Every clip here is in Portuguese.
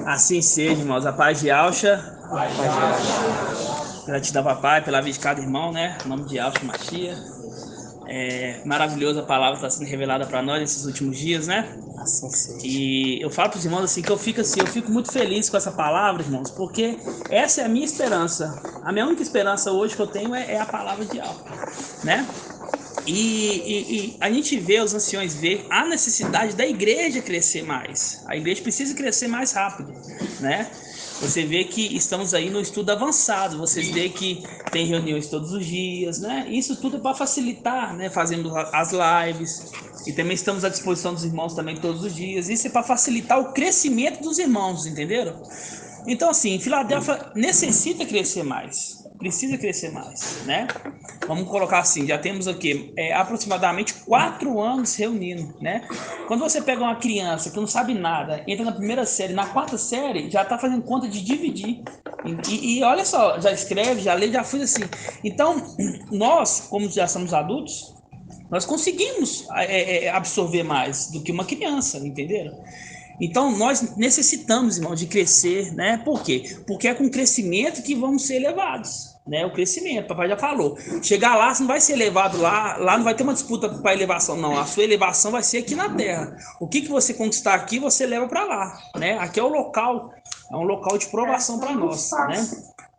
Assim seja, irmãos. A paz de Alcha. Gratidão, papai, pela vida de cada irmão, né? Em nome de Alcha Machia. Maravilhosa palavra está sendo revelada para nós nesses últimos dias, né? Assim seja. E eu falo para os irmãos assim que eu fico muito feliz com essa palavra, irmãos, porque essa é a minha esperança. A minha única esperança hoje que eu tenho é a palavra de Alcha, né? E a gente vê, os anciões vê a necessidade da igreja crescer mais. A igreja precisa crescer mais rápido, né? Você vê que estamos aí no estudo avançado, vocês vê que tem reuniões todos os dias, né? Isso tudo é para facilitar, né? Fazendo as lives, e também estamos à disposição dos irmãos também todos os dias. Isso é para facilitar o crescimento dos irmãos, entenderam? Então, assim, Filadélfia necessita crescer mais, precisa crescer mais, né? Vamos colocar assim, já temos aqui aproximadamente 4 anos reunindo, né? Quando você pega uma criança que não sabe nada, entra na primeira série, na 4ª série, já está fazendo conta de dividir. E olha só, já escreve, já lê, já faz assim. Então, nós, como já somos adultos, nós conseguimos absorver mais do que uma criança, entenderam? Então, nós necessitamos, irmão, de crescer, né? Por quê? Porque é com o crescimento que vamos ser elevados, né? O crescimento, o papai já falou. Chegar lá, você não vai ser elevado lá não vai ter uma disputa para elevação, não. A sua elevação vai ser aqui na terra. O que você conquistar aqui, você leva para lá, né? Aqui é o local, é um local de provação para nós, né?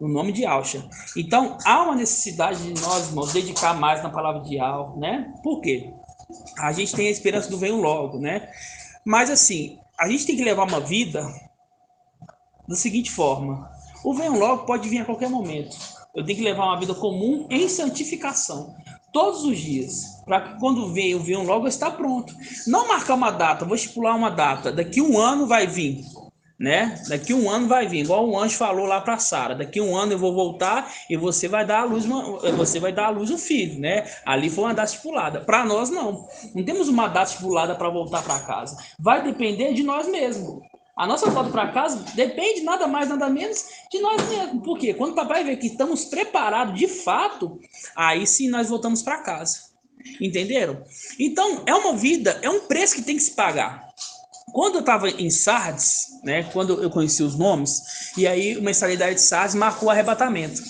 No nome de Alcha. Então, há uma necessidade de nós, irmãos, dedicar mais na palavra de Alcha, né? Por quê? A gente tem a esperança do venho logo, né? Mas, assim, a gente tem que levar uma vida da seguinte forma: o venho logo pode vir a qualquer momento. Eu tenho que levar uma vida comum em santificação, todos os dias, para que quando vem o venho logo eu estar pronto. Não marcar uma data, vou estipular uma data, daqui 1 ano vai vir, né? Daqui 1 ano vai vir, igual o anjo falou lá para Sara. Daqui 1 ano eu vou voltar e você vai dar à luz um filho, né? Ali foi uma data estipulada. Para nós não temos uma data estipulada para voltar para casa. Vai depender de nós mesmos. A nossa volta para casa depende nada mais, nada menos de nós mesmos. Por quê? Quando o papai vê que estamos preparados de fato, aí sim nós voltamos para casa. Entenderam? Então, é uma vida, é um preço que tem que se pagar. Quando eu estava em Sardes, né, quando eu conheci os nomes, e aí uma mensalidade de Sardes marcou o arrebatamento.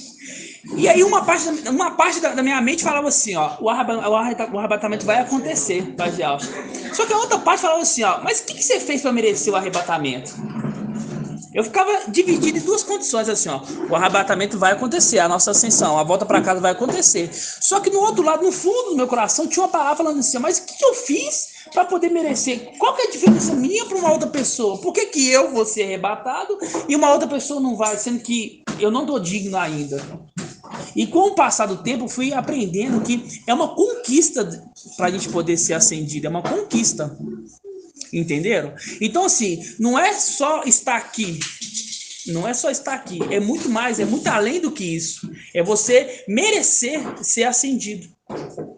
E aí uma parte da minha mente falava assim, ó, o arrebatamento vai acontecer, paz de Alcha. Só que a outra parte falava assim, ó, mas o que você fez para merecer o arrebatamento? Eu ficava dividido em 2 condições, assim, ó, o arrebatamento vai acontecer, a nossa ascensão, a volta para casa vai acontecer. Só que no outro lado, no fundo do meu coração, tinha uma palavra falando assim, mas o que eu fiz para poder merecer? Qual que é a diferença minha para uma outra pessoa? Por que eu vou ser arrebatado e uma outra pessoa não vai, sendo que eu não estou digno ainda? E com o passar do tempo, fui aprendendo que é uma conquista para a gente poder ser ascendido, é uma conquista. Entenderam? Então, assim, não é só estar aqui. Não é só estar aqui. É muito mais, é muito além do que isso. É você merecer ser ascendido.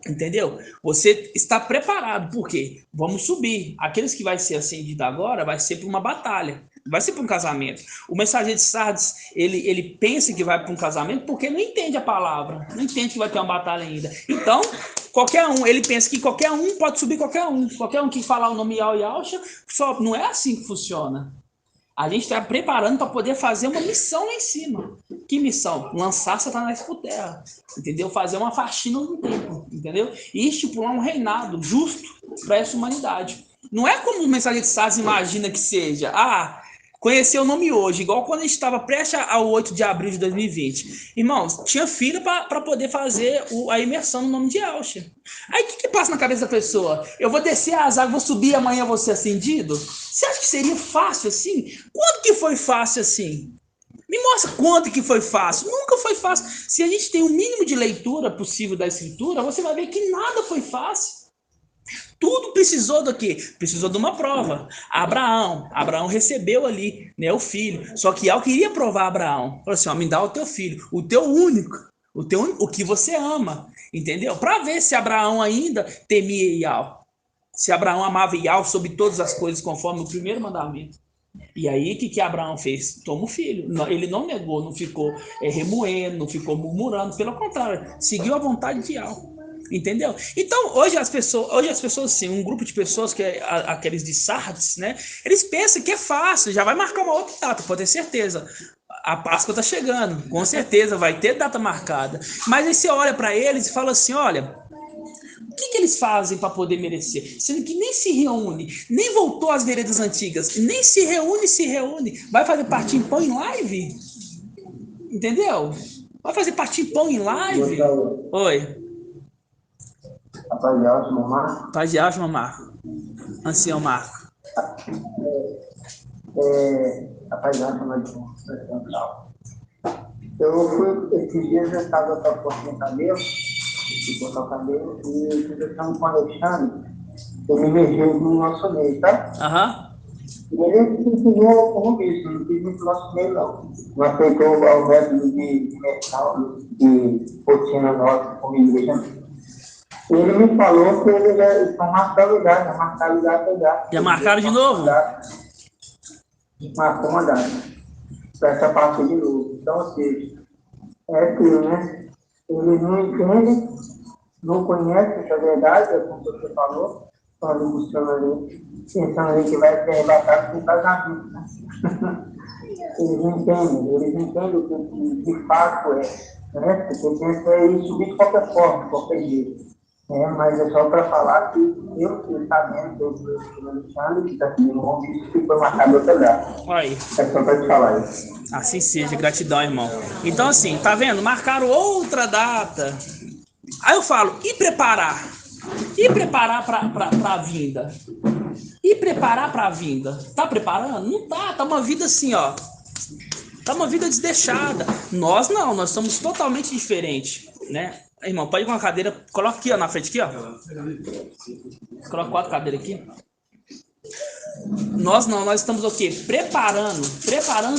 Entendeu? Você está preparado. Por quê? Vamos subir. Aqueles que vai ser ascendido agora vai ser para uma batalha. Vai ser para um casamento. O mensageiro de Sardes, ele pensa que vai para um casamento porque não entende a palavra. Não entende que vai ter uma batalha ainda. Então, qualquer um, ele pensa que qualquer um pode subir qualquer um. Qualquer um que falar o nome Yal e Alcha, só não é assim que funciona. A gente está preparando para poder fazer uma missão lá em cima. Que missão? Lançar Satanás por terra. Entendeu? Fazer uma faxina no tempo. Entendeu? E estipular um reinado justo para essa humanidade. Não é como o mensageiro de Sardes imagina que seja. Conhecer o nome hoje, igual quando a gente estava prestes ao 8 de abril de 2020. Irmãos, tinha fila para poder fazer a imersão no nome de Alcha. Aí o que passa na cabeça da pessoa? Eu vou descer as águas, vou subir, amanhã vou ser acendido? Você acha que seria fácil assim? Quando que foi fácil assim? Me mostra quanto que foi fácil. Nunca foi fácil. Se a gente tem o mínimo de leitura possível da Escritura, você vai ver que nada foi fácil. Tudo precisou do quê? Precisou de uma prova. Abraão recebeu ali, né, o filho. Só que Yal queria provar Abraão. Falou assim, ó, me dá o teu filho, o teu único, o que você ama, entendeu? Para ver se Abraão ainda temia Yal. Se Abraão amava Yal sobre todas as coisas, conforme o primeiro mandamento. E aí, o que Abraão fez? Toma o filho. Ele não negou, não ficou remoendo, não ficou murmurando. Pelo contrário, seguiu a vontade de Yal. Entendeu? Então, hoje as pessoas, assim, um grupo de pessoas, que é aqueles de Sardes, né? Eles pensam que é fácil, já vai marcar uma outra data, pode ter certeza. A Páscoa tá chegando, com certeza vai ter data marcada. Mas aí você olha para eles e fala assim: olha, o que eles fazem para poder merecer? Sendo que nem se reúne, nem voltou às veredas antigas, nem se reúne. Vai fazer partir em pão em live? Entendeu? Vai fazer partir em pão em live? Oi. Paz de alma, Marco. Ancião Marco. Rapaz, eu fui, esses dias eu estava cortando o cabelo, e conversando com o Alexandre, ele me veio no nosso meio, tá? Aham. E ele se ensinou como isso, não quis muito nosso meio, não. Não aceitou o método de metal, de rotina nossa, como igreja. Ele me falou que eles já estão marcando já marcaram já pegar. Já marcaram de novo? Marcou uma data. Para essa parte de novo. Então, ou seja, é aquilo, né? Eles não entendem, não conhecem essa verdade, é como você falou, estão ali buscando ali, pensando ali que vai ser arrebatado com o casamento, né? Eles não entendem o que de fato é, né? Porque pensa em subir de qualquer forma, de qualquer jeito. Mas é só para falar que eu fiquei sabendo do Alexandre, que está aqui no convite, que foi marcado outra data. Aí. É só para te falar isso. Assim seja, gratidão, irmão. Então, assim, tá vendo? Marcaram outra data. Aí eu falo, e preparar? E preparar para a vinda? E preparar para a vinda? Tá preparando? Não tá. Tá uma vida assim, ó. Tá uma vida desdeixada. Nós não, nós somos totalmente diferentes, né? Irmão, pode ir com a cadeira, coloca aqui, ó, na frente aqui, ó. Coloca 4 cadeiras aqui. Nós não, nós estamos o quê? Preparando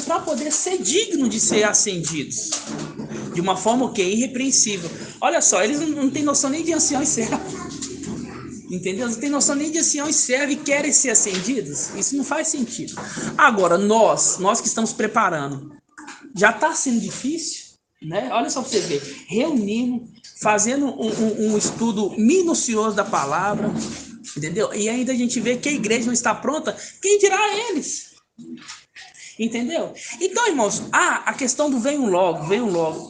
para poder ser digno de ser ascendidos. De uma forma o quê? Irrepreensível. Olha só, eles não têm noção nem de ancião e servo. Entendeu? Não tem noção nem de ancião e servo e querem ser ascendidos. Isso não faz sentido. Agora, nós que estamos preparando, já está sendo difícil, né? Olha só para você ver. Reunindo, fazendo um estudo minucioso da palavra, entendeu? E ainda a gente vê que a igreja não está pronta, quem dirá eles? Entendeu? Então, irmãos, a questão do venham logo.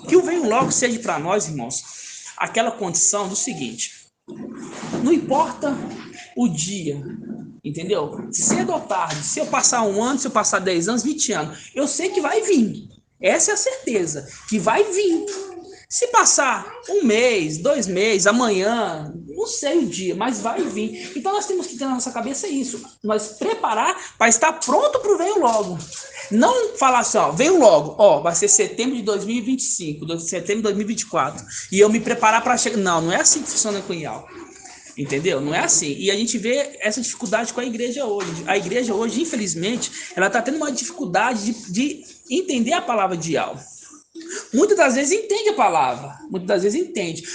Que o venham logo seja para nós, irmãos, aquela condição do seguinte: não importa o dia, entendeu? Cedo ou tarde, se eu passar 1 ano, se eu passar 10 anos, 20 anos, eu sei que vai vir. Essa é a certeza, que vai vir. Se passar 1 mês, 2 meses, amanhã, não sei o dia, mas vai vir. Então nós temos que ter na nossa cabeça isso. Nós preparar para estar pronto para o venho logo. Não falar assim, ó, venho logo, ó, vai ser setembro de 2025, setembro de 2024. E eu me preparar para chegar. Não, não é assim que funciona com o IAL. Entendeu? Não é assim. E a gente vê essa dificuldade com a igreja hoje. A igreja hoje, infelizmente, ela está tendo uma dificuldade de entender a palavra de IAL. Muitas das vezes entende a palavra,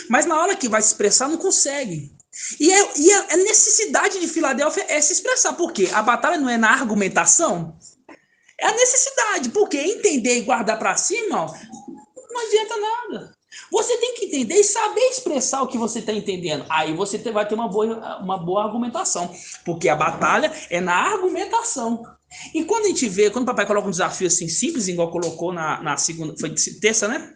mas na hora que vai se expressar não consegue. E a necessidade de Filadélfia é se expressar. Por quê? A batalha não é na argumentação? É a necessidade. Porque entender e guardar para si, irmão, não adianta nada. Você tem que entender e saber expressar o que você está entendendo. Aí você vai ter uma boa argumentação. Porque a batalha é na argumentação. E quando a gente vê, quando o papai coloca um desafio assim simples, igual colocou na segunda, foi terça, né?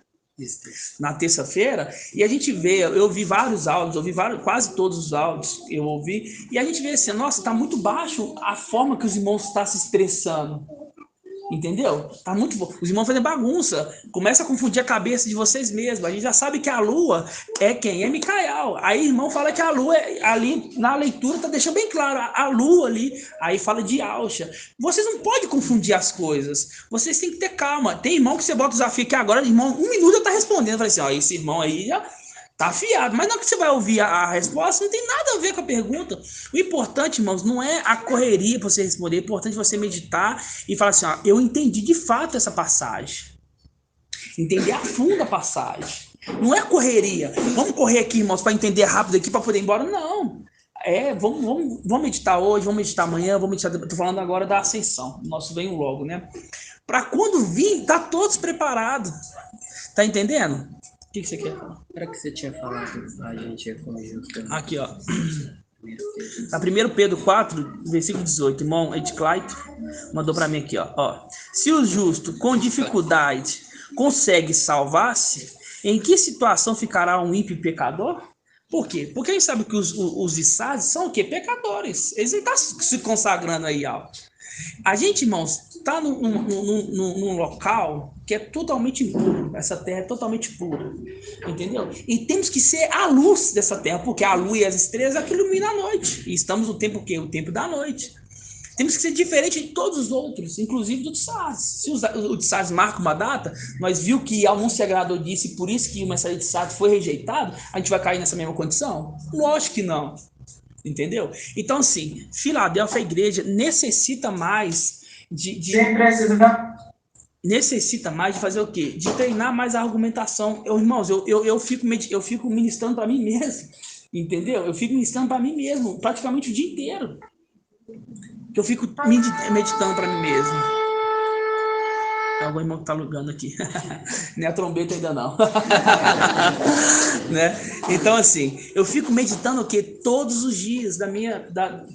Na terça-feira, e a gente vê, eu ouvi vários áudios, quase todos os áudios eu ouvi, e a gente vê assim, nossa, tá muito baixo a forma que os irmãos estão se expressando. Entendeu? Tá muito bom. Os irmãos fazem bagunça. Começa a confundir a cabeça de vocês mesmos. A gente já sabe que a lua é quem? É Micael. Aí o irmão fala que a lua ali na leitura tá deixando bem claro. A lua ali. Aí fala de Alxa. Vocês não podem confundir as coisas. Vocês têm que ter calma. Tem irmão que você bota o desafio aqui agora, irmão, 1 minuto já tá respondendo. Fala assim, ó, esse irmão aí já tá afiado, mas não que você vai ouvir a resposta, não tem nada a ver com a pergunta. O importante, irmãos, não é a correria para você responder, é importante você meditar e falar assim, ó, eu entendi de fato essa passagem. Entender a fundo a passagem. Não é correria. Vamos correr aqui, irmãos, para entender rápido aqui, para poder ir embora. Não. Vamos meditar hoje, vamos meditar amanhã, vamos meditar. Estou falando agora da ascensão. Nosso venho logo, né? Para quando vir, tá todos preparados. Tá entendendo? O que você quer falar? Era que você tinha falado, a gente é como justo. Aqui, ó. A 1 Pedro 4, versículo 18, irmão Ed Clyde mandou para mim aqui, ó. Se o justo com dificuldade consegue salvar-se, em que situação ficará um ímpio pecador? Por quê? Porque a gente sabe que os içados são o quê? Pecadores. Eles não estão se consagrando aí, ó. A gente, irmãos, está num local que é totalmente impuro. Essa terra é totalmente pura. Entendeu? E temos que ser a luz dessa terra, porque a luz e as estrelas é que iluminam a noite. E estamos no tempo o quê? O tempo da noite. Temos que ser diferente de todos os outros, inclusive do Tsars. Se o Tsars marca uma data, nós viu que ao não se agradou disso e por isso que o mensageiro de Tsars foi rejeitado, a gente vai cair nessa mesma condição? Lógico que não. Entendeu? Então, assim, Filadélfia, a igreja, necessita mais necessita mais de fazer o quê? De treinar mais a argumentação. Irmãos, eu fico ministrando para mim mesmo. Entendeu? Eu fico ministrando para mim mesmo, praticamente o dia inteiro. Eu fico meditando para mim mesmo. Tem algum irmão que tá alugando aqui. Nem a trombeta ainda não. Né? Então, assim, eu fico meditando o quê? Todos os dias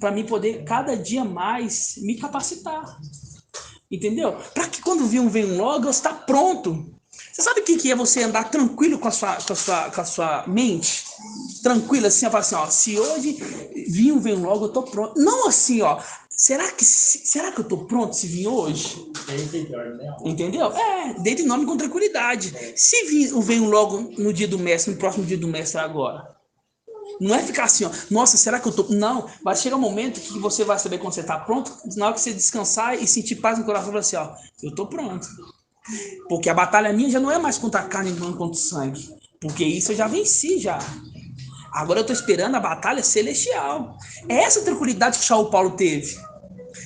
para mim poder cada dia mais me capacitar. Entendeu? Para que quando vem um logo, eu estar pronto. Você sabe o que é você andar tranquilo com a sua mente? Tranquilo, assim, eu falo assim, ó, se hoje vem logo, eu tô pronto. Não assim, ó, será que eu tô pronto se vir hoje? Entendeu? Deita em nome com tranquilidade. Se vem logo no dia do mestre, no próximo dia do mestre agora. Não é ficar assim, ó, nossa, será que eu tô... Não, vai chegar um momento que você vai saber quando você tá pronto, na hora que você descansar e sentir paz no coração, vai assim, ó, eu tô pronto. Porque a batalha minha já não é mais contra a carne, não contra o sangue. Porque isso eu já venci, já. Agora eu tô esperando a batalha celestial. É essa tranquilidade que Shaul Paulo teve.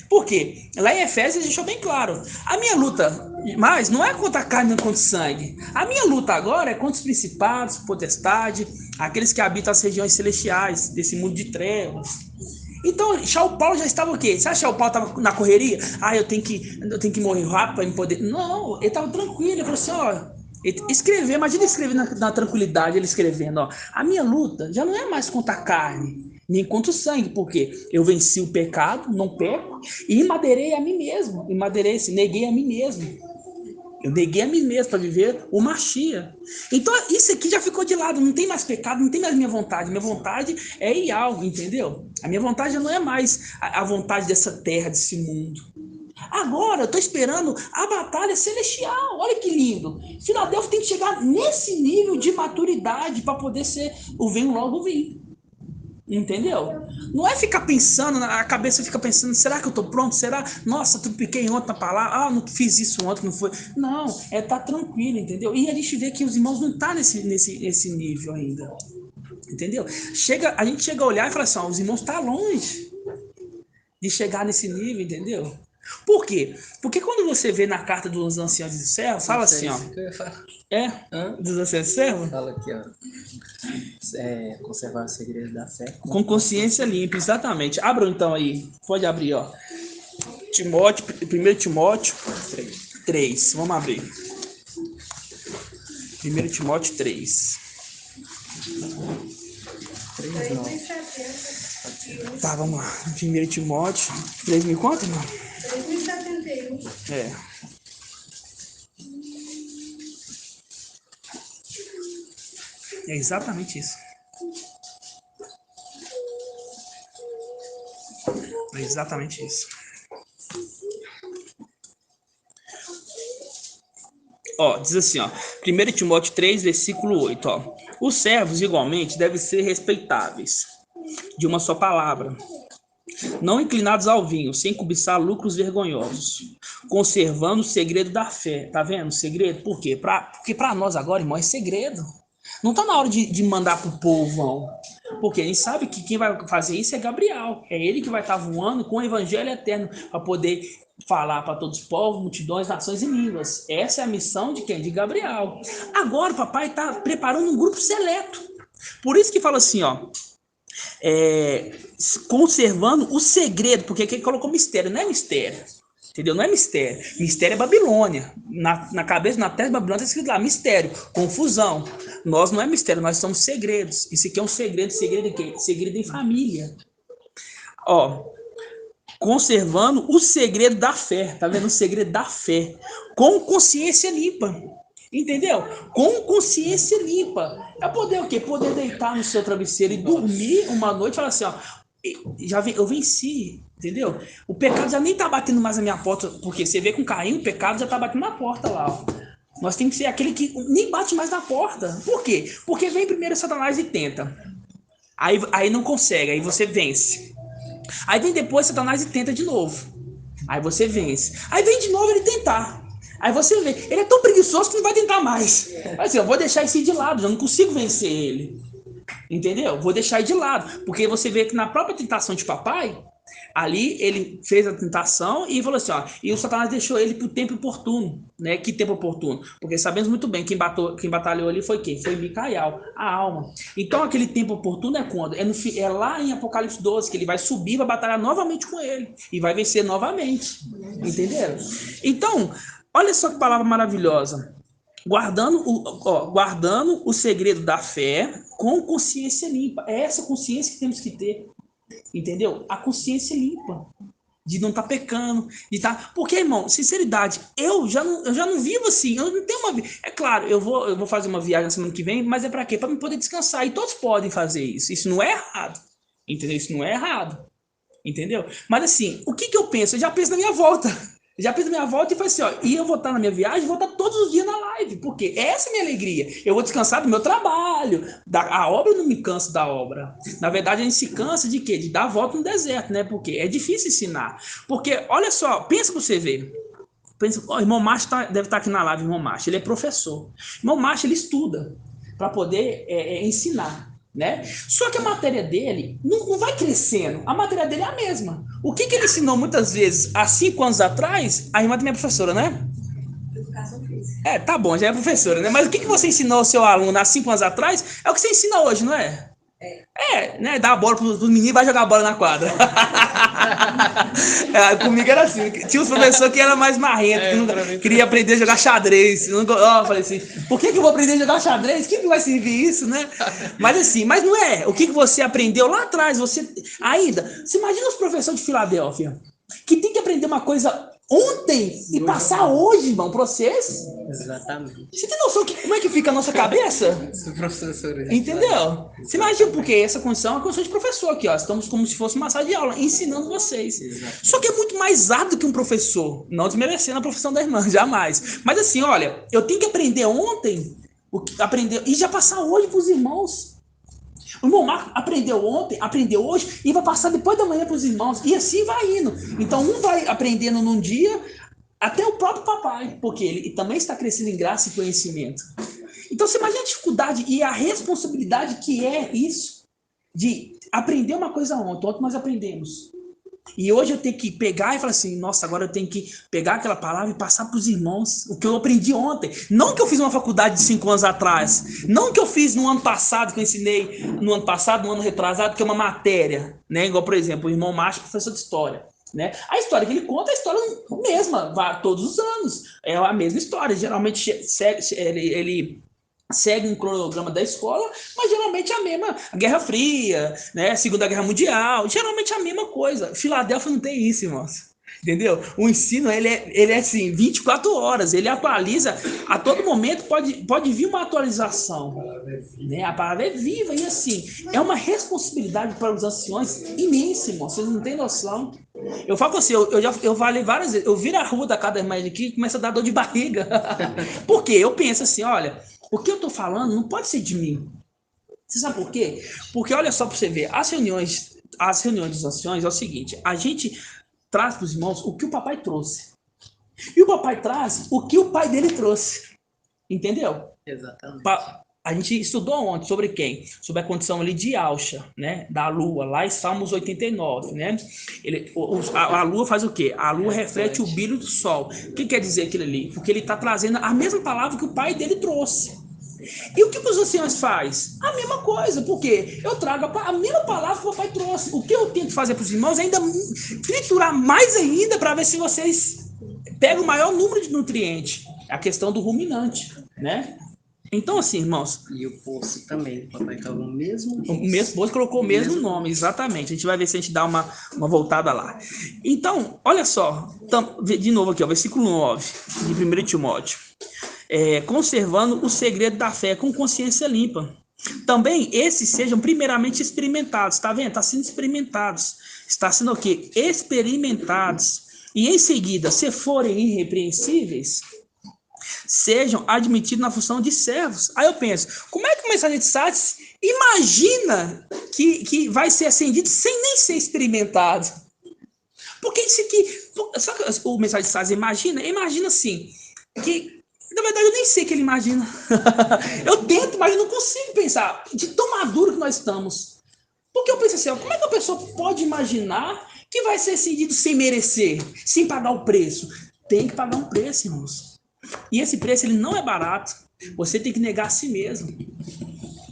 Por quê? Lá em Efésios ele deixou bem claro. A minha luta, mas não é contra a carne, não contra o sangue. A minha luta agora é contra os principados, potestades, aqueles que habitam as regiões celestiais, desse mundo de trevas. Então, Shaul Paulo já estava o quê? Você acha que Shaul Paulo estava na correria? Eu tenho que morrer rápido para me poder... Não, ele estava tranquilo. Ele falou assim, ó... imagina escrever na tranquilidade, ele escrevendo, ó. A minha luta já não é mais contra a carne, nem contra o sangue, porque eu venci o pecado, não peco, e madeirei a mim mesmo. Neguei a mim mesmo. Eu neguei a mim mesmo para viver o Machia. Então, isso aqui já ficou de lado. Não tem mais pecado, não tem mais minha vontade. Minha vontade é ir algo, entendeu? A minha vontade já não é mais a vontade dessa terra, desse mundo. Agora, eu estou esperando a batalha celestial. Olha que lindo. Filadélfia tem que chegar nesse nível de maturidade para poder ser o vem logo vir. Entendeu? Não é ficar pensando, a cabeça fica pensando, será que eu tô pronto? Será? Nossa, tropiquei ontem na palavra, não fiz isso ontem, não foi. Não, tá tranquilo, entendeu? E a gente vê que os irmãos não estão nesse nível ainda. Entendeu? A gente chega a olhar e fala assim, os irmãos estão longe de chegar nesse nível, entendeu? Por quê? Porque quando você vê na carta dos anciãos de servos, fala assim, ó. Dos anciãos de servos? Fala aqui, ó. Conservar o segredo da fé. Com consciência limpa, exatamente. Abram então aí. Pode abrir, ó. 1 Timóteo 3. Vamos abrir. 1 Timóteo 3. 3 não. Tá, vamos lá. 1 Timóteo 3 mil quanto, irmão? 3.071. É exatamente isso. É exatamente isso. Diz assim, 1 Timóteo 3, versículo 8, Os servos, igualmente, devem ser respeitáveis, de uma só palavra, não inclinados ao vinho, sem cobiçar lucros vergonhosos, conservando o segredo da fé. Tá vendo o segredo? Por quê? Porque para nós agora, irmão, é segredo. Não está na hora de mandar para o povão. Porque a gente sabe que quem vai fazer isso é Gabriel. É ele que vai estar voando com o evangelho eterno para poder falar para todos os povos, multidões, nações e línguas. Essa é a missão de quem? De Gabriel. Agora o papai está preparando um grupo seleto. Por isso que fala assim, conservando o segredo, porque aqui ele colocou mistério, não é mistério. Entendeu? Não é mistério. Mistério é Babilônia. Na cabeça, na testa de Babilônia está escrito lá, mistério, confusão. Nós não é mistério, nós somos segredos. Isso aqui é um segredo de quê? Segredo em família. Ó, conservando o segredo da fé, tá vendo? O segredo da fé, com consciência limpa, entendeu? Com consciência limpa. É poder o quê? Poder deitar no seu travesseiro e dormir uma noite e falar assim, ó, eu venci, entendeu? O pecado já nem tá batendo mais na minha porta, porque você vê com Caim, o pecado já tá batendo na porta lá, ó. Nós temos que ser aquele que nem bate mais na porta. Por quê? Porque vem primeiro Satanás e tenta. Aí não consegue, aí você vence. Aí vem depois Satanás e tenta de novo. Aí você vence. Aí vem de novo ele tentar. Aí você vê. Ele é tão preguiçoso que não vai tentar mais. Assim, eu vou deixar esse de lado, eu não consigo vencer ele. Entendeu? Vou deixar ele de lado. Porque você vê que na própria tentação de papai, ali ele fez a tentação e falou assim, ó, e o Satanás deixou ele pro tempo oportuno, né? Que tempo oportuno? Porque sabemos muito bem, quem batalhou ali foi quem? Foi Micael, a alma. Então aquele tempo oportuno é quando? É lá em Apocalipse 12, que ele vai subir, vai batalhar novamente com ele e vai vencer novamente. Entenderam? Então, olha só que palavra maravilhosa. Guardando o segredo da fé com consciência limpa. É essa consciência que temos que ter. Entendeu? A consciência limpa. De não estar pecando. De tá... Porque, irmão, sinceridade, eu já não vivo assim. Eu não tenho uma vida. É claro, eu vou fazer uma viagem na semana que vem, mas é para quê? Para me poder descansar. E todos podem fazer isso. Isso não é errado. Entendeu? Isso não é errado. Entendeu? Mas assim, o que eu penso? Eu já penso na minha volta. Já fiz a minha volta e falei assim, ó, e eu vou estar na minha viagem, vou estar todos os dias na live, porque essa é a minha alegria. Eu vou descansar do meu trabalho. A obra, eu não me canso da obra. Na verdade, a gente se cansa de quê? De dar a volta no deserto, né? Porque é difícil ensinar. Porque, olha só, pensa pra você ver. Pensa, ó, irmão Márcio deve estar aqui na live, irmão Márcio. Ele é professor. Irmão Márcio, ele estuda para poder ensinar. Né? Só que a matéria dele não vai crescendo, a matéria dele é a mesma. O que ele ensinou muitas vezes há 5 anos atrás, a irmã também é professora, né? Educação física. Tá bom, já é professora, né? Mas o que você ensinou ao seu aluno há 5 anos atrás é o que você ensina hoje, não é? Né? Dá a bola pros meninos e vai jogar a bola na quadra. Comigo era assim. Tinha uns professores que eram mais marrentos, que não queria aprender a jogar xadrez. Eu falei assim, por que eu vou aprender a jogar xadrez? Que vai servir isso, né? Mas assim, mas não é. O que você aprendeu lá atrás, você imagina os professores de Filadélfia, que tem que aprender uma coisa ontem e passar hoje, irmão, para vocês. Exatamente. Você tem noção como é que fica a nossa cabeça? Entendeu? Você imagina, porque essa condição é a condição de professor aqui, ó. Estamos como se fosse uma sala de aula, ensinando vocês. Exatamente. Só que é muito mais árduo que um professor. Não desmerecendo a profissão da irmã, jamais. Mas assim, olha, eu tenho que aprender ontem, e já passar hoje para os irmãos. O irmão Marco aprendeu ontem, aprendeu hoje e vai passar depois da manhã para os irmãos. E assim vai indo. Então um vai aprendendo num dia, até o próprio papai, porque ele também está crescendo em graça e conhecimento. Então você imagina a dificuldade e a responsabilidade que é isso, de aprender uma coisa ontem nós aprendemos. E hoje eu tenho que pegar e falar assim, nossa, agora eu tenho que pegar aquela palavra e passar para os irmãos o que eu aprendi ontem. Não que eu fiz uma faculdade de 5 anos atrás, não que eu fiz no ano passado, que eu ensinei no ano passado, no ano retrasado, que é uma matéria, né? Igual, por exemplo, o irmão Márcio, professor de história. Né? A história que ele conta é a história mesma, todos os anos. É a mesma história. Geralmente ele segue um cronograma da escola, mas geralmente é a mesma. A Guerra Fria, né? Segunda Guerra Mundial, geralmente é a mesma coisa. Filadélfia não tem isso, irmãos. Entendeu? O ensino, ele é assim, 24 horas, ele atualiza, a todo momento pode vir uma atualização. Né? A palavra é viva e assim, é uma responsabilidade para os anciões imensa, irmão. Vocês não têm noção. Eu falo com você, eu falei várias vezes, eu viro a rua da casa da irmã aqui e começa a dar dor de barriga. Por quê? Eu penso assim, olha, o que eu estou falando não pode ser de mim. Você sabe por quê? Porque olha só para você ver, as reuniões dos anciões é o seguinte, a gente traz para os irmãos o que o papai trouxe. E o papai traz o que o pai dele trouxe. Entendeu? Exatamente. A gente estudou ontem sobre quem? Sobre a condição ali de Alcha, né? Da Lua, lá em Salmos 89, né? A Lua faz o quê? A Lua reflete o brilho do Sol. O que quer dizer aquilo ali? Porque ele está trazendo a mesma palavra que o pai dele trouxe. E o que os anciões fazem? A mesma coisa, porque eu trago a mesma palavra que o papai trouxe. O que eu tento fazer para os irmãos é ainda triturar mais ainda para ver se vocês pega o maior número de nutrientes. É a questão do ruminante, né? Então, assim, irmãos... E o poço também, o papai colocou o mesmo poço. O mesmo poço colocou o mesmo nome, exatamente. A gente vai ver se a gente dá uma voltada lá. Então, olha só, de novo aqui, ó, versículo 9 de 1 Timóteo. Conservando o segredo da fé com consciência limpa. Também esses sejam primeiramente experimentados, tá vendo? Está sendo experimentados. Está sendo o quê? Experimentados. E em seguida, se forem irrepreensíveis, sejam admitidos na função de servos. Aí eu penso, como é que o mensageiro de Sardes imagina que vai ser acendido sem nem ser experimentado? Porque isso aqui, sabe o que o mensageiro de Sardes imagina assim, que na verdade eu nem sei o que ele imagina. Eu tento, mas eu não consigo pensar de tão maduro que nós estamos. Porque eu penso assim, ó, como é que a pessoa pode imaginar que vai ser acendido sem merecer, sem pagar o preço? Tem que pagar um preço, irmãos. E esse preço, ele não é barato. Você tem que negar a si mesmo.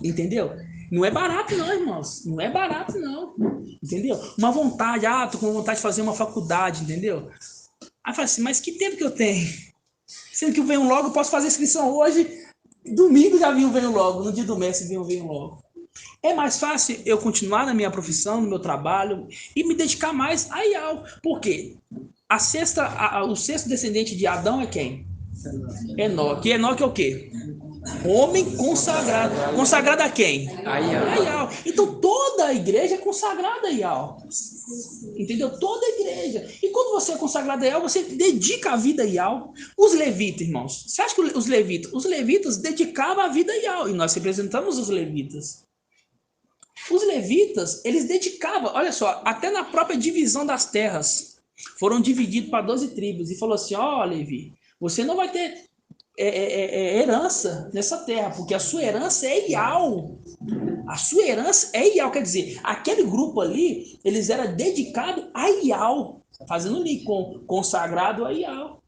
Entendeu? Não é barato não, irmãos. Não é barato não. Entendeu? Uma vontade, tô com vontade de fazer uma faculdade, entendeu? Aí fala assim, mas que tempo que eu tenho? Sendo que eu venho logo, eu posso fazer inscrição hoje, domingo já venho logo, no dia do mês venho logo. É mais fácil eu continuar na minha profissão, no meu trabalho, e me dedicar mais a IAL. Por quê? O sexto descendente de Adão é quem? Enoque. E Enoque é o quê? Homem consagrado. Consagrado a quem? A Ial. Então toda a igreja é consagrada a Ial. Entendeu? Toda a igreja. E quando você é consagrado a Ial, você dedica a vida a Ial. Os levitas, irmãos. Você acha que os levitas dedicavam a vida a Ial. E nós representamos os levitas. Os levitas, eles dedicavam, olha só, até na própria divisão das terras. Foram divididos para 12 tribos. E falou assim, Levi, você não vai ter herança nessa terra, porque a sua herança é Ial. A sua herança é Ial, quer dizer, aquele grupo ali, eles eram dedicados a Ial, fazendo link com consagrado a Ial.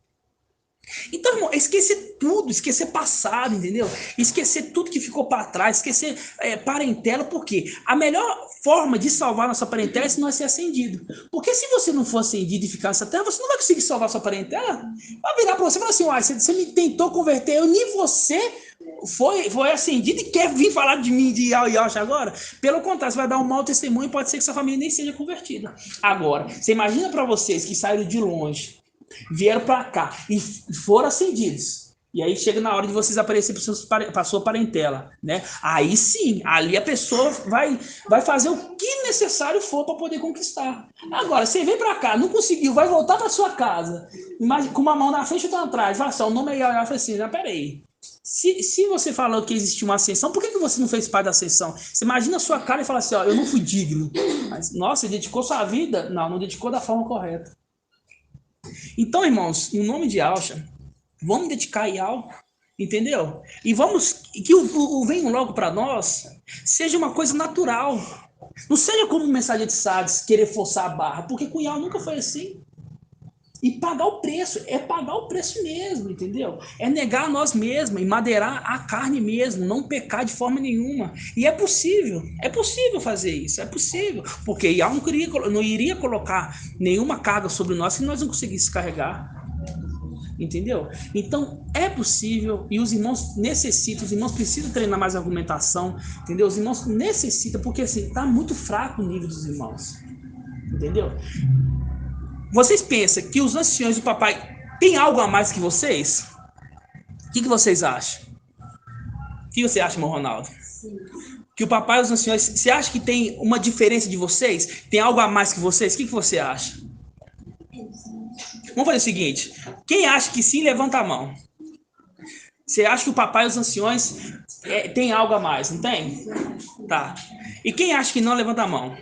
Então, irmão, esquecer tudo, esquecer passado, entendeu? Esquecer tudo que ficou para trás, esquecer parentela, porque a melhor forma de salvar nossa parentela é se nós ser acendido. Porque se você não for acendido e ficar nessa terra, você não vai conseguir salvar sua parentela. Vai virar para você e falar assim, você me tentou converter, nem você foi acendido e quer vir falar de mim de Ial agora? Pelo contrário, você vai dar um mau testemunho e pode ser que sua família nem seja convertida. Agora, você imagina para vocês que saíram de longe, vieram para cá e foram acendidos. E aí chega na hora de vocês aparecerem para a sua parentela, né? Aí sim, ali a pessoa vai fazer o que necessário for para poder conquistar. Agora, você vem para cá, não conseguiu, vai voltar para sua casa, com uma mão na frente e outra atrás, fala assim, o nome é Ial, fala assim, não, peraí. Se você falou que existia uma ascensão, por que você não fez parte da ascensão? Você imagina a sua cara e fala assim, eu não fui digno. Mas, nossa, ele dedicou sua vida? Não dedicou da forma correta. Então, irmãos, no nome de Alcha, vamos dedicar a Ial, entendeu? E vamos que o venho logo para nós seja uma coisa natural. Não seja como o mensageiro de Sardes querer forçar a barra, porque com Ial nunca foi assim. E pagar o preço, é pagar o preço mesmo, entendeu? É negar a nós mesmos, e madeirar a carne mesmo, não pecar de forma nenhuma. E é possível fazer isso, é possível. Porque Ial não iria colocar nenhuma carga sobre nós se nós não conseguíssemos carregar. Entendeu? Então, é possível, e os irmãos necessitam, os irmãos precisam treinar mais argumentação, entendeu? Os irmãos necessitam, porque assim, está muito fraco o nível dos irmãos. Entendeu? Vocês pensam que os anciões do papai têm algo a mais que vocês? O que vocês acham? O que você acha, irmão Ronaldo? Sim. Que o papai e os anciões, você acha que tem uma diferença de vocês? Tem algo a mais que vocês? O que você acha? Vamos fazer o seguinte. Quem acha que sim, levanta a mão. Você acha que o papai e os anciões tem algo a mais, não tem? Tá. E quem acha que não, levanta a mão.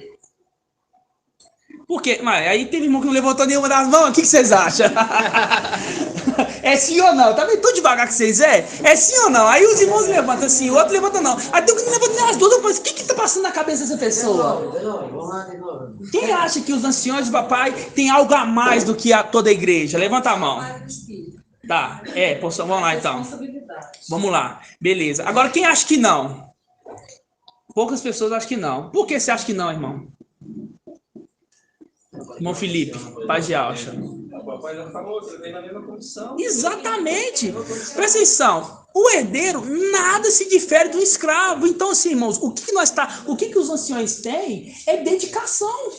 Por quê? Mas aí teve irmão que não levantou nenhuma das mãos. O que vocês acham? É sim ou não? Tá vendo tão devagar que vocês é sim ou não? Aí os irmãos levantam assim, o outro levanta não. Aí tem um que não levanta nem as duas. Eu penso, o que tá passando na cabeça dessa pessoa? Quem acha que os anciões do papai tem algo a mais do que toda a igreja? Levanta a mão. Tá, vamos lá então. Vamos lá, beleza. Agora quem acha que não? Poucas pessoas acham que não. Por que você acha que não, irmão? Irmão Felipe, pai de Alcha. papai já falou, você vem na mesma condição. Exatamente. Presta atenção. O herdeiro nada se difere do escravo. Então, assim, irmãos, o que os anciões têm é dedicação.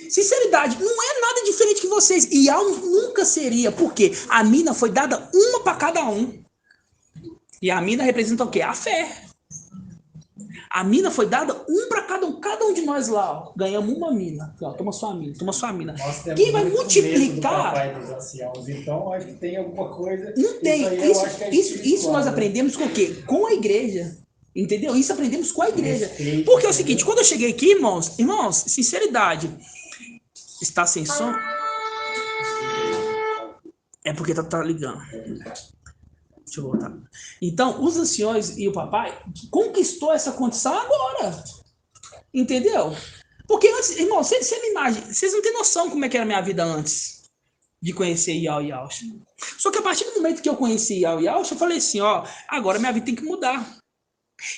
Sinceridade, não é nada diferente que vocês. E nunca seria, porque a mina foi dada uma para cada um. E a mina representa o quê? A fé. A mina foi dada um para cada um. Cada um de nós lá, ó, ganhamos uma mina. Ó, toma sua mina. Quem vai multiplicar... Papai dos anciãos, então acho que tem alguma coisa... Não tem. Isso nós aprendemos com o quê? Com a igreja. Entendeu? Isso aprendemos com a igreja. Porque é o seguinte, quando eu cheguei aqui, irmãos, sinceridade, está sem som? É porque tá ligando. Deixa eu voltar. Então, os anciões e o papai conquistou essa condição agora. Entendeu? Porque antes, irmão, vocês não têm noção como é que era a minha vida antes de conhecer Iau e Yausha. Só que a partir do momento que eu conheci Iau e Yausha, eu falei assim, ó, agora minha vida tem que mudar.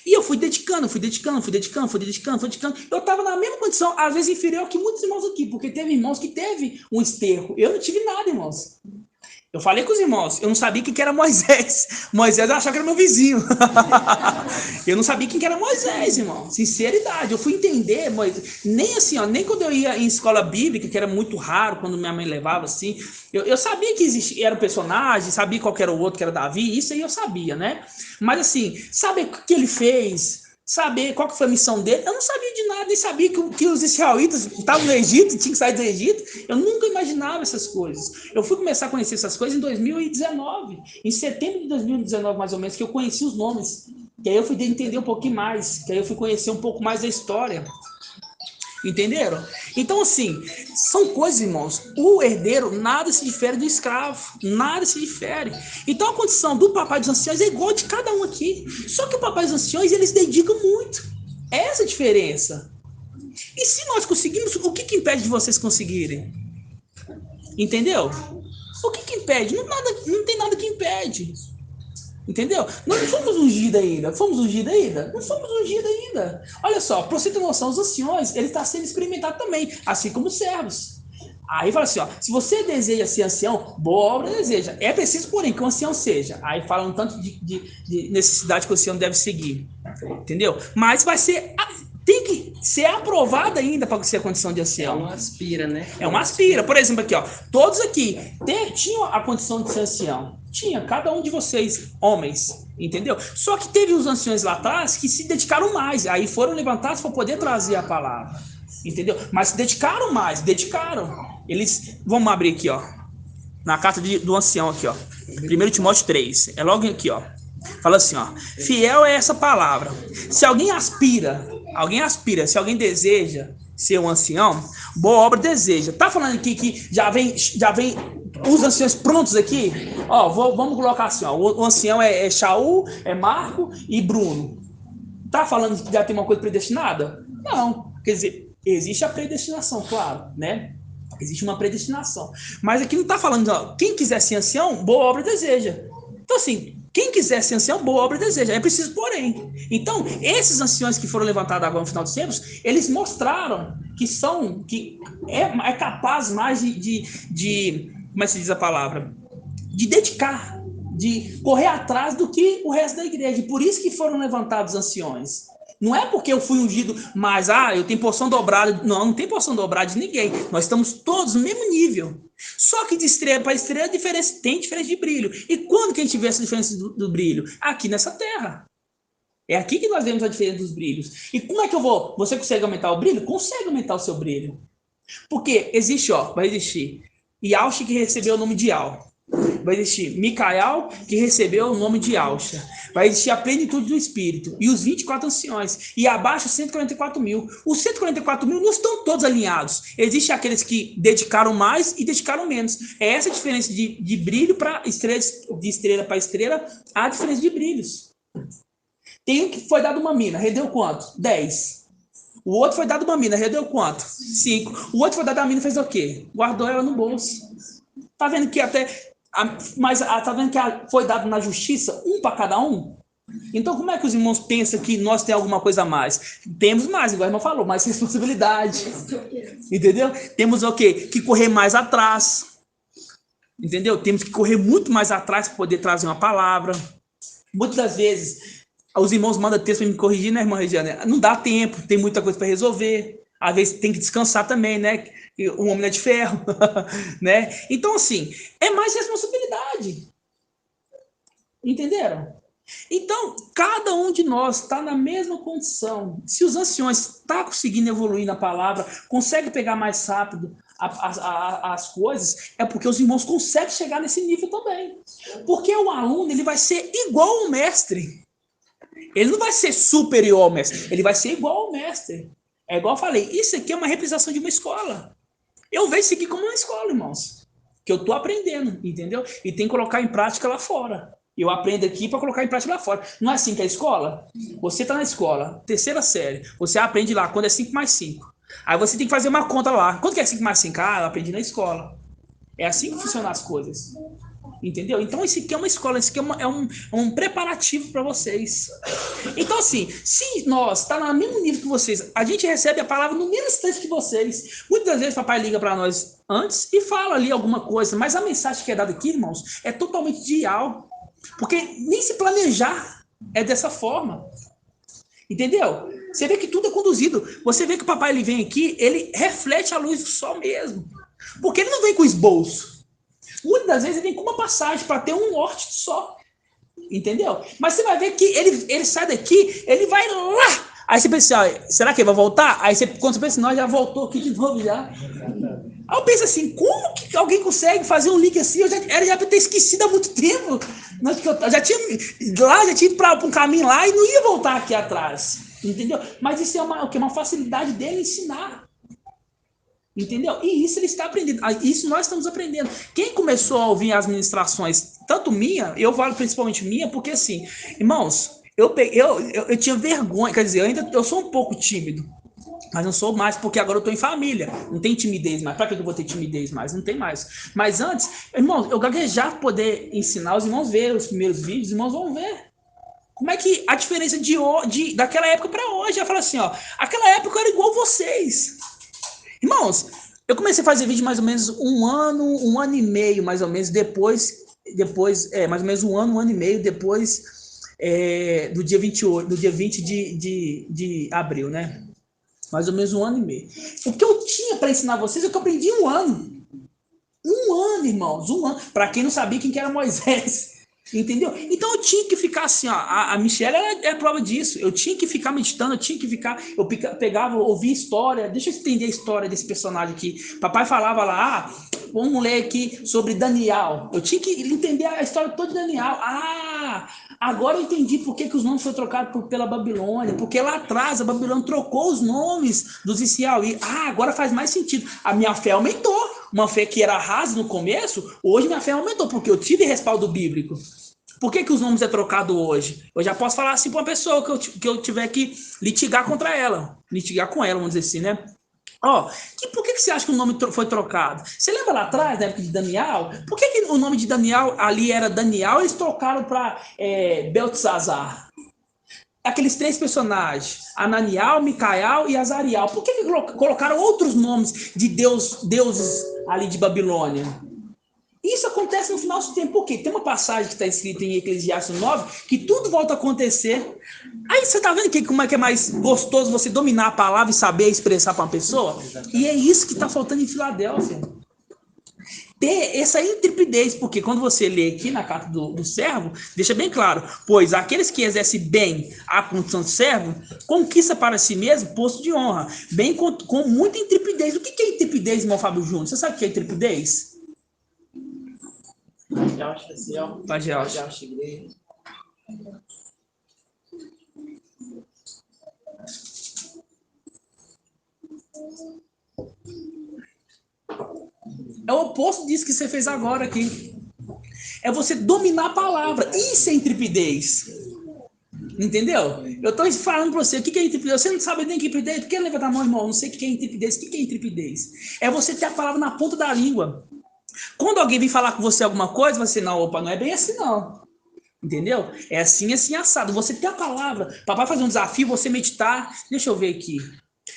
E eu fui dedicando. Eu estava na mesma condição, às vezes inferior que muitos irmãos aqui, porque teve irmãos que teve um esterco. Eu não tive nada, irmãos. Eu falei com os irmãos, eu não sabia quem que era Moisés. Moisés eu achava que era meu vizinho. Eu não sabia quem que era Moisés, irmão. Sinceridade, eu fui entender, nem assim, ó, nem quando eu ia em escola bíblica, que era muito raro, quando minha mãe levava assim, eu sabia que existia, era um personagem, sabia qual que era o outro, que era Davi, isso aí eu sabia, né? Mas assim, saber o que ele fez, saber qual que foi a missão dele, eu não sabia de nada, nem sabia que os israelitas estavam no Egito, tinham que sair do Egito, eu nunca imaginava essas coisas. Eu fui começar a conhecer essas coisas em 2019, em setembro de 2019 mais ou menos, que eu conheci os nomes, que aí eu fui entender um pouquinho mais, que aí eu fui conhecer um pouco mais da história. Entenderam? Então, assim, são coisas, irmãos. O herdeiro nada se difere do escravo. Nada se difere. Então, a condição do papai dos anciões é igual de cada um aqui. Só que o papai dos anciões, eles dedicam muito. Essa é a diferença. E se nós conseguimos, o que impede de vocês conseguirem? Entendeu? O que impede? Não tem nada que impede. Entendeu? Nós não fomos ungidos ainda. Fomos ungidos ainda? Não fomos ungidos ainda. Olha só, para você ter noção, os anciões, ele está sendo experimentado também, assim como os servos. Aí fala assim, ó, se você deseja ser ancião, boa obra deseja. É preciso, porém, que o ancião seja. Aí fala um tanto de necessidade que o ancião deve seguir. Entendeu? Mas vai ser... Tem que ser aprovado ainda para ser a condição de ancião. É uma aspira, né? É uma aspira. Por exemplo, aqui, ó. Todos aqui tinham a condição de ser ancião. Tinha, cada um de vocês, homens. Entendeu? Só que teve os anciões lá atrás que se dedicaram mais. Aí foram levantados para poder trazer a palavra. Entendeu? Mas se dedicaram mais. Dedicaram. Eles... Vamos abrir aqui, ó. Na carta do ancião aqui, ó. 1 Timóteo 3. É logo aqui, ó. Fala assim, ó. Fiel é essa palavra. Se alguém aspira, se alguém deseja ser um ancião, boa obra deseja. Tá falando aqui que já vem os anciões prontos aqui? Ó, vamos colocar assim, ó. O ancião é Shaul, é Marco e Bruno. Tá falando que já tem uma coisa predestinada? Não. Quer dizer, existe a predestinação, claro, né? Existe uma predestinação. Mas aqui não tá falando, ó, quem quiser ser ancião, boa obra deseja. Então, assim, quem quiser ser ancião, boa obra deseja. É preciso, porém. Então, esses anciões que foram levantados agora no final dos tempos, eles mostraram que é capaz mais de como é que se diz a palavra? De dedicar, de correr atrás do que o resto da igreja. Por isso que foram levantados anciões. Não é porque eu fui ungido, mas eu tenho porção dobrada. Não tem porção dobrada de ninguém. Nós estamos todos no mesmo nível. Só que de estrela para estrela tem diferença de brilho. E quando que a gente vê essa diferença do brilho? Aqui nessa terra. É aqui que nós vemos a diferença dos brilhos. E como é que eu vou? Você consegue aumentar o brilho? Consegue aumentar o seu brilho. Porque vai existir Yausha, que recebeu o nome de Yau. Vai existir Micael, que recebeu o nome de Yausha. Vai existir a plenitude do Espírito. E os 24 anciões. E abaixo, 144 mil. Os 144 mil não estão todos alinhados. Existem aqueles que dedicaram mais e dedicaram menos. É essa a diferença de brilho para estrela, de estrela para estrela, a diferença de brilhos. Tem um que foi dado uma mina, rendeu quanto? 10. O outro foi dado uma mina, rendeu quanto? 5. O outro foi dado uma mina, fez o quê? Guardou ela no bolso. Tá vendo que até... Mas tá vendo que foi dado na justiça um para cada um? Então como é que os irmãos pensam que nós temos alguma coisa a mais? Temos mais, igual a irmã falou, mais responsabilidade. Entendeu? Temos o quê? Que correr mais atrás. Entendeu? Temos que correr muito mais atrás para poder trazer uma palavra. Muitas das vezes, os irmãos mandam texto para me corrigir, né, irmã Regiane? Não dá tempo, tem muita coisa para resolver. Às vezes tem que descansar também, né? O homem não é de ferro, né? Então, assim, é mais responsabilidade. Entenderam? Então, cada um de nós está na mesma condição. Se os anciões estão conseguindo evoluir na palavra, conseguem pegar mais rápido as coisas, é porque os irmãos conseguem chegar nesse nível também. Porque o aluno ele vai ser igual ao mestre. Ele não vai ser superior ao mestre, ele vai ser igual ao mestre. É igual eu falei, isso aqui é uma representação de uma escola. Eu vejo isso aqui como uma escola, irmãos. Que eu estou aprendendo, entendeu? E tem que colocar em prática lá fora. Eu aprendo aqui para colocar em prática lá fora. Não é assim que é a escola? Você está na escola, terceira série, você aprende lá quando é 5 mais 5. Aí você tem que fazer uma conta lá. Quanto que é 5 mais 5? Ah, eu aprendi na escola. É assim que funcionam as coisas. Entendeu? Então, isso aqui é uma escola, isso aqui é um preparativo para vocês. Então, assim, se nós está no mesmo nível que vocês, a gente recebe a palavra no mesmo instante que vocês. Muitas vezes o papai liga para nós antes e fala ali alguma coisa, mas a mensagem que é dada aqui, irmãos, é totalmente ideal. Porque nem se planejar é dessa forma. Entendeu? Você vê que tudo é conduzido. Você vê que o papai ele vem aqui, ele reflete a luz do sol mesmo. Porque ele não vem com esboço. Muitas das vezes ele vem com uma passagem para ter um norte só. Entendeu? Mas você vai ver que ele sai daqui, ele vai lá. Aí você pensa assim, ó, será que ele vai voltar? Aí você, quando você pensa, não, já voltou aqui de novo já. Aí eu penso assim, como que alguém consegue fazer um link assim? Eu já ter esquecido há muito tempo. Eu já tinha ido para um caminho lá e não ia voltar aqui atrás. Entendeu? Mas isso é uma facilidade dele ensinar. Entendeu? E isso ele está aprendendo. Isso nós estamos aprendendo. Quem começou a ouvir as ministrações, tanto minha, eu falo principalmente minha, porque assim, irmãos, eu tinha vergonha, quer dizer, eu sou um pouco tímido. Mas não sou mais, porque agora eu estou em família. Não tem timidez mais. Para que eu vou ter timidez mais? Não tem mais. Mas antes, irmãos, eu gaguejava para poder ensinar os irmãos a ver os primeiros vídeos, os irmãos vão ver. Como é que a diferença daquela época para hoje? Eu falo assim, ó, aquela época eu era igual vocês. Irmãos, eu comecei a fazer vídeo mais ou menos um ano e meio, mais ou menos, depois mais ou menos um ano e meio depois do dia 28, do dia 20 de abril, né? Mais ou menos um ano e meio. O que eu tinha para ensinar vocês é que eu aprendi em um ano. Um ano, irmãos, um ano. Para quem não sabia quem que era Moisés. Entendeu? Então eu tinha que ficar assim, ó. A Michelle é a prova disso. Eu tinha que ficar meditando, eu pegava, ouvia história. Deixa eu entender a história desse personagem aqui. Papai falava lá, vamos ler aqui sobre Daniel. Eu tinha que entender a história toda de Daniel. Agora eu entendi por que os nomes foram trocados pela Babilônia. Porque lá atrás a Babilônia trocou os nomes dos Israelitas. Agora faz mais sentido. A minha fé aumentou. Uma fé que era rasa no começo, hoje minha fé aumentou, porque eu tive respaldo bíblico. Por que os nomes é trocado hoje? Eu já posso falar assim para uma pessoa que eu tiver que litigar contra ela. Litigar com ela, vamos dizer assim, né? Por que você acha que o nome foi trocado? Você lembra lá atrás, na época de Daniel? Por que o nome de Daniel ali era Daniel e eles trocaram para Beltesazar? Aqueles 3 personagens, Ananiel, Micael e Azariel. Por que colocaram outros nomes de deuses ali de Babilônia? Isso acontece no final do tempo. Por quê? Tem uma passagem que está escrita em Eclesiastes 9 que tudo volta a acontecer. Aí você está vendo como é que é mais gostoso você dominar a palavra e saber expressar para uma pessoa? E é isso que está faltando em Filadélfia. Ter essa intrepidez, porque quando você lê aqui na carta do servo, deixa bem claro, pois aqueles que exercem bem a condição de servo, conquista para si mesmo posto de honra, bem com muita intrepidez. O que é intrepidez, irmão Fábio Júnior? Você sabe o que é intrepidez? É o oposto disso que você fez agora aqui. É você dominar a palavra. Isso é intrepidez. Entendeu? Eu estou falando para você, o que é intrepidez? Você não sabe nem o que é intrepidez? Por que levantar a mão, irmão? Não sei o que é intrepidez. O que é intrepidez? É você ter a palavra na ponta da língua. Quando alguém vem falar com você alguma coisa, você, não é bem assim não. Entendeu? É assim, assado. Você tem a palavra. Papai fazer um desafio, você meditar. Deixa eu ver aqui.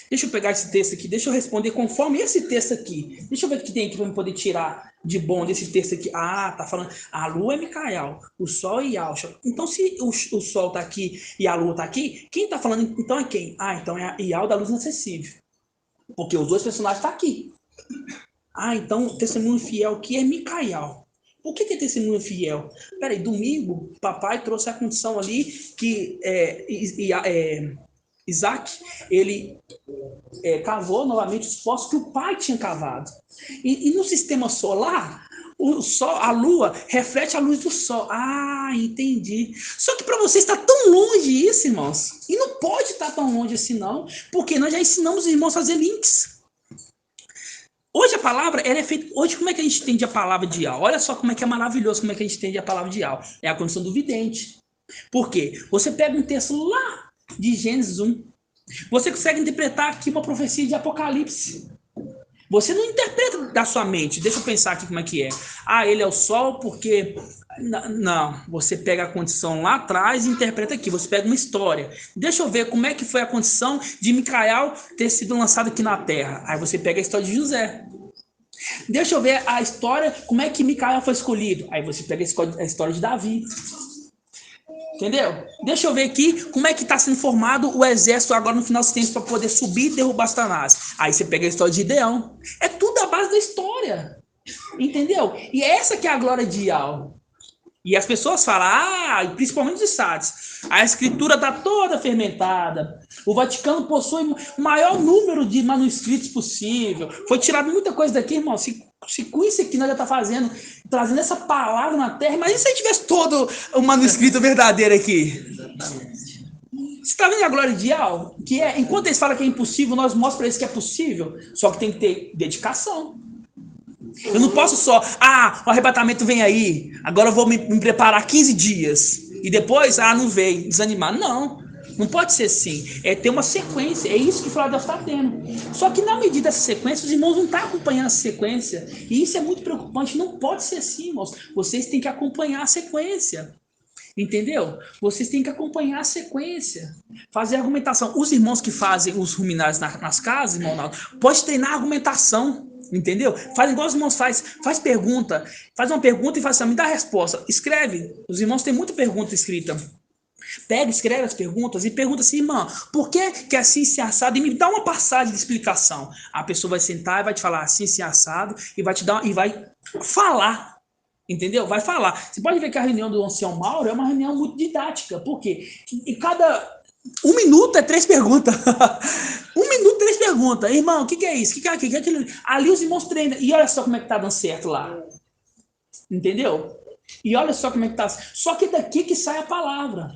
Deixa eu pegar esse texto aqui, deixa eu responder conforme esse texto aqui. Deixa eu ver o que tem aqui para eu poder tirar de bom desse texto aqui. Ah, tá falando, a lua é Micael, o sol é Yalcha. Então, se o sol tá aqui e a lua tá aqui, quem tá falando então é quem? Ah, então é a Ial da luz inacessível. Porque os dois personagens estão aqui. Ah, então o testemunho fiel aqui é Micael. Por que é testemunho fiel? Peraí, domingo, papai trouxe a condição ali que Isaac, ele cavou novamente os poços que o pai tinha cavado. E no sistema solar, o sol, a lua reflete a luz do sol. Ah, entendi. Só que para você está tão longe isso, irmãos. E não pode estar tão longe assim, não. Porque nós já ensinamos os irmãos a fazer links. Hoje a palavra, ela é feita... Hoje, como é que a gente entende a palavra de Ial? Olha só como é que é maravilhoso, como é que a gente entende a palavra de Ial. É a condição do vidente. Por quê? Você pega um texto lá de Gênesis 1. Você consegue interpretar aqui uma profecia de Apocalipse. Você não interpreta da sua mente. Deixa eu pensar aqui como é que é. Ah, ele é o sol porque... Não, você pega a condição lá atrás e interpreta aqui. Você pega uma história. Deixa eu ver como é que foi a condição de Micael ter sido lançado aqui na terra. Aí você pega a história de José. Deixa eu ver a história, como é que Micael foi escolhido. Aí você pega a história de Davi. Entendeu? Deixa eu ver aqui como é que está sendo formado o exército agora no final dos tempos para poder subir e derrubar Satanás. Aí você pega a história de Gideão. É tudo a base da história. Entendeu? E essa que é a glória de Ial. E as pessoas falam, principalmente os estados, a escritura está toda fermentada. O Vaticano possui o maior número de manuscritos possível. Foi tirado muita coisa daqui, irmão. Se com isso aqui nós já está fazendo, trazendo essa palavra na terra, imagina se a gente tivesse todo o manuscrito verdadeiro aqui. Exatamente. Você está vendo a glória de Ial? Que é, enquanto eles falam que é impossível, nós mostramos para eles que é possível, só que tem que ter dedicação. Eu não posso só, o arrebatamento vem aí, agora eu vou me preparar 15 dias, e depois, não veio, desanimar. Não pode ser assim. É ter uma sequência, é isso que o Filadélfia está tendo. Só que na medida dessa sequência, os irmãos não estão acompanhando essa sequência, e isso é muito preocupante. Não pode ser assim, irmãos. Vocês têm que acompanhar a sequência. Entendeu? Vocês têm que acompanhar a sequência. Fazer argumentação. Os irmãos que fazem os ruminares nas casas, irmão, pode treinar a argumentação. Entendeu? Faz igual os irmãos faz pergunta. Faz uma pergunta e faz assim, me dá a resposta. Escreve. Os irmãos têm muita pergunta escrita. Pega, escreve as perguntas e pergunta assim, irmã, por que assim se assado? E me dá uma passagem de explicação. A pessoa vai sentar e vai te falar assim se assado e vai te dar e vai falar. Entendeu? Vai falar. Você pode ver que a reunião do ancião Mauro é uma reunião muito didática. Por quê? E cada 1 minuto é 3 perguntas. 1 minuto, 3 perguntas. Irmão, o que é isso? O que é aquilo? Ali os irmãos treinam. E olha só como é que tá dando certo lá. Entendeu? E olha só como é que tá. Só que daqui que sai a palavra.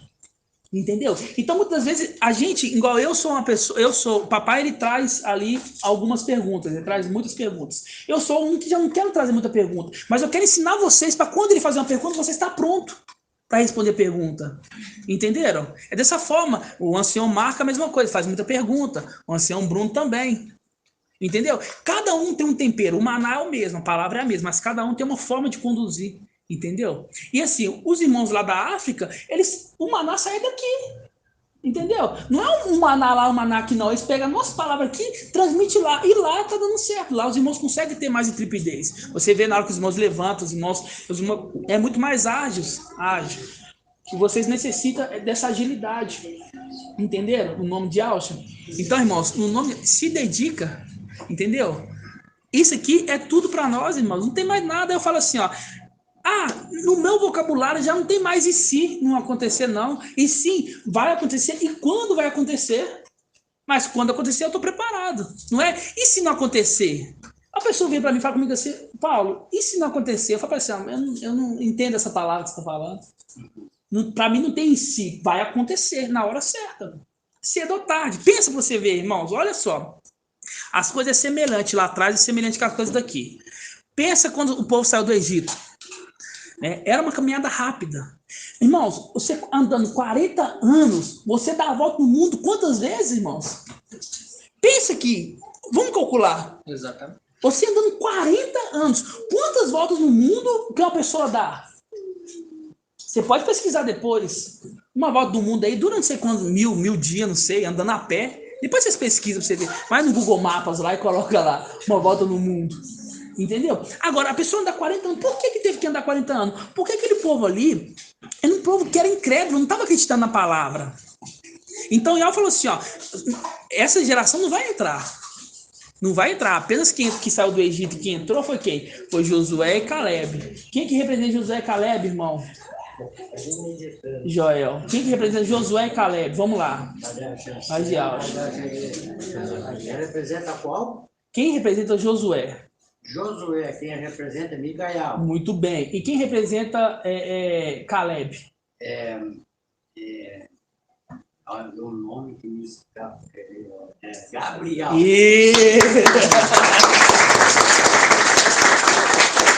Entendeu? Então, muitas vezes, a gente, igual eu sou uma pessoa, o papai, ele traz ali algumas perguntas, ele traz muitas perguntas. Eu sou um que já não quero trazer muita pergunta, mas eu quero ensinar vocês para quando ele fazer uma pergunta, você está pronto para responder a pergunta. Entenderam? É dessa forma. O ancião Marco a mesma coisa, faz muita pergunta. O ancião Bruno também. Entendeu? Cada um tem um tempero. O maná é o mesmo, a palavra é a mesma, mas cada um tem uma forma de conduzir. Entendeu? E assim, os irmãos lá da África, o maná sai daqui. Entendeu? Não é um maná lá, um maná aqui não. Eles pegam a nossa palavra aqui, transmite lá. E lá tá dando certo. Lá os irmãos conseguem ter mais intrepidez. Você vê na hora que os irmãos levantam, os irmãos é muito mais ágil. Que vocês necessitam dessa agilidade. Entenderam? O nome de Alcha. Então, irmãos, o nome se dedica. Entendeu? Isso aqui é tudo para nós, irmãos. Não tem mais nada. Eu falo assim, ó. No meu vocabulário já não tem mais e se não acontecer, não. E sim, vai acontecer. E quando vai acontecer? Mas quando acontecer, eu estou preparado. Não é? E se não acontecer? A pessoa vem para mim e fala comigo assim, Paulo, e se não acontecer? Eu falo assim, eu não entendo essa palavra que você está falando. Para mim não tem em si. Vai acontecer na hora certa. Cedo ou tarde. Pensa para você ver, irmãos. Olha só. As coisas semelhantes lá atrás e semelhantes com as coisas daqui. Pensa quando o povo saiu do Egito. Era uma caminhada rápida. Irmãos, você andando 40 anos, você dá a volta no mundo quantas vezes, irmãos? Pensa aqui, vamos calcular. Exatamente. Você andando 40 anos, quantas voltas no mundo que uma pessoa dá? Você pode pesquisar depois. Uma volta do mundo aí dura não sei quantos, mil dias, não sei, andando a pé. Depois vocês pesquisam pra você ver. Vai no Google Maps lá e coloca lá uma volta no mundo. Entendeu? Agora, a pessoa anda 40 anos. Por que teve que andar 40 anos? Porque aquele povo ali era um povo que era incrédulo, não estava acreditando na palavra. Então, Yahweh falou assim, ó, essa geração não vai entrar. Não vai entrar. Apenas quem que saiu do Egito e quem entrou foi quem? Foi Josué e Caleb. Quem que representa Josué e Caleb, irmão? Joel. Quem que representa Josué e Caleb? Vamos lá. Representa qual? Quem representa Josué? Josué. Quem representa Micael. Muito bem. E quem representa Caleb? O nome que me escapa é Gabriel.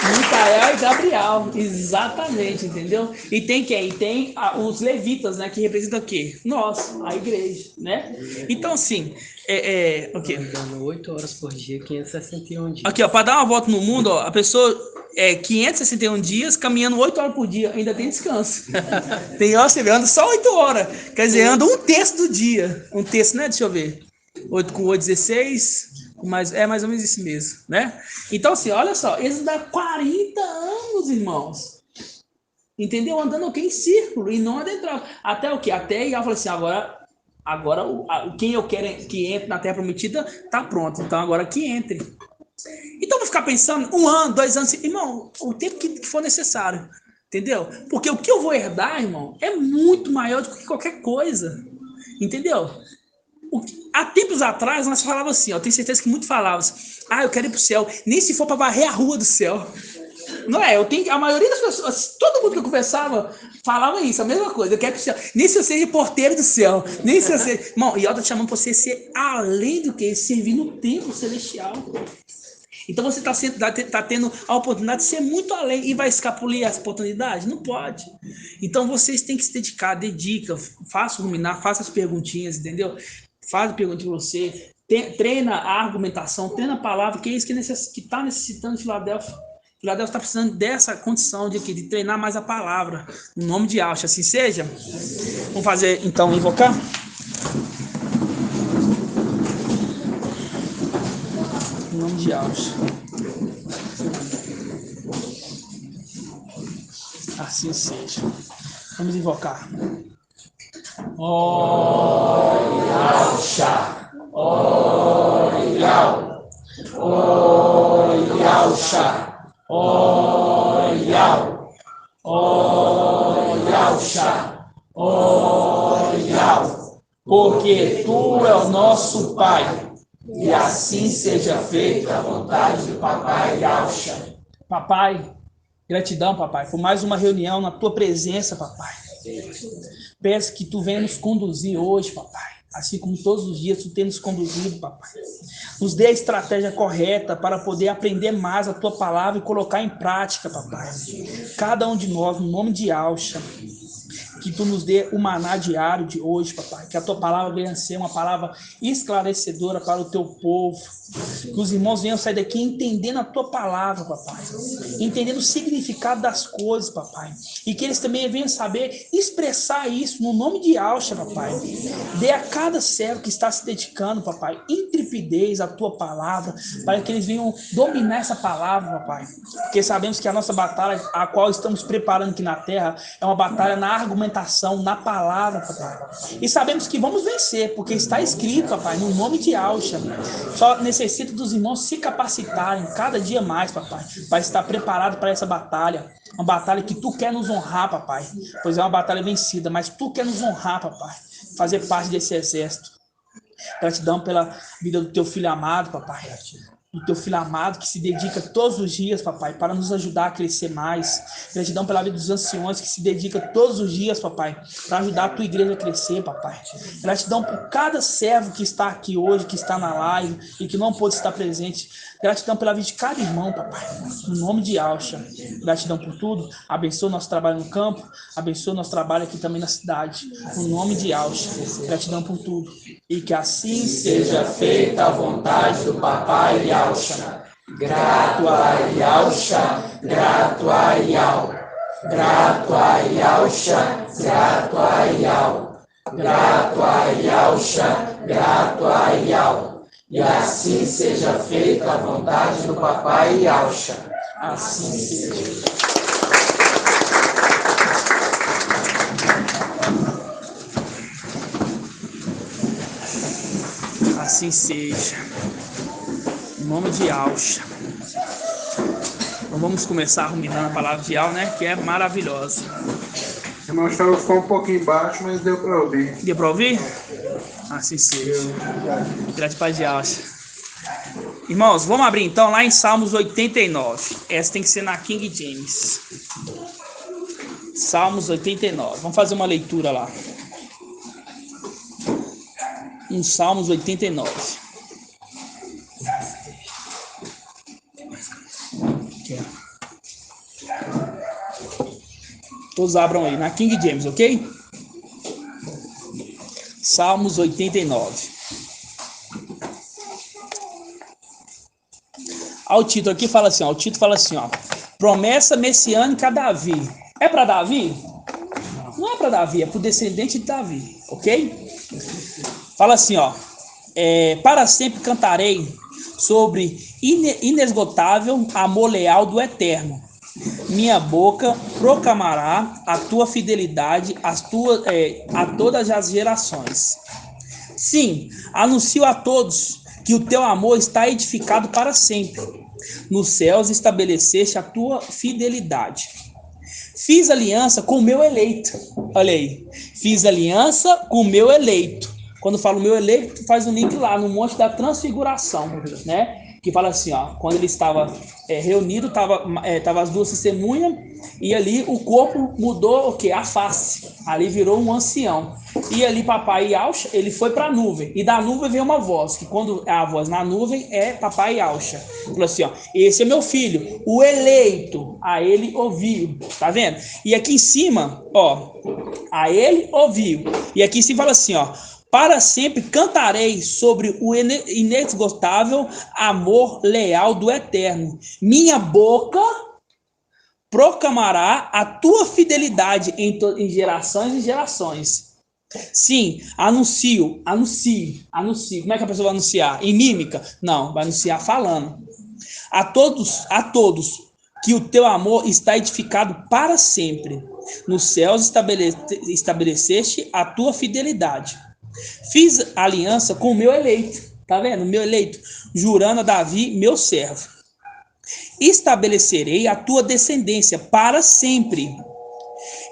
Micael e Gabriel, exatamente, entendeu? E tem quem? E tem os levitas, né? Que representam o quê? Nós, a igreja, né? Então, assim, o quê? 8 horas por dia, 561 dias. Aqui, ó, para dar uma volta no mundo, ó, a pessoa 561 dias, caminhando 8 horas por dia, ainda tem descanso. Tem hora, você vê, anda só 8 horas, quer dizer, anda um terço do dia. Um terço, né? Deixa eu ver. 8 com 8, 16... Mas é mais ou menos isso mesmo, né? Então, assim, olha só, eles dão 40 anos, irmãos. Entendeu? Andando o quê? Em círculo e não adentrado. Até o quê? Até Yahweh falou assim, agora quem eu quero que entre na Terra Prometida tá pronto. Então, agora que entre. Então, vou ficar pensando 1 ano, 2 anos, irmão, o tempo que for necessário. Entendeu? Porque o que eu vou herdar, irmão, é muito maior do que qualquer coisa. Entendeu? Há tempos atrás, nós falávamos assim, ó, tenho certeza que muito falávamos, eu quero ir pro céu, nem se for para varrer a rua do céu. Não é? A maioria das pessoas, todo mundo que eu conversava, falava isso, a mesma coisa, eu quero ir pro céu, nem se eu seja porteiro do céu, nem se eu seja... Irmão, e eu tô te chamando para você ser além do que? Servir no templo celestial. Então você tá tendo a oportunidade de ser muito além e vai escapulir essa oportunidade? Não pode. Então vocês têm que se dedicar, faça ruminar, faça as perguntinhas, entendeu? Faz a pergunta de você, treina a argumentação, treina a palavra, que é isso que está necessitando de Filadélfia. Filadélfia está precisando dessa condição de treinar mais a palavra, no nome de Yahweh, assim seja. Vamos fazer, então, invocar? Em nome de Yahweh. Assim seja. Vamos invocar. Yausha, Yau, Yausha, Yau, Yausha, Yau, porque Tu é o nosso Pai, e assim seja feita a vontade do Papai Yausha. Papai, gratidão, Papai, por mais uma reunião na Tua presença, Papai. Peço que Tu venha nos conduzir hoje, Papai. Assim como todos os dias Tu tem nos conduzido, Papai. Nos dê a estratégia correta para poder aprender mais a Tua palavra e colocar em prática, Papai. Cada um de nós, no nome de Yausha, que Tu nos dê o maná diário de hoje, Papai. Que a Tua palavra venha ser uma palavra esclarecedora para o Teu povo. Que os irmãos venham sair daqui entendendo a Tua palavra, Papai. Entendendo o significado das coisas, Papai. E que eles também venham saber expressar isso no nome de Yausha, Papai. Dê a cada servo que está se dedicando, Papai, intrepidez à Tua palavra, para que eles venham dominar essa palavra, Papai. Porque sabemos que a nossa batalha, a qual estamos preparando aqui na terra, é uma batalha na argumentação, na palavra, Papai. E sabemos que vamos vencer, porque está escrito, Papai, no nome de Yausha. Só necessito dos irmãos se capacitarem cada dia mais, Papai, para estar preparado para essa batalha. Uma batalha que Tu quer nos honrar, Papai, pois é uma batalha vencida, mas Tu quer nos honrar, Papai, fazer parte desse exército. Gratidão pela vida do Teu filho amado, Papai. Do Teu filho amado que se dedica todos os dias, Papai, para nos ajudar a crescer mais. Gratidão pela vida dos anciões que se dedica todos os dias, Papai, para ajudar a Tua igreja a crescer, Papai. Gratidão por cada servo que está aqui hoje, que está na live e que não pôde estar presente. Gratidão pela vida de cada irmão, Papai, no nome de Yausha. Gratidão por tudo. Abençoa o nosso trabalho no campo, abençoa o nosso trabalho aqui também na cidade, no nome de Yausha. Gratidão por tudo. E que assim seja feita a vontade do Papai Yausha. Grato a Yausha, grato a Yau. Grato a Yausha, grato a Yau. grato a Yalcha, grato a Yal. E assim seja feita a vontade do papai Yalcha. Assim seja. Assim seja. Em nome de Yalcha. Então vamos começar ruminando a palavra de Yal, né? Que é maravilhosa. Irmão, ficou um pouquinho embaixo, mas deu para ouvir. Deu para ouvir? Assim seja. Graças a Yalcha. Irmãos, vamos abrir então lá em Salmos 89. Essa tem que ser na King James. Salmos 89. Vamos fazer uma leitura lá. Em Salmos 89. Todos abram aí, na King James, ok? Salmos 89. O título aqui fala assim, ó, promessa messiânica a Davi. É para Davi? Não é para Davi, é para o descendente de Davi, ok? Fala assim, ó, para sempre cantarei sobre inesgotável amor leal do Eterno. Minha boca proclamará a tua fidelidade a todas as gerações. Sim, anuncio a todos que o teu amor está edificado para sempre. Nos céus estabeleceste a tua fidelidade. Fiz aliança com o meu eleito. Olha aí. Fiz aliança com o meu eleito. Quando falo meu eleito, faz um link lá no Monte da Transfiguração, né? Que fala assim, ó, quando ele estava reunido, tava as duas testemunhas, e ali o corpo mudou o quê? A face. Ali virou um ancião. E ali papai Yalcha, ele foi para a nuvem. E da nuvem veio uma voz, que quando a voz na nuvem é papai Yalcha. Falou assim, ó, esse é meu filho, o eleito. A ele ouviu. Tá vendo? E aqui em cima, ó, a ele ouviu. E aqui em cima fala assim, ó, para sempre cantarei sobre o inesgotável amor leal do Eterno. Minha boca proclamará a tua fidelidade em gerações e gerações. Sim, anuncio. Como é que a pessoa vai anunciar? Em mímica? Não, vai anunciar falando. A todos que o teu amor está edificado para sempre. Nos céus estabeleceste a tua fidelidade. Fiz aliança com o meu eleito, tá vendo? Meu eleito, jurando a Davi, meu servo. Estabelecerei a tua descendência para sempre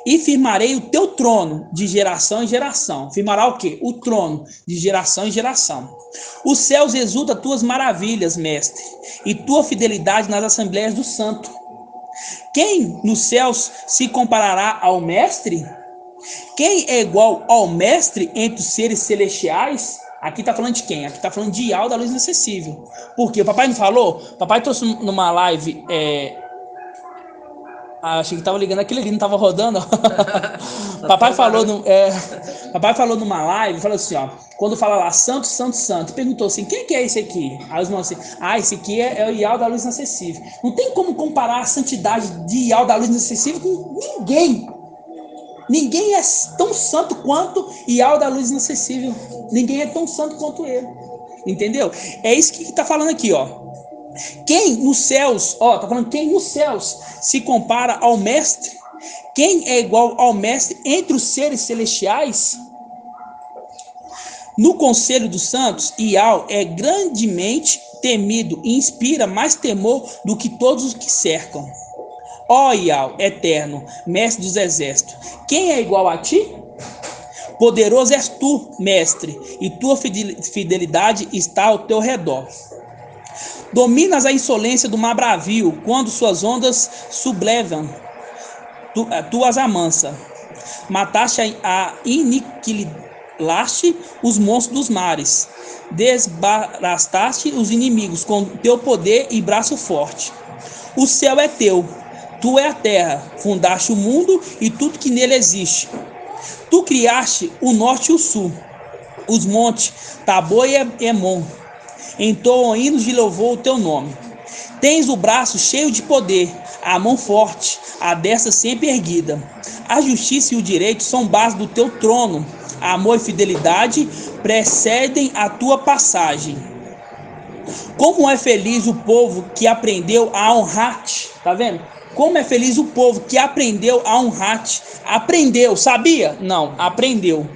e firmarei o teu trono de geração em geração. Firmará o quê? O trono de geração em geração. Os céus exultam tuas maravilhas, mestre, e tua fidelidade nas assembleias do santo. Quem nos céus se comparará ao mestre? Quem é igual ao mestre entre os seres celestiais? Aqui está falando de quem? Aqui está falando de Yal da luz inacessível. Por quê? O papai não falou? O papai trouxe numa live... achei que estava ligando aquele ali, não estava rodando. Papai falou numa live, falou assim, ó, quando fala lá, santo, santo, santo, perguntou assim, quem que é esse aqui? Aí os irmãos assim, esse aqui é o Yal da luz inacessível. Não tem como comparar a santidade de Yal da luz inacessível com ninguém. Ninguém é tão santo quanto Yal da luz inacessível. Ninguém é tão santo quanto ele. Entendeu? É isso que está falando aqui, ó. Quem nos céus, ó, tá falando quem nos céus se compara ao mestre? Quem é igual ao mestre entre os seres celestiais? No conselho dos santos, Yal é grandemente temido e inspira mais temor do que todos os que cercam. Ó Yal, eterno, mestre dos exércitos, quem é igual a ti? Poderoso és tu, mestre, e tua fidelidade está ao teu redor. Dominas a insolência do mar bravio, quando suas ondas sublevam, tu as amansa. Mataste aniquilaste os monstros dos mares, desbarastaste os inimigos com teu poder e braço forte. O céu é teu, tu é a terra, fundaste o mundo e tudo que nele existe. Tu criaste o norte e o sul, os montes Tabor e Emon. Entoam hinos de louvor o teu nome. Tens o braço cheio de poder, a mão forte, a destra sempre erguida. A justiça e o direito são base do teu trono. amor e fidelidade precedem a tua passagem. Como é feliz o povo que aprendeu a honrar-te. Tá vendo? Como é feliz o povo que aprendeu a honrar-te. Aprendeu, sabia? Não, aprendeu.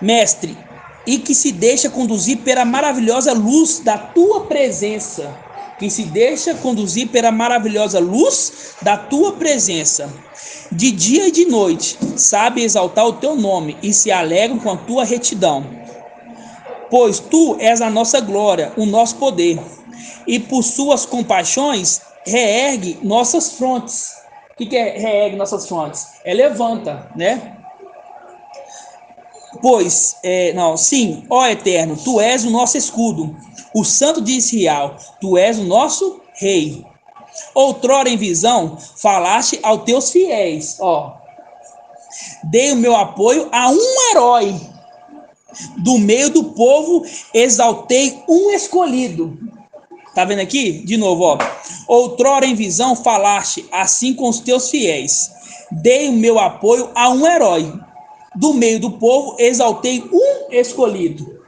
Mestre, e que se deixa conduzir pela maravilhosa luz da tua presença. Que se deixa conduzir pela maravilhosa luz da tua presença. De dia e de noite, sabe exaltar o teu nome e se alegram com a tua retidão. Pois tu és a nossa glória, o nosso poder, e por suas compaixões reergue nossas frontes. O que é reergue nossas frontes? É levanta, né? Pois, sim, ó Eterno, tu és o nosso escudo, o Santo de Israel, tu és o nosso rei. Outrora em visão, falaste aos teus fiéis, dei o meu apoio a um herói, do meio do povo exaltei um escolhido. Tá vendo aqui? De novo, outrora em visão, falaste assim com os teus fiéis, dei o meu apoio a um herói, do meio do povo exaltei um escolhido.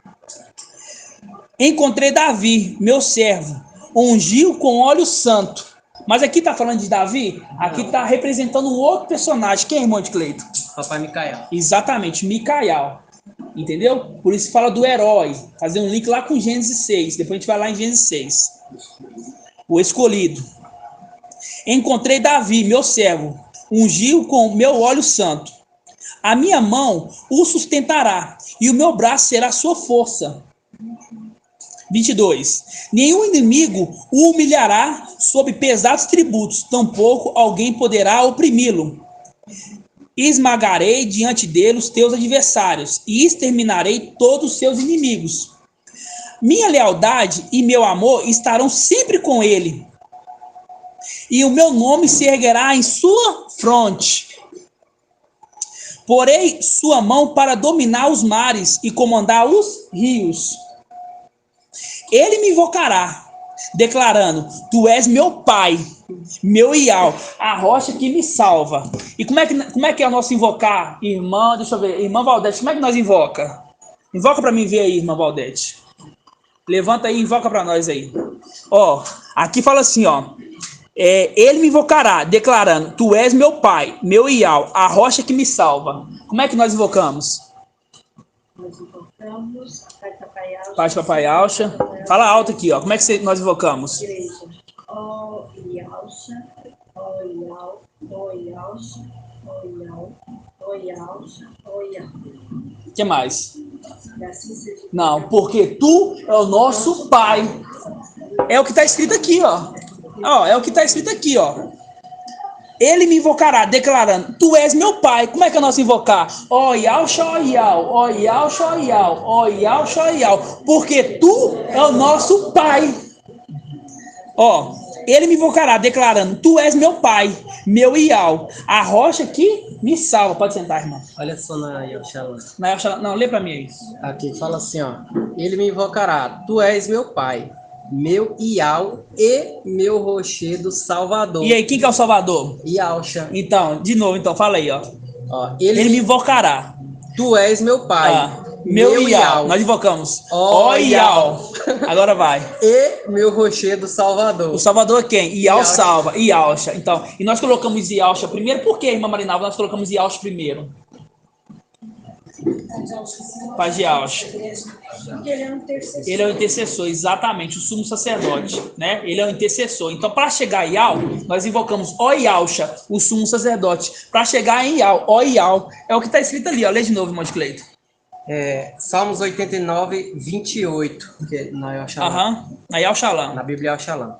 Encontrei Davi, meu servo, ungiu com óleo santo. Mas aqui tá falando de Davi? Aqui tá representando um outro personagem. Quem é, irmão de Cleito? Papai Micael. Exatamente, Micael. Entendeu? Por isso fala do herói. Fazer um link lá com Gênesis 6. Depois a gente vai lá em Gênesis 6. O escolhido. Encontrei Davi, meu servo, ungiu com meu óleo santo. A minha mão o sustentará, e o meu braço será sua força. 22. Nenhum inimigo o humilhará sob pesados tributos, tampouco alguém poderá oprimi-lo. Esmagarei diante dele os teus adversários, e exterminarei todos os seus inimigos. Minha lealdade e meu amor estarão sempre com ele, e o meu nome se erguerá em sua fronte. Porei sua mão para dominar os mares e comandar os rios. Ele me invocará, declarando, tu és meu pai, meu Ial, a rocha que me salva. E como é que é o nosso invocar? Irmã, deixa eu ver, irmã Valdete, como é que nós invoca? Invoca para mim ver aí, irmã Valdete. Levanta aí e invoca para nós aí. Aqui fala assim, ele me invocará, declarando, tu és meu pai, meu Ial, a rocha que me salva. Como é que nós invocamos? Nós invocamos Pai de Papai Alcha. Fala alto aqui, como é que nós invocamos? Igreja. Ó Ialcha, ó Ial, ó Ialcha, ó Ial, ó Ialcha, ó Ial. O que mais? Não, porque tu é o nosso pai. É o que está escrito aqui, é o que está escrito aqui, Ele me invocará, declarando, tu és meu pai. Como é que é nós invocar? Ó Ialcha, ó Ial, ó Ialcha, ó Ial, ó Ialcha, ó Ial, porque tu é o nosso pai. Ele me invocará, declarando, tu és meu pai, meu Ial, a rocha que me salva. Pode sentar, irmão. Olha só na Yalxalã. Não, lê para mim aí. Aqui fala assim, ele me invocará, tu és meu pai, meu Ial e meu rochedo salvador. E aí, quem que é o salvador? Yalcha. Então, de novo, fala aí, Ele me invocará. Tu és meu pai. Meu Ial. Nós invocamos. Ó Ial. Agora vai. E meu rochedo salvador. O salvador é quem? Ial salva. Ialcha. Então, e nós colocamos Ialcha primeiro. Por que, irmã Marinalva, nós colocamos Ialcha primeiro? Pai de Ialcha. Porque ele é um intercessor. Ele é o intercessor, exatamente, o sumo sacerdote, né? Ele é o intercessor. Então, para chegar a Ial, nós invocamos ó Ialcha, o sumo sacerdote. Para chegar em Ial, ó Ial, é o que está escrito ali, lê de novo, irmão de Cleito. Salmos 89, 28, que na Yalxalã. Na Yalxalã. Na Bíblia Yalxalã.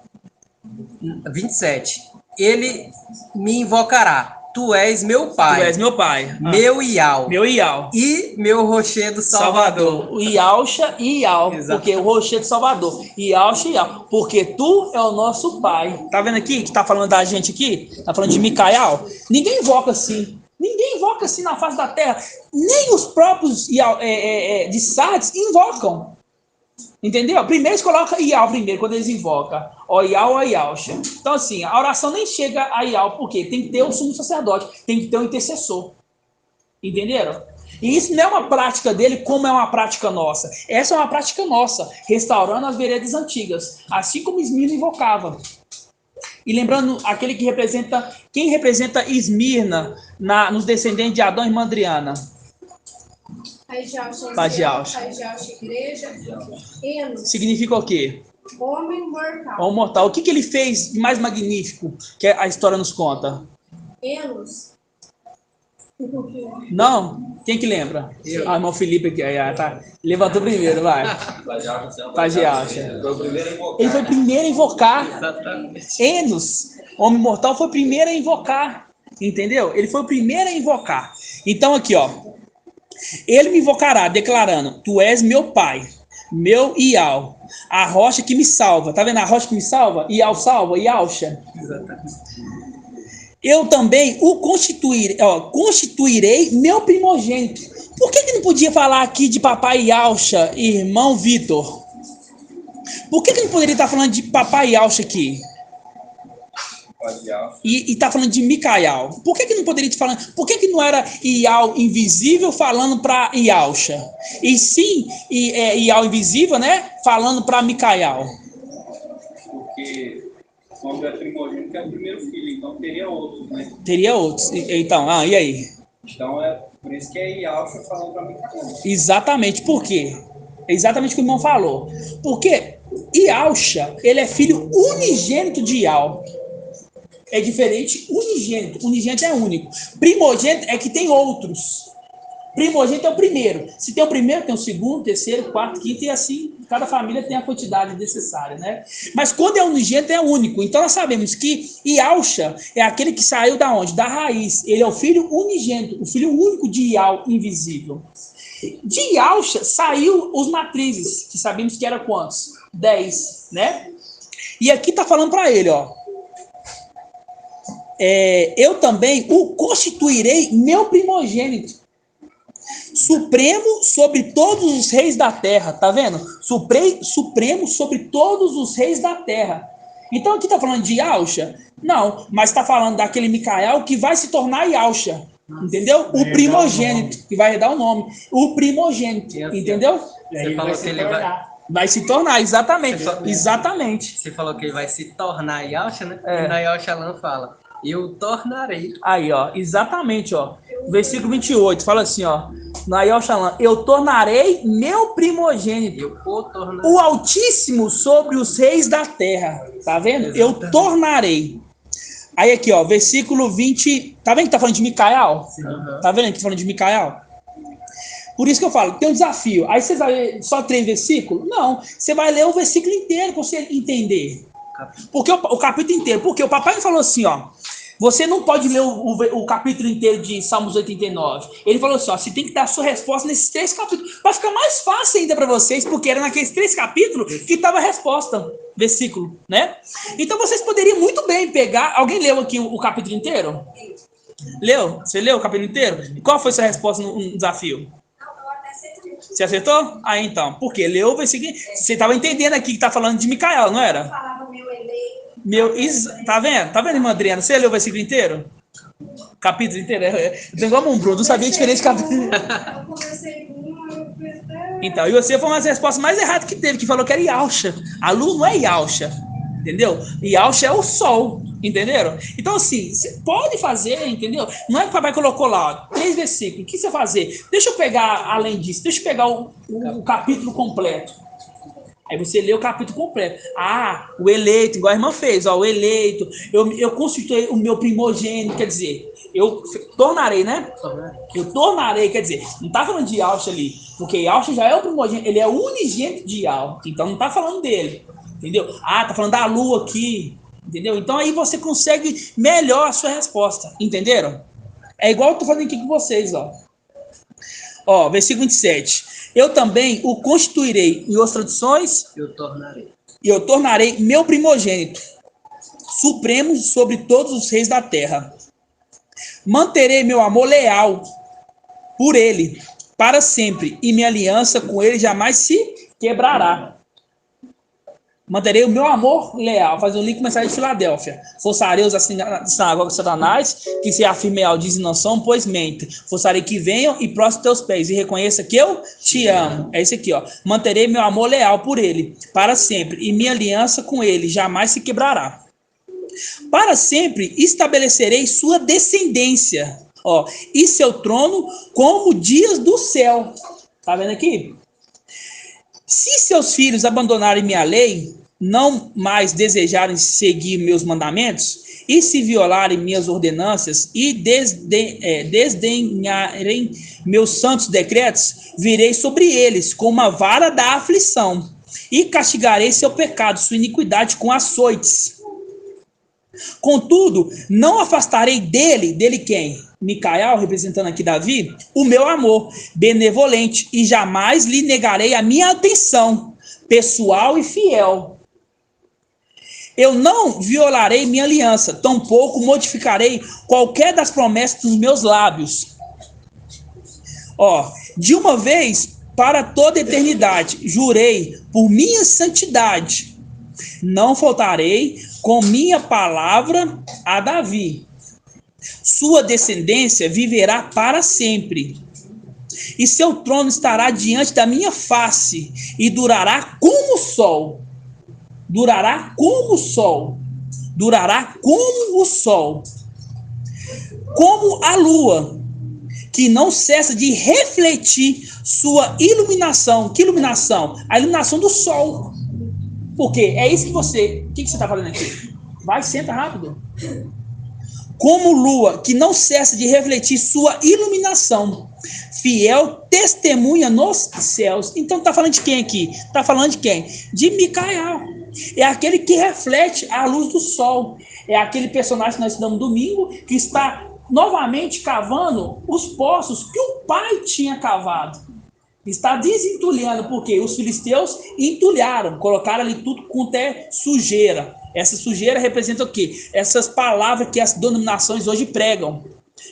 27. Ele me invocará. Tu és meu pai. Tu és meu pai. Meu Ial. Meu Ial. E meu rochedo salvador. O Ialcha e Ial. Porque o rochedo salvador. Ialcha e Ial. Porque tu é o nosso pai. Tá vendo aqui que tá falando da gente aqui? Tá falando de Micael? Ninguém invoca assim. Ninguém invoca assim na face da terra. Nem os próprios de Sardes invocam. Entendeu? Primeiro eles colocam Ial primeiro, quando eles invocam. Ó Ial, ó Ialcha. Então, assim, a oração nem chega a Ial, por quê? Tem que ter o sumo sacerdote, tem que ter o intercessor. Entenderam? E isso não é uma prática dele como é uma prática nossa. Essa é uma prática nossa, restaurando as veredas antigas, assim como Esmirna invocava. E lembrando, aquele que representa, quem representa Esmirna nos descendentes de Adão e Mandriana? Pai de Alcha. Igreja. Enos. Significa o quê? Homem mortal. Homem mortal. O que ele fez de mais magnífico que a história nos conta? Enos. Não? Quem que lembra? Ah, irmão Felipe aqui. Tá. Levantou primeiro, vai. Pai de Alcha. Ele foi o primeiro a invocar. Enos, homem mortal, foi o primeiro a invocar. Entendeu? Ele foi o primeiro a invocar. Então aqui, ó. Ele me invocará, declarando: Tu és meu pai, meu Ial, a rocha que me salva. Tá vendo a rocha que me salva? Ial salva, Ialcha. Eu também o constituirei meu primogênito. Por que não podia falar aqui de papai Ialcha, irmão Vitor? Por que não poderia estar falando de papai Ialcha aqui? E tá falando de Micael. Por que não poderia te falar? Por que não era Ial invisível falando para Ialcha? E sim, Ial invisível, né? Falando para Micael. Porque quando é primogênito é o primeiro filho, então teria outros, né? Teria outros. Então, e aí? Então é por isso que é Ialcha falando para Micael. Exatamente. Por quê? Exatamente o que o irmão falou. Porque Ialcha, ele é filho unigênito de Ial. É diferente unigênito. Unigênito é único. Primogênito é que tem outros. Primogênito é o primeiro. Se tem o primeiro, tem o segundo, terceiro, quarto, quinto, e assim, cada família tem a quantidade necessária, né? Mas quando é unigênito, é único. Então nós sabemos que Ialcha é aquele que saiu da onde? Da raiz. Ele é o filho unigênito, o filho único de Ial, invisível. De Ialcha saiu os matrizes, que sabemos que eram quantos? 10, né? E aqui tá falando para ele, ó. Eu também o constituirei meu primogênito, supremo sobre todos os reis da terra, tá vendo? Supremo sobre todos os reis da terra. Então aqui tá falando de Ialcha? Não, mas tá falando daquele Micael que vai se tornar Ialcha, entendeu? O primogênito, que vai dar o nome, o primogênito, entendeu? Você falou que ele vai se tornar, exatamente, exatamente. Você falou que ele vai se tornar Ialcha, né? E na Ialcha Lan fala: eu tornarei. Aí, ó, exatamente, ó. Versículo 28, fala assim, ó. Na Yoshalan, eu tornarei meu primogênito, o Altíssimo sobre os reis da terra. Tá vendo? Exatamente. Eu tornarei. Aí aqui, ó, versículo 20. Tá vendo que tá falando de Micael? Uhum. Tá vendo que tá falando de Micael? Por isso que eu falo, tem um desafio. Aí você vai ler só 3 versículos? Não, você vai ler o versículo inteiro para você entender. Porque o capítulo inteiro. Porque o papai falou assim, ó. Você não pode ler o capítulo inteiro de Salmos 89. Ele falou assim, ó, você tem que dar a sua resposta nesses 3 capítulos. Para ficar mais fácil ainda para vocês, porque era naqueles 3 capítulos que estava a resposta, versículo, né? Então vocês poderiam muito bem pegar... Alguém leu aqui o capítulo inteiro? Leu? Você leu o capítulo inteiro? E qual foi a sua resposta no desafio? Você acertou? Ah, então. Por quê? Leu o versículo... Você estava entendendo aqui que está falando de Micael, não era? Falava meu eleito. Tá vendo? Tá vendo, irmã Adriana? Você leu o versículo inteiro? Capítulo inteiro? Eu tenho igual um Bruno, não sabia a diferença de capítulo. Eu comecei com uma, eu pensei... Então, e você foi uma das respostas mais erradas que teve, que falou que era Ialcha. A lua não é Ialcha, entendeu? Ialcha é o sol, entenderam? Então, assim, você pode fazer, entendeu? Não é que o papai colocou lá, 3 versículos. O que você vai fazer? Deixa eu pegar, além disso, deixa eu pegar o capítulo completo. Aí você lê o capítulo completo. Ah, o eleito, igual a irmã fez, ó, o eleito, eu constituí o meu primogênito, quer dizer, eu tornarei, né? Eu tornarei, quer dizer, não tá falando de Ialcha ali, porque Ialcha já é o primogênito, ele é o unigênito de Ial, então não tá falando dele, entendeu? Ah, tá falando da lua aqui, entendeu? Então aí você consegue melhor a sua resposta, entenderam? É igual eu tô falando aqui com vocês, ó. Ó, versículo 27. Eu também o constituirei, em outras traduções, eu tornarei meu primogênito, supremo sobre todos os reis da terra. Manterei meu amor leal por ele, para sempre, e minha aliança com ele jamais se quebrará. Manterei o meu amor leal. Faz um link com mensagem de Filadélfia. Forçarei os sinagogas de Satanás, que se afirmem ao dizem não são, pois mente. Forçarei que venham e prostem teus pés, e reconheça que eu te amo. É esse aqui, ó. Manterei meu amor leal por ele, para sempre, e minha aliança com ele jamais se quebrará. Para sempre estabelecerei sua descendência, ó, e seu trono como dias do céu. Tá vendo aqui? Se seus filhos abandonarem minha lei, não mais desejarem seguir meus mandamentos, e se violarem minhas ordenanças e desdenharem meus santos decretos, virei sobre eles com uma vara da aflição e castigarei seu pecado, sua iniquidade com açoites. Contudo, não afastarei dele quem? Micael, representando aqui Davi, o meu amor benevolente, e jamais lhe negarei a minha atenção pessoal e fiel. Eu não violarei minha aliança, tampouco modificarei qualquer das promessas dos meus lábios. Ó, de uma vez para toda eternidade, jurei por minha santidade, não faltarei com minha palavra a Davi. Sua descendência viverá para sempre, e seu trono estará diante da minha face, e durará como o sol. Durará como o sol. Durará como o sol. Como a lua, que não cessa de refletir sua iluminação. Que iluminação? A iluminação do sol. Porque é isso que você... O que você está fazendo aqui? Vai, senta rápido. Como lua, que não cessa de refletir sua iluminação. Fiel testemunha nos céus. Então está falando de quem aqui? Está falando de quem? De Micael. É aquele que reflete a luz do sol. É aquele personagem que nós estudamos domingo, que está novamente cavando os poços que o pai tinha cavado. Está desentulhando, porque os filisteus entulharam, colocaram ali tudo com até sujeira. Essa sujeira representa o quê? Essas palavras que as denominações hoje pregam.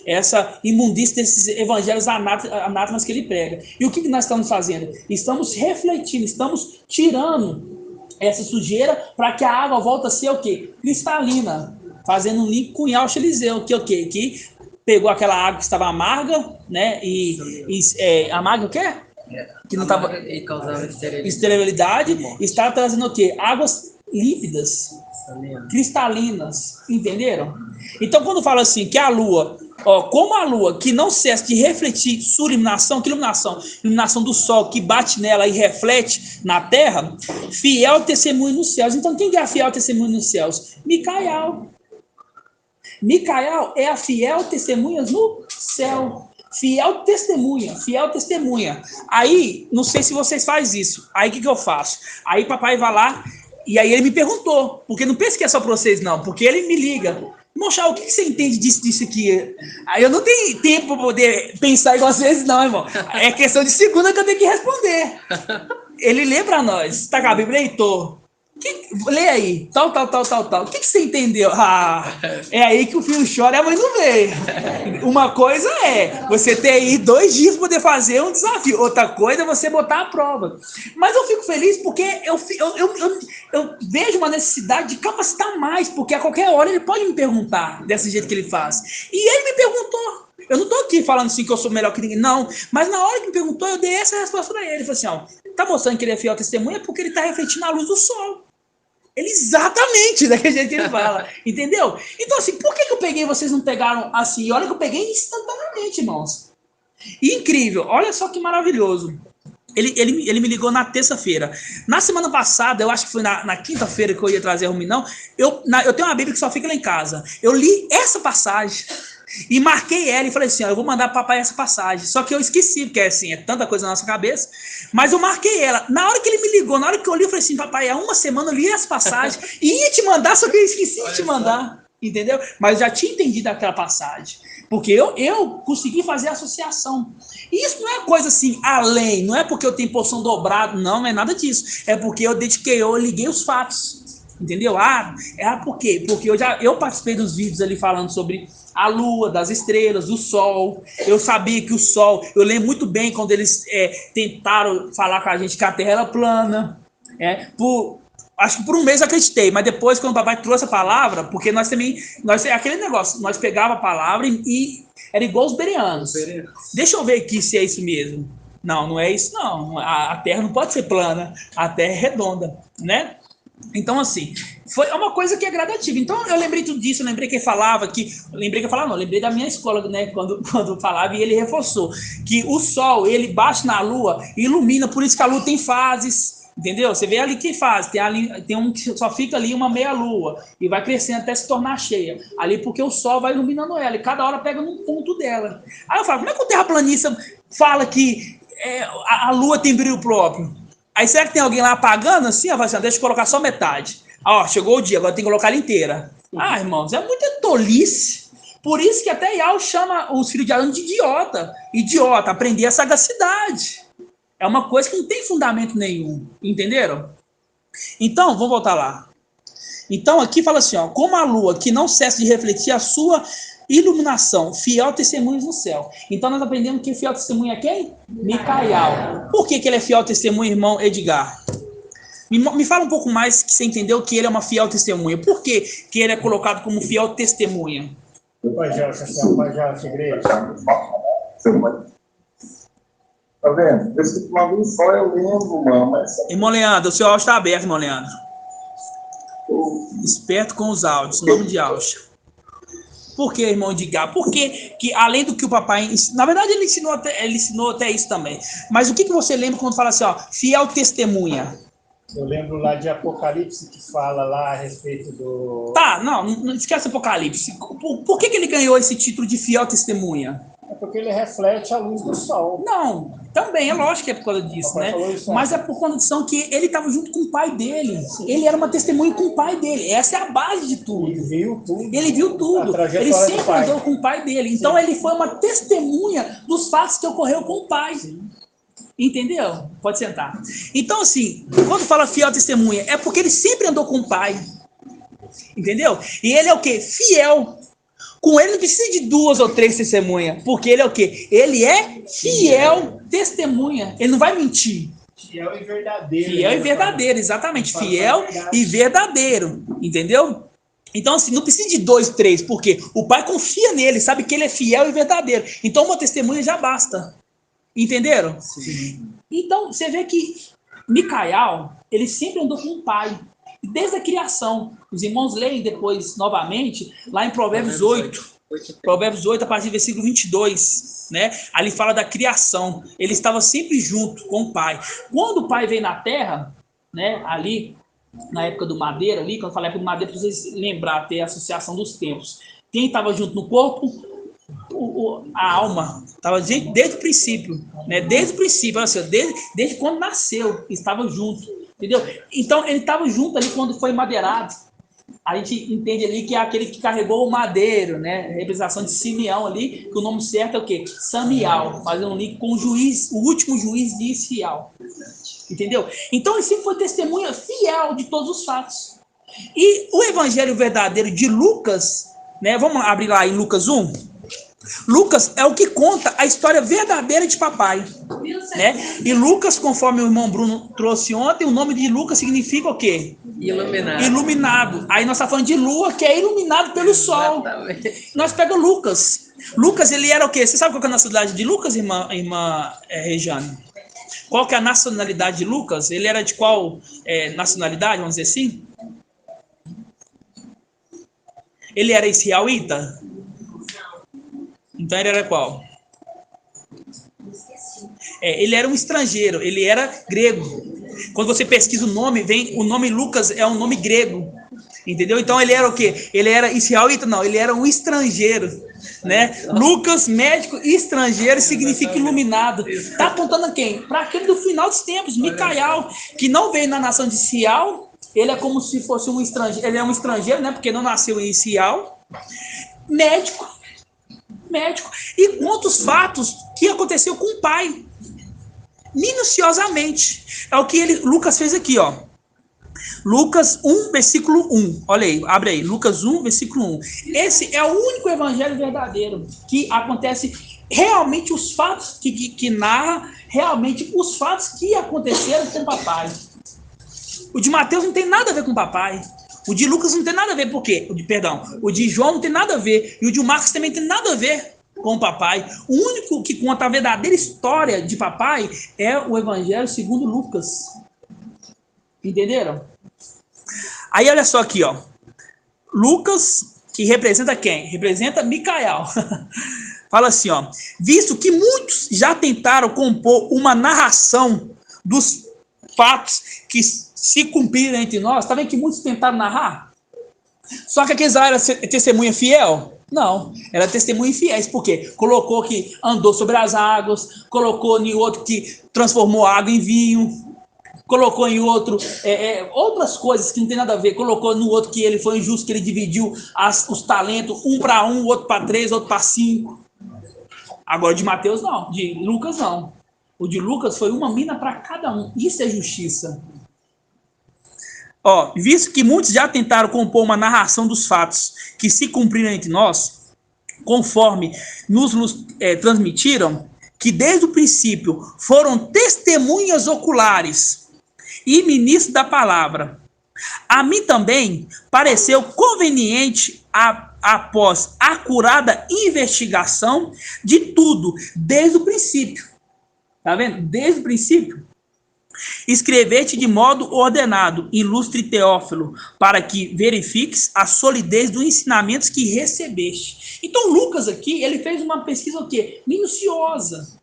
Essa imundícia desses evangelhos anátemas que ele prega. E o que nós estamos fazendo? Estamos refletindo, estamos tirando essa sujeira para que a água volte a ser o quê? Cristalina. Fazendo um link com Yaush Eliseu, que é o quê? Que pegou aquela água que estava amarga, né? Amarga o quê? Que não estava causando esterilidade, está trazendo o quê? Águas límpidas, cristalinas, entenderam? Então, quando fala assim, que a lua, ó, como a lua, que não cessa de refletir sua iluminação, que iluminação? Iluminação do sol, que bate nela e reflete na terra, fiel testemunho nos céus. Então, quem é a fiel testemunho nos céus? Micael. Micael é a fiel testemunha no céu. Fiel testemunha. Aí, não sei se vocês fazem isso. Aí, o que eu faço? Aí, papai vai lá, e aí ele me perguntou, porque não pense que é só para vocês, não, porque ele me liga. Mochá, o que você entende disso aqui? Aí eu não tenho tempo para poder pensar igual vocês, não, irmão. É questão de segunda que eu tenho que responder. Ele lê para nós. Tá com a Bíblia, Heitor? Lê aí, tal. O que você entendeu? É aí que o filho chora e a mãe não vê. Uma coisa é você ter aí 2 dias para poder fazer um desafio. Outra coisa é você botar a prova. Mas eu fico feliz porque eu vejo uma necessidade de capacitar mais, porque a qualquer hora ele pode me perguntar desse jeito que ele faz. E ele me perguntou. Eu não estou aqui falando assim que eu sou melhor que ninguém, não. Mas na hora que me perguntou, eu dei essa resposta para ele. Ele falou assim, ó, tá mostrando que ele é fiel testemunha porque ele está refletindo a luz do sol. Ele exatamente daquele jeito que ele fala, entendeu? Então assim, por que eu peguei e vocês não pegaram assim? E olha que eu peguei instantaneamente, irmãos. Incrível, olha só que maravilhoso. Ele me ligou na terça-feira. Na semana passada, eu acho que foi na quinta-feira que eu ia trazer a Ruminão, eu tenho uma Bíblia que só fica lá em casa. Eu li essa passagem e marquei ela e falei assim, ó, eu vou mandar para papai essa passagem. Só que eu esqueci, porque assim, é tanta coisa na nossa cabeça. Mas eu marquei ela. Na hora que ele me ligou, na hora que eu li, eu falei assim, papai, há uma semana eu li essa passagem e ia te mandar, só que eu esqueci de te mandar. Entendeu? Mas eu já tinha entendido aquela passagem. Porque eu consegui fazer a associação. E isso não é coisa assim, além, não é porque eu tenho porção dobrada, não é nada disso. É porque eu liguei os fatos. Entendeu? Por quê? Porque eu participei dos vídeos ali falando sobre a lua, das estrelas, do sol. Eu sabia que o sol... Eu lembro muito bem quando eles tentaram falar com a gente que a Terra era plana. Acho que por um mês eu acreditei, mas depois, quando o papai trouxe a palavra, porque nós também, aquele negócio, nós pegava a palavra e era igual os bereanos. Deixa eu ver aqui se é isso mesmo. Não, não é isso não. A terra não pode ser plana, a terra é redonda, né? Então, assim, foi uma coisa que é gradativa. Então, eu lembrei tudo disso, eu lembrei que ele falava lembrei da minha escola, né, quando falava, e ele reforçou que o sol, ele bate na lua e ilumina, por isso que a lua tem fases. Entendeu? Você vê ali que faz, tem um que só fica ali uma meia lua e vai crescendo até se tornar cheia. Ali porque o sol vai iluminando ela e cada hora pega num ponto dela. Aí eu falo, como é que o terraplanista fala que a lua tem brilho próprio? Aí será que tem alguém lá apagando assim? Eu falo assim, deixa eu colocar só metade. Ó, chegou o dia, agora tem que colocar ela inteira. Ah, irmãos, é muita tolice. Por isso que até Yao chama os filhos de Arão de idiota. Idiota, aprender a sagacidade. É uma coisa que não tem fundamento nenhum, entenderam? Então, vamos voltar lá. Então, aqui fala assim, ó, como a lua que não cessa de refletir a sua iluminação, fiel testemunho no céu. Então, nós aprendemos que fiel testemunho é quem? Micael. Por que ele é fiel testemunho, irmão Edgar? Me fala um pouco mais, que você entendeu que ele é uma fiel testemunha. Por que ele é colocado como fiel testemunha? Igreja. Tá vendo? Esse uma vez só eu lembro, mano. Mas... Irmão Leandro, o seu áudio está aberto, irmão Leandro. Esperto com os áudios, nome de áudio. Por que, irmão Edgar? Porque que além do que o papai... Na verdade, ele ensinou até isso também. Mas o que você lembra quando fala assim, ó, fiel testemunha? Eu lembro lá de Apocalipse, que fala lá a respeito do... Tá, não esquece Apocalipse. Por que ele ganhou esse título de fiel testemunha? É porque ele reflete a luz do sol. Não, também, é lógico que é por causa disso, né? Mas é por condição que ele estava junto com o pai dele. Ele era uma testemunha com o pai dele. Essa é a base de tudo. Ele viu tudo. Ele viu tudo. Ele sempre andou com o pai dele. Então, sim, ele foi uma testemunha dos fatos que ocorreu com o pai. Sim. Entendeu? Pode sentar. Então, assim, quando fala fiel testemunha, é porque ele sempre andou com o pai. Entendeu? E ele é o quê? Fiel. Com ele não precisa de 2 ou 3 testemunhas, porque ele é o quê? Ele é fiel testemunha. Ele não vai mentir. Fiel e verdadeiro. Fiel e verdadeiro, exatamente. Fiel e verdadeiro, entendeu? Então, assim, não precisa de 2, 3, porque o pai confia nele, sabe que ele é fiel e verdadeiro. Então, uma testemunha já basta. Entenderam? Sim. Então, você vê que Micael, ele sempre andou com o pai. Desde a criação. Os irmãos leem depois, novamente, lá em Provérbios 8. Provérbios 8, a partir do versículo 22. Né? Ali fala da criação. Ele estava sempre junto com o pai. Quando o pai veio na terra, né, ali, na época do madeira, ali, quando eu falo época do madeira, para vocês lembrar, ter a associação dos tempos. Quem estava junto no corpo? A alma. Estava desde o princípio. Né? Desde o princípio, assim, desde quando nasceu, estava junto. Entendeu? Então, ele estava junto ali quando foi madeirado. A gente entende ali que é aquele que carregou o madeiro, né? A representação de Simeão ali, que o nome certo é o quê? Samial, fazendo um link com o juiz, o último juiz de Israel. Entendeu? Então, ele sempre foi testemunha fiel de todos os fatos. E o evangelho verdadeiro de Lucas, né? Vamos abrir lá em Lucas 1. Lucas é o que conta a história verdadeira de papai, né? E Lucas, conforme o irmão Bruno trouxe ontem, o nome de Lucas significa o quê? Iluminado. Iluminado. Aí nós estamos falando de lua, que é iluminado pelo sol. Nós pegamos Lucas. Lucas, ele era o quê? Você sabe qual que é a nacionalidade de Lucas, irmã Regiane? Qual que é a nacionalidade de Lucas? Ele era de qual nacionalidade, vamos dizer assim? Ele era israelita? Então ele era qual? Ele era um estrangeiro, ele era grego. Quando você pesquisa o nome, o nome Lucas é um nome grego. Entendeu? Então ele era o quê? Ele era israelita? Não, ele era um estrangeiro. Né? Lucas, médico estrangeiro, significa iluminado. Está apontando a quem? Para aquele do final dos tempos, Micael, que não veio na nação de Israel. Ele é como se fosse um estrangeiro. Ele é um estrangeiro, né? Porque não nasceu em Israel. Médico. E conta os fatos que aconteceu com o pai, minuciosamente. É o que Lucas fez aqui, ó. Lucas 1, versículo 1. Olha aí, abre aí. Lucas 1, versículo 1. Esse é o único evangelho verdadeiro que acontece realmente os fatos que narra realmente os fatos que aconteceram com o papai. O de Mateus não tem nada a ver com o papai. O de Lucas não tem nada a ver, por quê? O de João não tem nada a ver. E o de Marcos também tem nada a ver com o papai. O único que conta a verdadeira história de papai é o Evangelho segundo Lucas. Entenderam? Aí olha só aqui, ó. Lucas, que representa quem? Representa Micael. Fala assim, ó. Visto que muitos já tentaram compor uma narração dos fatos que se cumpriram entre nós, tá vendo que muitos tentaram narrar? Só que aqueles lá eram testemunha fiel? Não, era testemunha infiéis, porque colocou que andou sobre as águas, colocou em outro que transformou água em vinho, colocou em outro outras coisas que não tem nada a ver, colocou no outro que ele foi injusto, que ele dividiu os talentos, um para um, outro para 3, outro para 5. Agora de Mateus não, de Lucas não. O de Lucas foi uma mina para cada um. Isso é justiça. Ó, visto que muitos já tentaram compor uma narração dos fatos que se cumpriram entre nós, conforme nos transmitiram, que desde o princípio foram testemunhas oculares e ministros da palavra. A mim também pareceu conveniente, após acurada investigação de tudo, desde o princípio. Tá vendo? Desde o princípio. Escrever-te de modo ordenado, ilustre Teófilo, para que verifiques a solidez dos ensinamentos que recebeste. Então, Lucas aqui, ele fez uma pesquisa o quê? Minuciosa.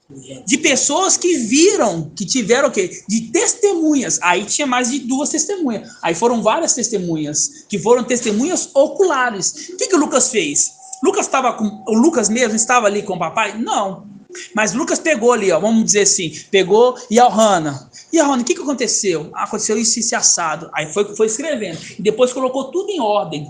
De pessoas que viram, que tiveram o quê? De testemunhas. Aí tinha mais de 2 testemunhas. Aí foram várias testemunhas, que foram testemunhas oculares. O que o Lucas fez? O Lucas mesmo estava ali com o papai? Não. Mas Lucas pegou ali, ó, vamos dizer assim, pegou Yohana. Yohana, o que aconteceu? Aconteceu isso e assado. Aí foi escrevendo. E depois colocou tudo em ordem.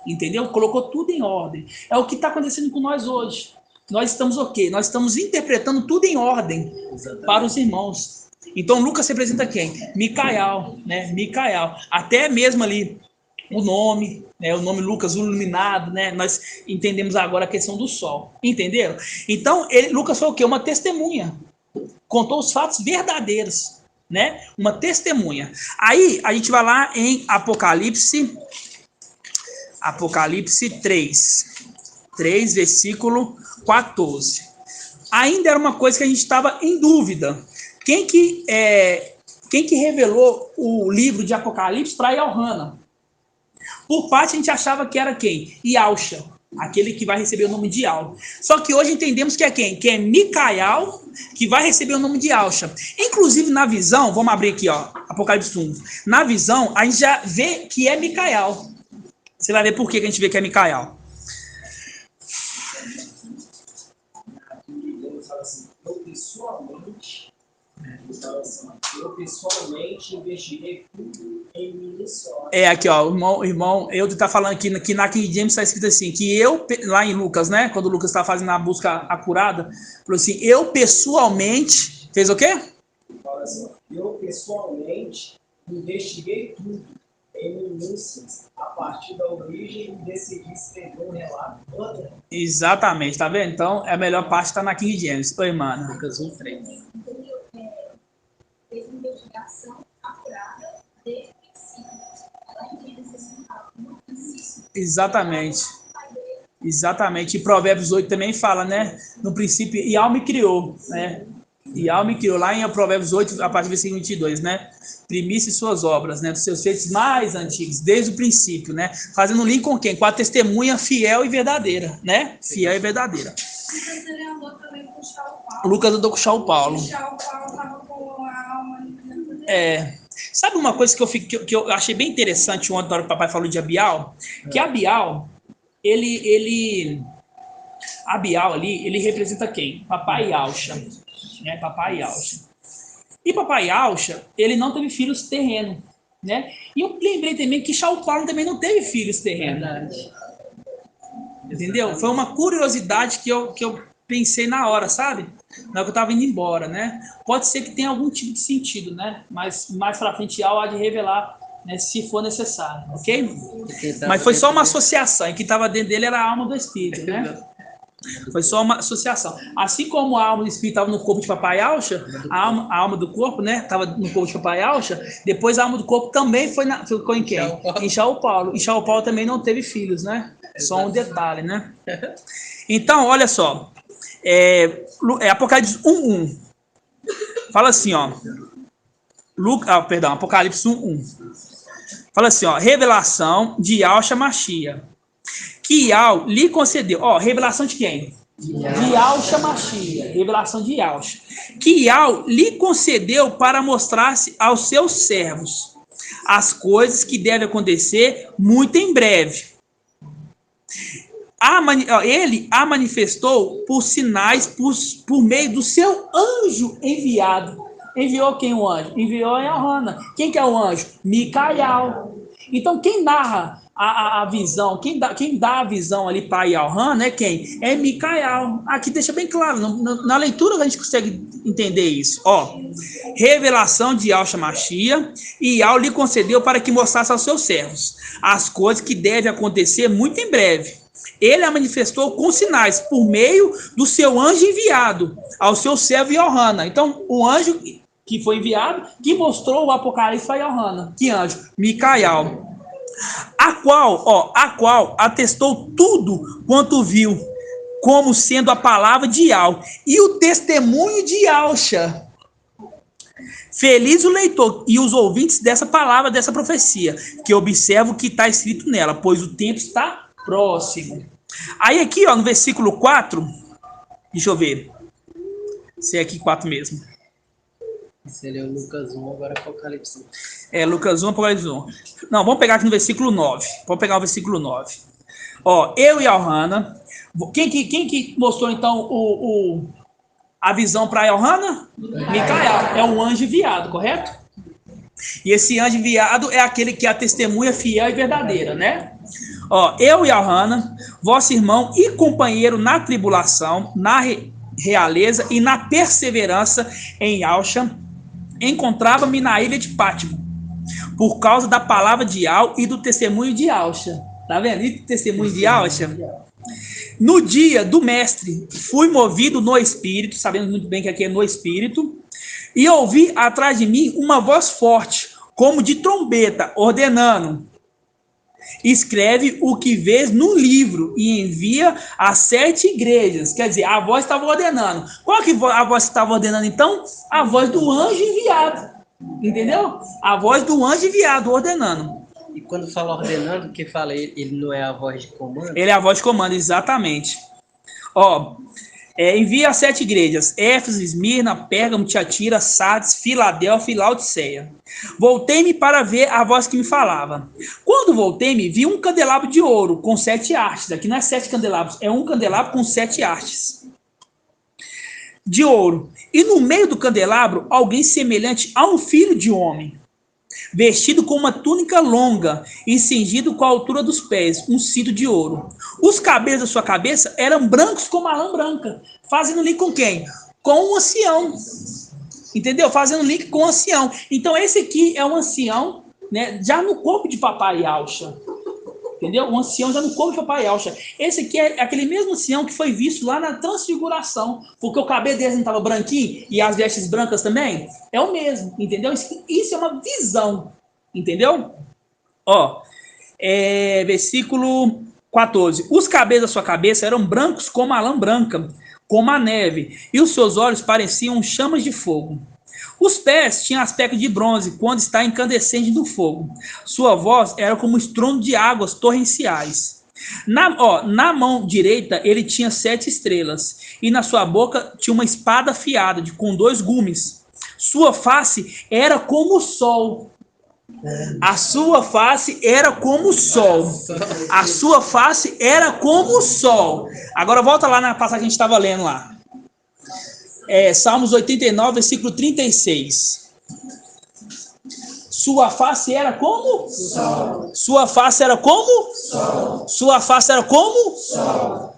Entendeu? Colocou tudo em ordem. É o que está acontecendo com nós hoje. Nós estamos o quê? Nós estamos interpretando tudo em ordem. Exatamente. Para os irmãos. Então Lucas representa quem? Micael, né? Micael. Até mesmo ali o nome, né? O nome Lucas, o iluminado, né? Nós entendemos agora a questão do sol. Entenderam? Então Lucas foi o quê? Uma testemunha. Contou os fatos verdadeiros, né? Uma testemunha. Aí a gente vai lá em Apocalipse 3, versículo 14. Ainda era uma coisa que a gente estava em dúvida. Quem que revelou o livro de Apocalipse para Yohana? Por parte a gente achava que era quem? Yalcha, aquele que vai receber o nome de Al. Só que hoje entendemos que é quem? Que é Micael, que vai receber o nome de Yalcha. Inclusive na visão, vamos abrir aqui, ó, Apocalipse 1. Na visão, a gente já vê que é Micael. Você vai ver por que a gente vê que é Micael. Eu pessoalmente investiguei tudo em minuciosa. Aqui, ó, o irmão, eu tá falando aqui que na King James está escrito assim, que eu, lá em Lucas, né, quando o Lucas está fazendo a busca acurada, falou assim, eu pessoalmente, fez o quê? Fala assim, eu pessoalmente investiguei tudo em minúcias, a partir da origem e decidi escrever um relato. Exatamente, tá vendo? Então, a melhor parte está na King James. Oi, mano. Lucas 1:3. Fez uma investigação apurada desde o princípio. Ela entende esse resultado muito preciso. Exatamente. Exatamente. E Provérbios 8 também fala, né? No princípio, Ial me criou, né? Ial me criou. Lá em Provérbios 8, a partir do versículo 22, né? Primícia suas obras, né? Dos seus feitos mais antigos, desde o princípio, né? Fazendo um link com quem? Com a testemunha fiel e verdadeira, né? Fiel e verdadeira. Ele andou também com o Shaul Paulo. Lucas andou com o Shaul Paulo. O Shaul Paulo estava com a alma dentro dele. Sabe uma coisa que eu achei bem interessante ontem, na hora que o papai falou de Abial? Que Abial, Abial ali, ele representa quem? Papai Yalcha, né? Papai Yalcha. E Papai Yalcha, ele não teve filhos terrenos, né? E eu lembrei também que Shaul Paulo também não teve filhos terrenos. Verdade. Entendeu? Foi uma curiosidade que eu pensei na hora, sabe? Na hora que eu estava indo embora, né? Pode ser que tenha algum tipo de sentido, né? Mas mais pra frente há de revelar, né, se for necessário, ok? Mas foi só uma associação, e que estava dentro dele era a alma do Espírito, né? Foi só uma associação. Assim como a alma do espírito estava no corpo de Papai Alcha, a alma do corpo, né, estava no corpo de Papai Alcha, depois a alma do corpo também ficou em quem? Em Shaul Paulo. E Shaul Paulo também não teve filhos, né? Só um detalhe, né? Então, olha só. Apocalipse 1:1. Fala assim, ó. Apocalipse 1:1. Fala assim, ó. Revelação de Yahshua Mashiach. Que Yahweh lhe concedeu. Ó, revelação de quem? De Yahshua Mashiach. Revelação de Yahshua. Que Yahweh lhe concedeu para mostrar-se aos seus servos as coisas que devem acontecer muito em breve. Ele a manifestou por sinais, por meio do seu anjo enviado. Enviou quem o anjo? Enviou a Yohana. Quem que é o anjo? Micael. Então, quem narra a visão, quem dá a visão ali para Yohana é quem? É Micael. Aqui deixa bem claro, na leitura a gente consegue entender isso. Ó, revelação de Yahshua Mashiach, e Yahweh lhe concedeu para que mostrasse aos seus servos as coisas que devem acontecer muito em breve. Ele a manifestou com sinais, por meio do seu anjo enviado ao seu servo Yohana. Então, o anjo que foi enviado, que mostrou o Apocalipse para Yohana. Que anjo? Micael. A qual atestou tudo quanto viu, como sendo a palavra de Yahweh e o testemunho de Yahshua. Feliz o leitor e os ouvintes dessa palavra, dessa profecia, que observa o que está escrito nela, pois o tempo está próximo. Aí aqui, ó, no versículo 4, deixa eu ver, se é aqui 4 mesmo. Você leu Lucas 1, agora Apocalipse 1. Lucas 1, Apocalipse 1. Não, vamos pegar aqui no versículo 9. Vamos pegar o versículo 9. Ó, eu e Yohana. Quem que mostrou, então, a visão para Yohana? Micael. É o anjo enviado, correto? E esse anjo enviado é aquele que é a testemunha fiel e verdadeira, né? Ó, eu e Yohana, vosso irmão e companheiro na tribulação, na realeza e na perseverança em Yahshua, encontrava-me na ilha de Pátimo, por causa da palavra de Yahweh e do testemunho de Yahshua. Tá vendo? E o testemunho de Yahshua? No dia do mestre, fui movido no Espírito, sabendo muito bem que aqui é no Espírito, e ouvi atrás de mim uma voz forte, como de trombeta, ordenando: escreve o que vês no livro e envia às 7 igrejas. Quer dizer, a voz estava ordenando. Qual que a voz estava ordenando, então? A voz do anjo enviado. Entendeu? A voz do anjo enviado ordenando. E quando fala ordenando, que fala ele não é a voz de comando? Ele é a voz de comando, exatamente. Ó, envia às 7 igrejas: Éfeso, Esmirna, Pérgamo, Tiatira, Sardes, Filadélfia e Laodiceia. Voltei-me para ver a voz que me falava. Quando voltei-me, vi um candelabro de ouro com 7 hastes. Aqui não é 7 candelabros, é um candelabro com 7 hastes de ouro. E no meio do candelabro, alguém semelhante a um filho de homem, vestido com uma túnica longa e cingido com a altura dos pés, um cinto de ouro. Os cabelos da sua cabeça eram brancos como a lã branca. Fazendo link com quem? Com um ancião. Entendeu? Fazendo link com o ancião. Então, esse aqui é um ancião, né, já no corpo de Papai Yahshua. Entendeu? Um ancião já no corpo de Papai Yahshua. Esse aqui é aquele mesmo ancião que foi visto lá na transfiguração. Porque o cabelo dele não estava branquinho e as vestes brancas também. É o mesmo, entendeu? Isso é uma visão. Entendeu? Ó, versículo 14. Os cabelos da sua cabeça eram brancos como a lã branca, como a neve, e os seus olhos pareciam chamas de fogo. Os pés tinham aspecto de bronze, quando está incandescente do fogo. Sua voz era como um estrondo de águas torrenciais. Na mão direita ele tinha 7 estrelas, e na sua boca tinha uma espada afiada, com 2 gumes. Sua face era como o sol. A sua face era como o sol. A sua face era como o sol. Agora volta lá na passagem que a gente estava lendo lá. Salmos 89, versículo 36. Sua face era como? Sol. Sua face era como? Sol. Sua face era como? Sol.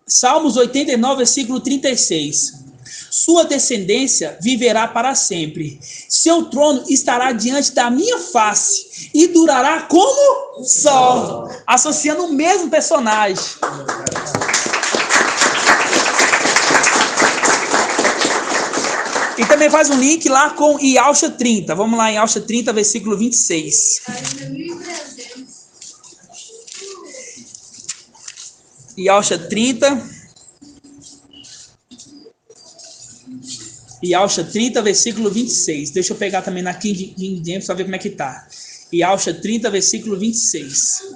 Salmos 89, versículo 36. Sua descendência viverá para sempre. Seu trono estará diante da minha face e durará como sol. Associando o mesmo personagem. E também faz um link lá com Ialcha 30. Vamos lá em Ialcha 30, versículo 26. Ialcha 30. Ialcha 30, versículo 26. Deixa eu pegar também na King James para ver como é que tá. Ialcha 30, versículo 26.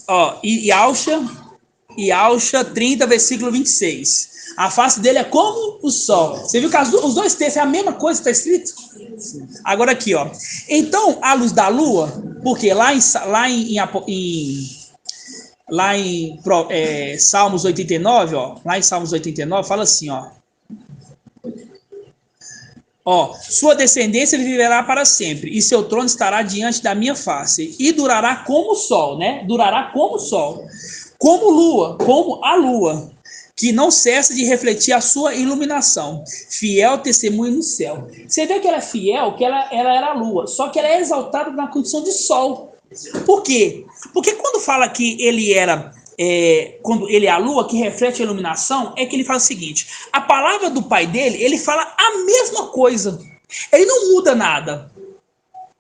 Ó, Ialcha 30, versículo 26. A face dele é como o sol. Você viu que os dois textos é a mesma coisa que está escrito? Agora aqui, ó. Então, a luz da lua, porque lá em Salmos 89, ó. Lá em Salmos 89, fala assim, ó. Ó, sua descendência viverá para sempre, e seu trono estará diante da minha face, e durará como o sol, né? Durará como o sol, como lua, como a lua, que não cessa de refletir a sua iluminação, fiel testemunho no céu. Você vê que ela é fiel, que ela era a lua, só que ela é exaltada na condição de sol. Por quê? Porque quando fala que ele era... quando ele é a lua que reflete a iluminação, é que ele fala o seguinte: a palavra do pai dele, ele fala a mesma coisa, ele não muda nada,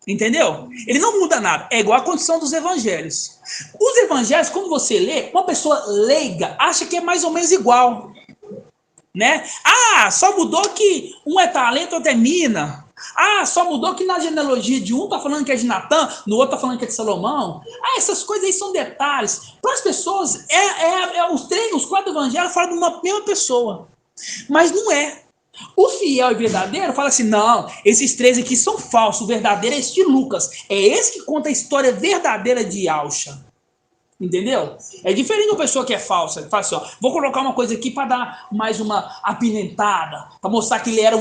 entendeu? Ele não muda nada, é igual a condição dos evangelhos. Os evangelhos, quando você lê, uma pessoa leiga acha que é mais ou menos igual, né? Ah, só mudou que um é talento, outro é mina. Ah, só mudou que na genealogia de um tá falando que é de Natã, no outro tá falando que é de Salomão. Ah, essas coisas aí são detalhes. Para as pessoas, os 4 evangelhos falam de uma mesma pessoa. Mas não é. O fiel e verdadeiro fala assim, não, esses 3 aqui são falsos, o verdadeiro é esse de Lucas. É esse que conta a história verdadeira de Ialcha. Entendeu? É diferente de uma pessoa que é falsa, que fala assim, ó, vou colocar uma coisa aqui para dar mais uma apimentada, para mostrar que ele era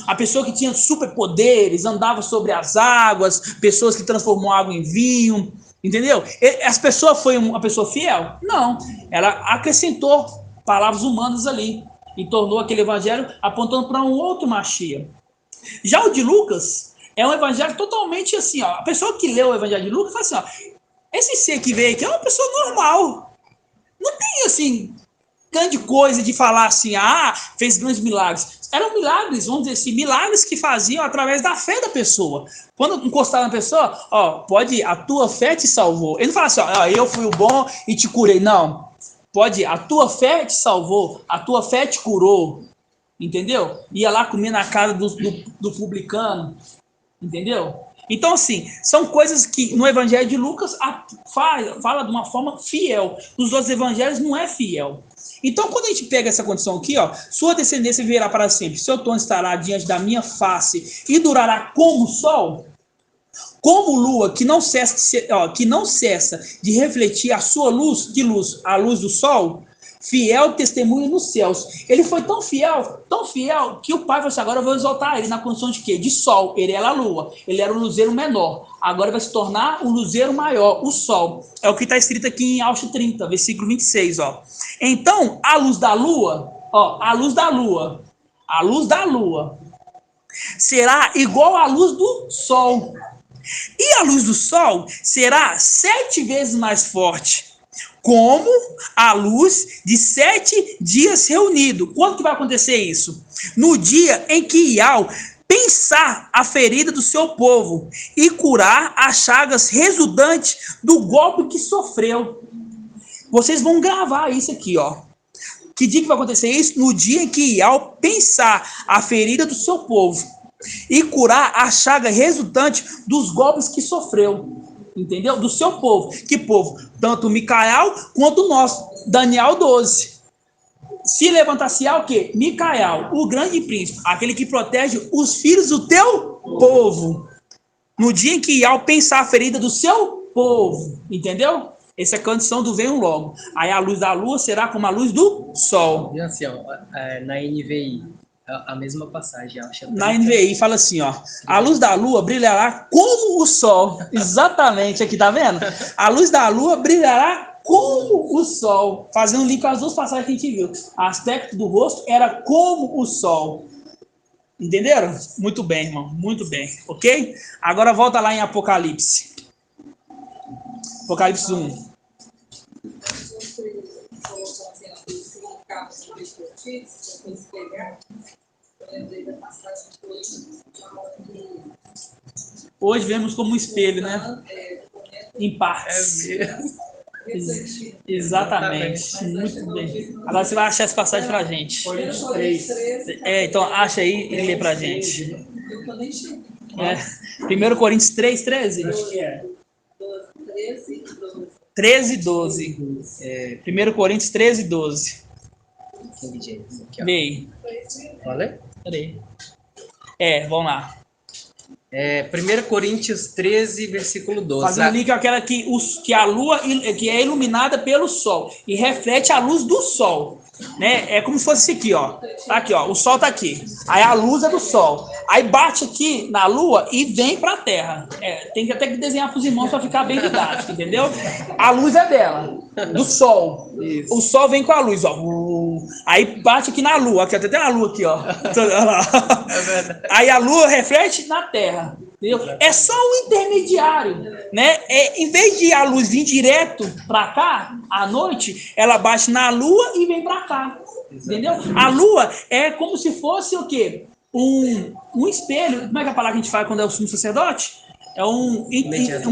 a pessoa que tinha superpoderes, andava sobre as águas, pessoas que transformou água em vinho, entendeu? Essa pessoa foi uma pessoa fiel? Não, ela acrescentou palavras humanas ali e tornou aquele evangelho apontando para um outro Machia. Já o de Lucas é um evangelho totalmente assim, ó, a pessoa que leu o evangelho de Lucas fala assim, ó, esse ser que veio aqui é uma pessoa normal. Não tem, assim, grande coisa de falar assim, fez grandes milagres. Eram milagres, vamos dizer assim, milagres que faziam através da fé da pessoa. Quando encostava na pessoa, ó, a tua fé te salvou. Ele não fala assim, ó, eu fui o bom e te curei. Não. A tua fé te salvou, a tua fé te curou. Entendeu? Ia lá comer na casa do publicano. Entendeu? Então, assim, são coisas que no Evangelho de Lucas fala de uma forma fiel. Nos outros evangelhos não é fiel. Então, quando a gente pega essa condição aqui, ó, sua descendência viverá para sempre, seu trono estará diante da minha face e durará como o sol, como lua, que não cessa de refletir a sua luz, a luz do sol, fiel testemunho nos céus. Ele foi tão fiel, que o pai falou assim, agora eu vou exaltar ele na condição de quê? De sol. Ele era a lua, ele era o luzeiro menor. Agora vai se tornar o luzeiro maior, o sol. É o que está escrito aqui em Ialcha 30, versículo 26, ó. Então, a luz da lua, será igual à luz do sol. E a luz do sol será 7 vezes mais forte, como a luz de 7 dias reunido. Quando que vai acontecer isso? No dia em que Ial pensar a ferida do seu povo e curar as chagas resultantes do golpe que sofreu. Vocês vão gravar isso aqui, ó. Que dia que vai acontecer isso? No dia em que Ial pensar a ferida do seu povo e curar a chaga resultante dos golpes que sofreu. Entendeu? Do seu povo. Que povo? Tanto Micael quanto o nosso. Daniel 12. Se levantar-se o quê? Micael, o grande príncipe, aquele que protege os filhos do teu povo. No dia em que Ial pensar a ferida do seu povo. Entendeu? Essa é a condição do venho logo. Aí a luz da lua será como a luz do sol. E assim, ó, na NVI, a mesma passagem. Na NVI fala assim, ó, a luz da lua brilhará como o sol. Exatamente, aqui, tá vendo? A luz da lua brilhará como o sol. Fazendo um link com as duas passagens que a gente viu. O aspecto do rosto era como o sol. Entenderam? Muito bem, irmão. Muito bem. Ok? Agora volta lá em Apocalipse. Apocalipse 1. Hoje vemos como um espelho, né? Em partes. Exatamente. Muito bem. Agora você vai achar essa passagem pra gente. Então acha aí e lê pra gente. 1 Coríntios 3, 13? Acho que é. 13, 12. 1 Coríntios 13, 12. Vê aí. Olha. Peraí. Vamos lá. 1 Coríntios 13, versículo 12. Fazendo link com aquela que a lua que é iluminada pelo sol e reflete a luz do sol. Né? É como se fosse isso aqui, ó. Tá aqui, ó. O sol tá aqui. Aí a luz é do sol. Aí bate aqui na lua e vem pra terra. Tem que até que desenhar pros irmãos pra ficar bem didático, entendeu? A luz é dela, do sol. Isso. O sol vem com a luz, ó. Aí bate aqui na lua. Aqui, até a lua aqui, ó. Aí a lua reflete na terra. Entendeu? É só um intermediário, né? Em vez de a luz vir direto para cá, à noite, ela bate na lua e vem para cá, entendeu? A lua é como se fosse o quê? Um espelho. Como é que é a palavra que a gente fala quando é o sumo sacerdote? É um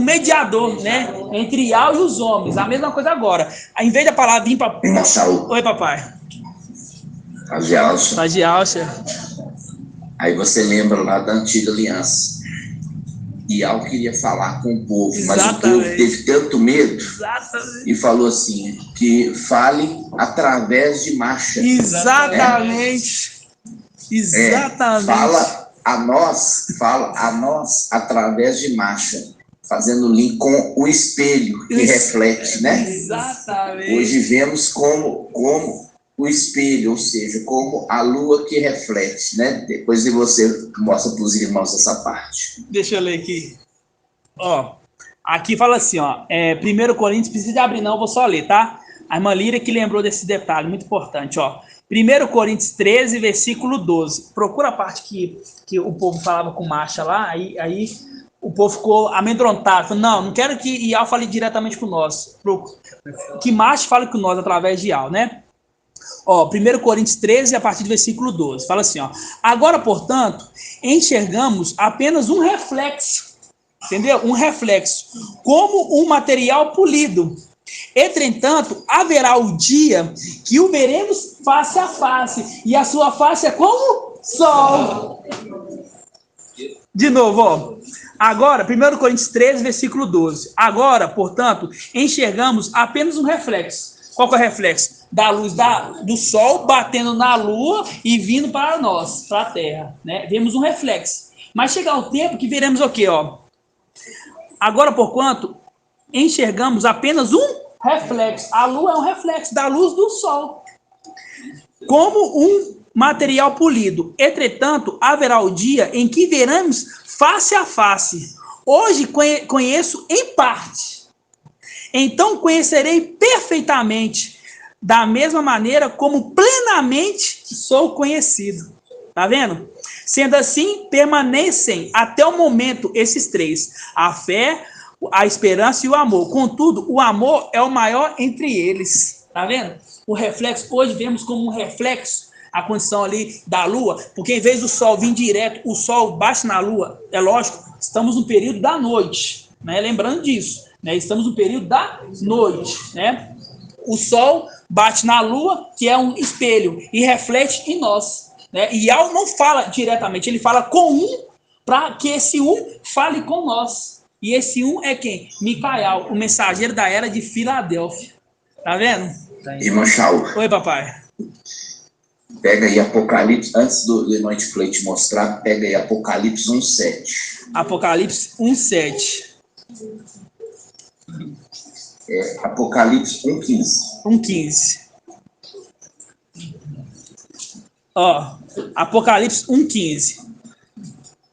mediador, né? Entre Yah e os homens. A mesma coisa agora. Em vez da palavra vir para... Oi, papai. Tá de alça. Aí você lembra lá da antiga aliança. Yah queria falar com o povo, mas o povo teve tanto medo e falou assim, que fale através de marcha. Exatamente. Exatamente. Fala a nós através de marcha, fazendo link com o espelho que reflete, né? Exatamente. Hoje vemos como o espelho, ou seja, como a lua que reflete, né? Depois você mostra para os irmãos essa parte. Deixa eu ler aqui. Ó, aqui fala assim, ó, 1 Coríntios, precisa de abrir não, vou só ler, tá? A irmã Líria que lembrou desse detalhe, muito importante, ó. 1 Coríntios 13, versículo 12. Procura a parte que o povo falava com marcha lá, aí o povo ficou amedrontado. Falou, não quero que Yah fale diretamente com nós. Que marcha fale com nós através de Yah, né? Ó, 1 Coríntios 13, a partir do versículo 12. Fala assim, ó. Agora, portanto, enxergamos apenas um reflexo. Entendeu? Um reflexo. Como um material polido. Entretanto, haverá o dia que o veremos face a face. E a sua face é como sol. De novo, ó. Agora, 1 Coríntios 13, versículo 12. Agora, portanto, enxergamos apenas um reflexo. Qual que é o reflexo? Da luz do sol batendo na lua e vindo para nós, para a terra, né? Vemos um reflexo. Mas chegar o tempo que veremos o quê, ó? Agora, porquanto, enxergamos apenas um reflexo. A lua é um reflexo da luz do sol. Como um material polido. Entretanto, haverá o dia em que veremos face a face. Hoje conheço em parte. Então conhecerei perfeitamente, da mesma maneira como plenamente sou conhecido. Tá vendo? Sendo assim, permanecem até o momento esses três: a fé, a esperança e o amor. Contudo, o amor é o maior entre eles. Tá vendo? O reflexo, hoje vemos como um reflexo a condição ali da lua, porque em vez do sol vir direto, o sol bate na lua. É lógico, estamos no período da noite, né? Lembrando disso, né? Estamos no período da noite, né? O sol bate na lua, que é um espelho, e reflete em nós, né? E Yah não fala diretamente, ele fala com um, para que esse um fale com nós. E esse um é quem? Micael, o mensageiro da era de Filadélfia. Tá vendo? Irmão Shaul. Oi, papai. Pega aí Apocalipse, antes do irmão de Clay te mostrar, pega aí Apocalipse 1:7. Apocalipse 1:7. Apocalipse 1:15. 1:15. Ó, Apocalipse 1:15.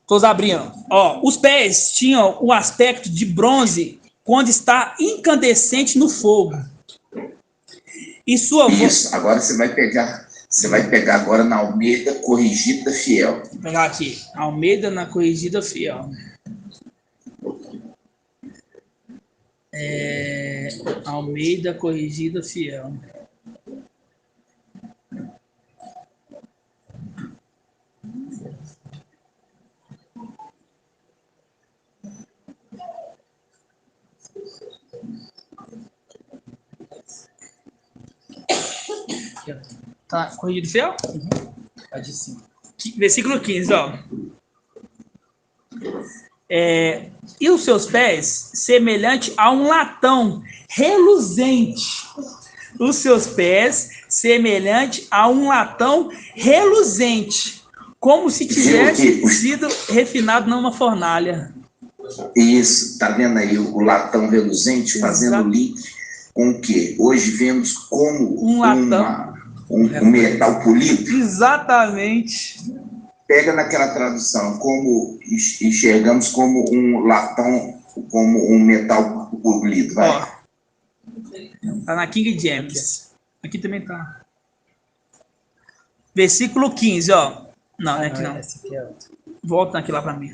Todos abrindo. Ó, os pés tinham o aspecto de bronze quando está incandescente no fogo. E sua voz... Isso, agora você vai pegar agora na Almeida Corrigida Fiel. Vou pegar aqui, Almeida na Corrigida Fiel. Almeida Corrigida Fiel. Tá, Corrigido Fiel? Pode sim. Versículo 15, ó. E os seus pés, semelhante a um latão reluzente. Os seus pés, semelhante a um latão reluzente, como se tivesse sido refinado numa fornalha. Isso, tá vendo aí o latão reluzente fazendo link com o quê? Hoje vemos como um latão. Um metal polido. Exatamente. Pega naquela tradução, como enxergamos como um latão, como um metal polido. Vai. Ó, tá na King James. Aqui também tá. Versículo 15, ó. Não, é aqui não. Volta aqui lá para mim.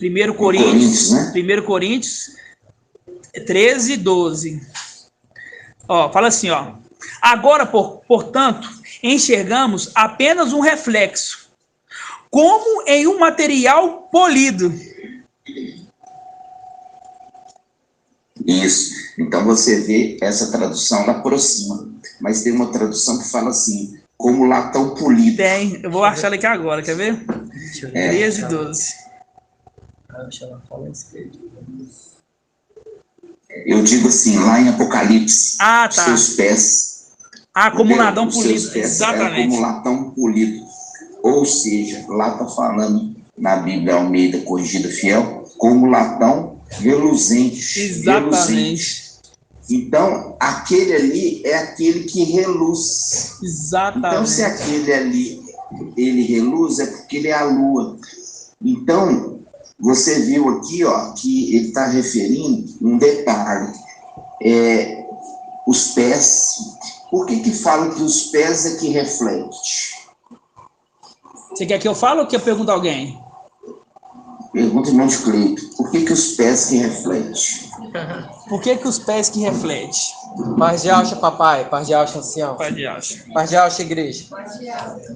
1 Coríntios, né? 1 Coríntios 13, 12. Ó, fala assim, ó. Agora, portanto, enxergamos apenas um reflexo, como em um material polido. Isso. Então você vê essa tradução lá aproxima, mas tem uma tradução que fala assim, como latão polido. Tem, eu vou achar ela aqui agora, quer ver? 13, 12. Eu digo assim, lá em Apocalipse, tá. seus pés. Como latão polido, exatamente. Como latão polido. Ou seja, lá está falando na Bíblia Almeida Corrigida Fiel, como latão reluzente. Exatamente. Reluzente. Então, aquele ali é aquele que reluz. Exatamente. Então, se aquele ali, ele reluz, é porque ele é a lua. Então, você viu aqui, ó, que ele está referindo um detalhe. Os pés. Por que fala que os pés é que reflete? Você quer que eu fale ou quer perguntar a alguém? Pergunta o irmão de Cleito. Por que os pés que reflete? Por que os pés que reflete? Paz de alça, papai. Paz de alça, ancião. Paz de alça. Paz de alça, igreja.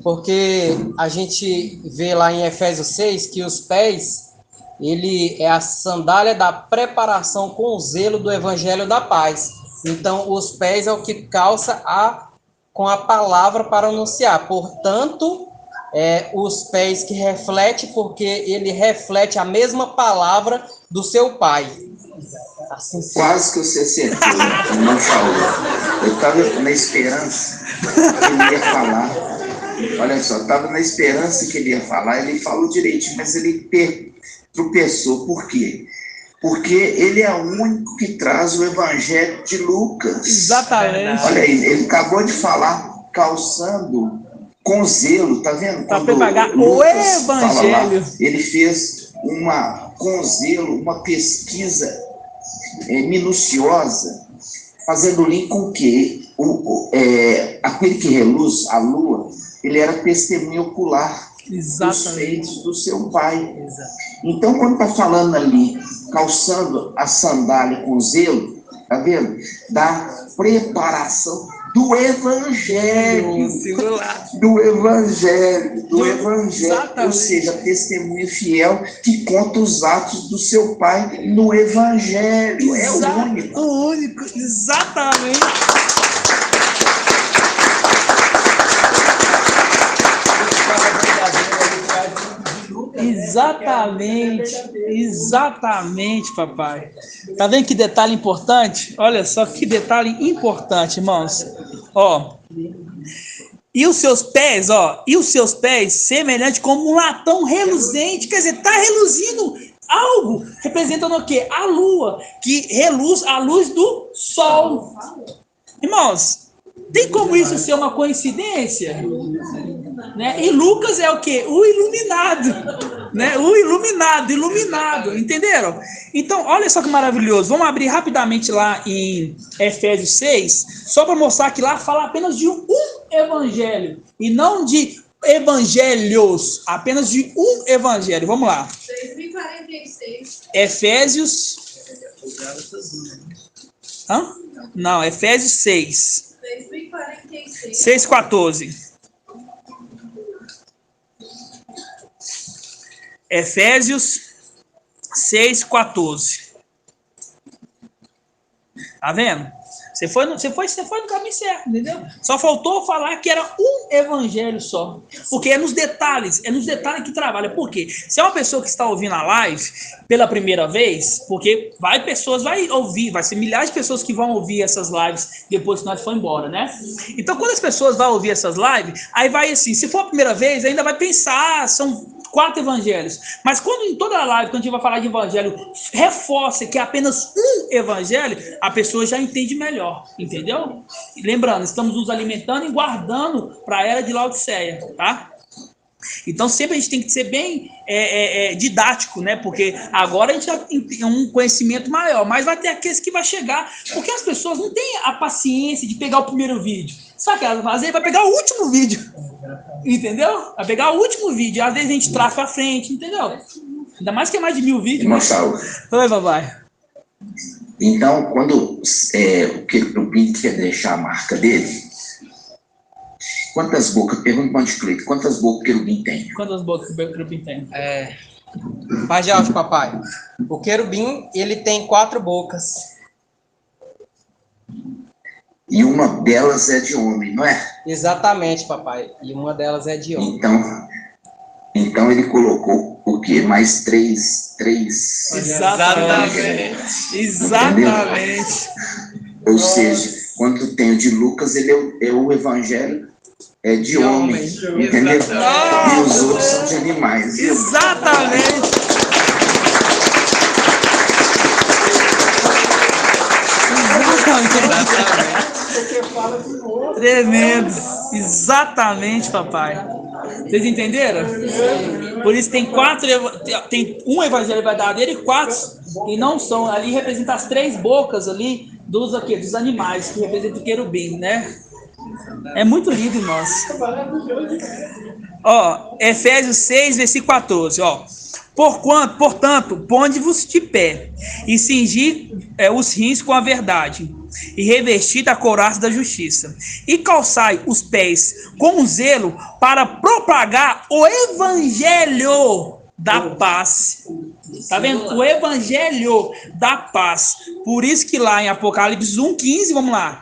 Porque a gente vê lá em Efésios 6 que os pés, ele é a sandália da preparação com o zelo do evangelho da paz. Então, os pés é o que calça com a palavra para anunciar. Portanto, os pés que reflete, porque ele reflete a mesma palavra do seu pai. Assim, quase que você acertou, não falou. Eu estava na esperança que ele ia falar. Olha só, estava na esperança que ele ia falar, ele falou direitinho, mas ele tropeçou. Por quê? Porque ele é o único que traz o evangelho de Lucas. Exatamente. Olha aí, ele acabou de falar, calçando com zelo, tá vendo? Para propagar o evangelho. Lá, ele fez com zelo, uma pesquisa minuciosa, fazendo link com o quê? Aquele que reluz, a lua, ele era testemunho ocular dos feitos do seu pai. Exato. Então, quando está falando ali, calçando a sandália com zelo, tá vendo? Da preparação do evangelho. Do evangelho. Ou seja, testemunho fiel que conta os atos do seu pai no evangelho. É o único. O único, exatamente. Exatamente, papai. Tá vendo que detalhe importante? Olha só que detalhe importante, irmãos. Ó. E os seus pés, semelhante como um latão reluzente, quer dizer, tá reluzindo algo, representando o quê? A lua, que reluz a luz do sol. Irmãos, Tem como isso ser uma coincidência? Né? E Lucas é o quê? O iluminado. Né? O iluminado. Entenderam? Então, olha só que maravilhoso. Vamos abrir rapidamente lá em Efésios 6, só para mostrar que lá fala apenas de um evangelho. E não de evangelhos. Apenas de um evangelho. Vamos lá. 6.046. Efésios... Hã? Não, Efésios 6. 6:14. Efésios 6:14. Tá vendo? Você foi no caminho certo, entendeu? Só faltou falar que era um evangelho só. Porque é nos detalhes que trabalha. Por quê? Se é uma pessoa que está ouvindo a live pela primeira vez, porque vai ouvir, vai ser milhares de pessoas que vão ouvir essas lives depois que nós for embora, né? Então, quando as pessoas vão ouvir essas lives, aí vai assim, se for a primeira vez, ainda vai pensar, são 4 evangelhos. Mas quando em toda a live, quando a gente vai falar de evangelho, reforça que é apenas um evangelho, a pessoa já entende melhor, entendeu? E lembrando, estamos nos alimentando e guardando para a era de Laodiceia, tá? Então sempre a gente tem que ser bem didático, né? Porque agora a gente já tem um conhecimento maior, mas vai ter aqueles que vai chegar, porque as pessoas não têm a paciência de pegar o primeiro vídeo. Sabe o que elas vão fazer? Vai pegar o último vídeo. Entendeu? Vai pegar o último vídeo. Às vezes a gente traz pra frente, entendeu? Ainda mais que é mais de 1000 vídeos. Marcelo. Oi, papai. Então, quando o querubim quer deixar a marca dele, quantas bocas? Pergunta para o Cleito, quantas bocas o querubim tem? Quantas bocas o querubim tem? Paz de alto, papai. O querubim, ele tem 4 bocas. E uma delas é de homem, não é? Exatamente, papai. E uma delas é de homem. Então ele colocou o quê? Mais três. Exatamente. Exatamente. Ou seja, quando tem o de Lucas, ele é o evangelho de homem. Entendeu? E os outros são de animais. Viu? Exatamente. Tremendo. Exatamente, papai. Vocês entenderam? Por isso tem um evangelho verdadeiro e 4 e não são. Ali representa as 3 bocas ali dos animais, que representam o querubim, né? É muito lindo, irmãos. Ó, Efésios 6, versículo 14, ó. Portanto, ponde-vos de pé, e cingi os rins com a verdade, e revesti a couraça da justiça, e calçai os pés com zelo para propagar o evangelho da paz. Tá vendo? O evangelho da paz. Por isso que lá em Apocalipse 1:15, vamos lá.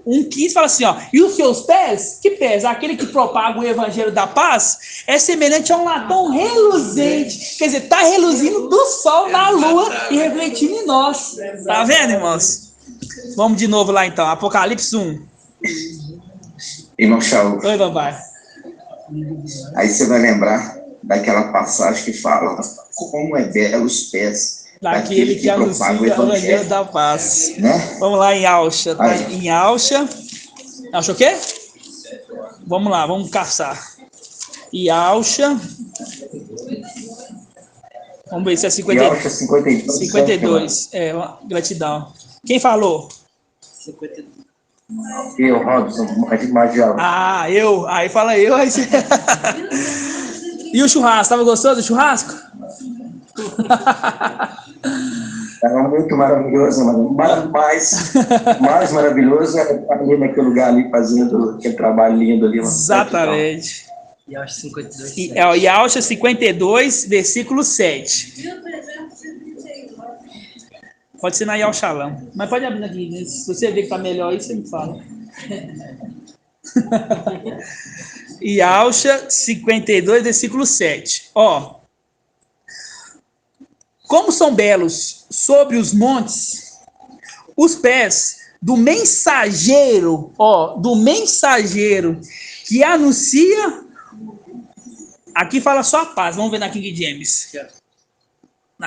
1:15 fala assim, ó, e os seus pés, que pés? Aquele que propaga o evangelho da paz é semelhante a um latão reluzente, quer dizer, tá reluzindo do sol na lua e refletindo em nós. Tá vendo, irmãos? Vamos de novo lá então, Apocalipse 1. Irmão Shaul. Oi, papai. Aí você vai lembrar daquela passagem que fala como é belo os pés daquele que anuncia o evangelho da paz. Né? Vamos lá em Alcha. Tá? Em Alcha. Alcha o quê? Vamos lá, vamos caçar. E Alcha. Vamos ver se é 52. 52. Gratidão. Quem falou? 52. Eu, Robson, Magial. Eu. Aí fala eu. Aí você... E o churrasco? Tava gostoso do churrasco? Era muito maravilhoso, mano. Mais maravilhoso é ali naquele lugar ali, fazendo aquele trabalho lindo ali. Exatamente. E Alcha 52. E Alcha 52, versículo 7. Pode ser na Yalchalão. Mas pode abrir aqui. Né? Se você ver que tá melhor aí, você me fala. E Alcha 52, versículo 7. Ó. Como são belos sobre os montes os pés do mensageiro, que anuncia. Aqui fala só a paz. Vamos ver na King James.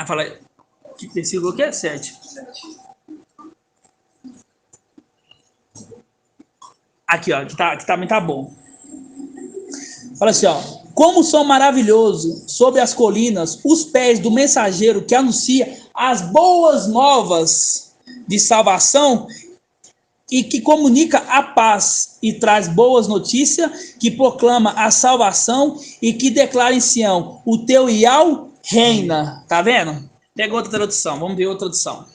Fala que versículo que é 7. Aqui, ó, que também tá bom. Fala assim, ó. Como são maravilhosos sobre as colinas os pés do mensageiro que anuncia as boas novas de salvação e que comunica a paz e traz boas notícias, que proclama a salvação e que declara em Sião, o teu Iau reina. Tá vendo? Pega outra tradução, vamos ver outra tradução.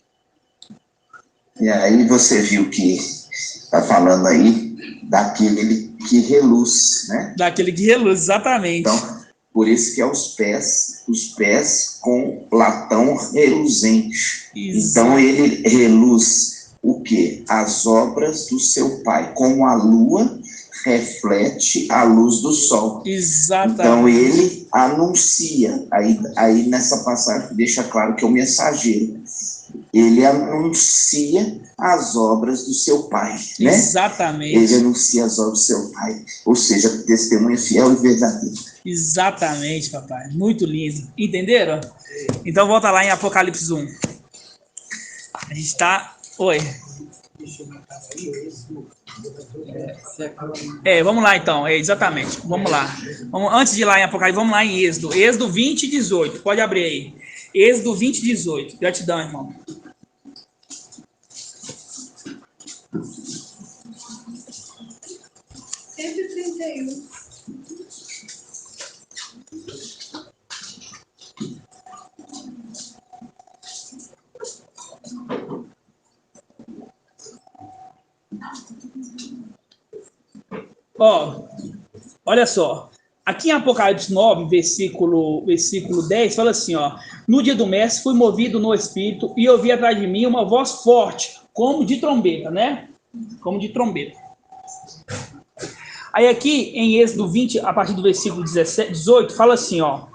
E aí você viu que está falando aí daquele que reluz, né? Daquele que reluz, exatamente. Então, por isso que é os pés com latão reluzente. Exato. Então, ele reluz o quê? As obras do seu Pai, como a lua reflete a luz do sol. Exatamente. Então, ele anuncia, aí nessa passagem deixa claro que é o mensageiro. Ele anuncia as obras do seu Pai, né? Exatamente. Ele anuncia as obras do seu Pai, ou seja, testemunha fiel e verdadeiro. Exatamente, papai. Muito lindo. Entenderam? Então, volta lá em Apocalipse 1. A gente está... Oi. Vamos lá então. Exatamente. Vamos lá. Antes de ir lá em Apocalipse, vamos lá em Êxodo. Êxodo 20, 18. Pode abrir aí. Êxodo 20, 18. Gratidão, irmão. Olha só. Aqui em Apocalipse 9, versículo 10, fala assim, ó. No dia do mestre fui movido no espírito e ouvi atrás de mim uma voz forte, como de trombeta, né? Como de trombeta. Aí aqui em Êxodo 20, a partir do versículo 18, fala assim, ó.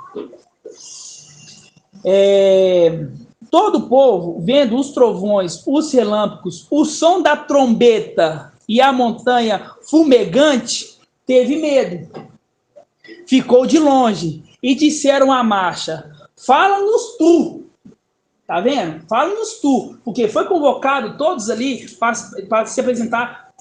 Todo o povo, vendo os trovões, os relâmpagos, o som da trombeta e a montanha fumegante, teve medo. Ficou de longe e disseram à marcha, fala-nos tu. Tá vendo? Fala-nos tu. Porque foi convocado todos ali para se apresentar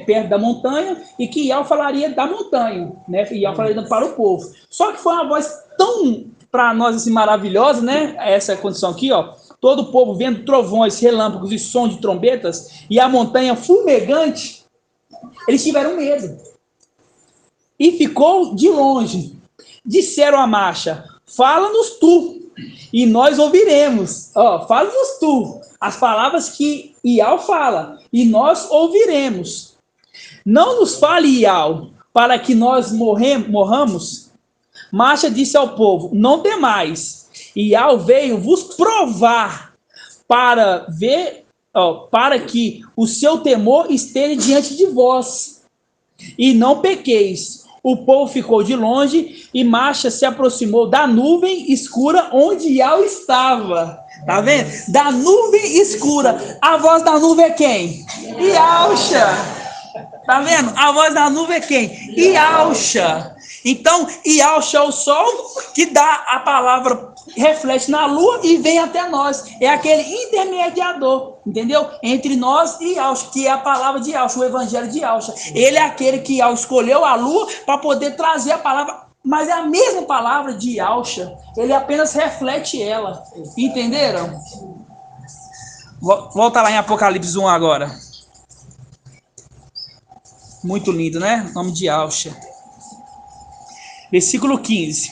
perto da montanha e que Iau falaria da montanha, né? Iau falaria para o povo. Só que foi uma voz tão, para nós, assim, maravilhosa, né? Essa condição aqui, ó. Todo o povo vendo trovões, relâmpagos e som de trombetas e a montanha fumegante, eles tiveram medo. E ficou de longe. Disseram à marcha, fala-nos tu, e nós ouviremos. Fala-nos tu, as palavras que Iau fala, e nós ouviremos. Não nos fale, Iau, para que nós morramos. Marcha disse ao povo, não temais. Iau veio vos provar, para ver, para que o seu temor esteja diante de vós, e não pequeis. O povo ficou de longe e Marcha se aproximou da nuvem escura onde Iau estava. Tá vendo? Da nuvem escura. A voz da nuvem é quem? Iauxa. Tá vendo? A voz da nuvem é quem? Iauxa. Então, Iauxa é o sol que dá a palavra, reflete na lua e vem até nós. É aquele intermediador, entendeu? Entre nós e Iauxa, que é a palavra de Iauxa, o evangelho de Iauxa. Ele é aquele que Iau escolheu a lua para poder trazer a palavra, mas é a mesma palavra de Iauxa. Ele apenas reflete ela. Entenderam? Volta lá em Apocalipse 1 agora. Muito lindo, né? O nome de Iauxa. Versículo 15.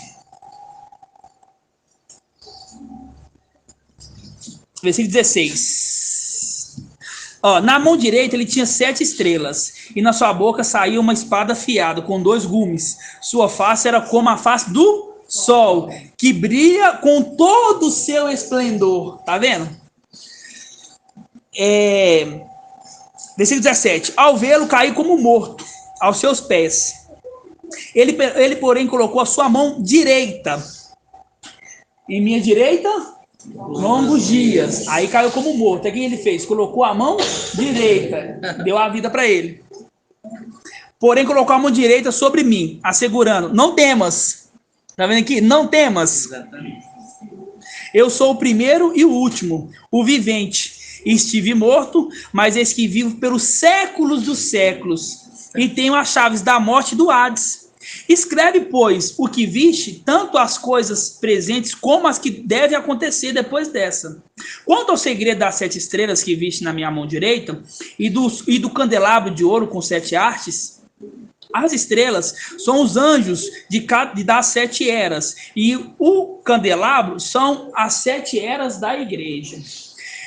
Versículo 16. Na mão direita ele tinha 7 estrelas, e na sua boca saía uma espada afiada, com 2 gumes. Sua face era como a face do sol, que brilha com todo o seu esplendor. Tá vendo? Versículo 17. Ao vê-lo, caiu como morto aos seus pés. Ele, porém, colocou a sua mão direita. Em minha direita, longos dias. Aí caiu como morto. O que ele fez? Colocou a mão direita. Deu a vida para ele. Porém, colocou a mão direita sobre mim, assegurando, não temas. Tá vendo aqui? Não temas. Eu sou o primeiro e o último, o vivente. Estive morto, mas eis que vivo pelos séculos dos séculos. e tenho as chaves da morte e do Hades. Escreve, pois, o que viste, tanto as coisas presentes como as que devem acontecer depois dessa. Quanto ao segredo das 7 estrelas que viste na minha mão direita e do candelabro de ouro com 7 hastes, as estrelas são os anjos das 7 eras e o candelabro são as 7 eras da igreja.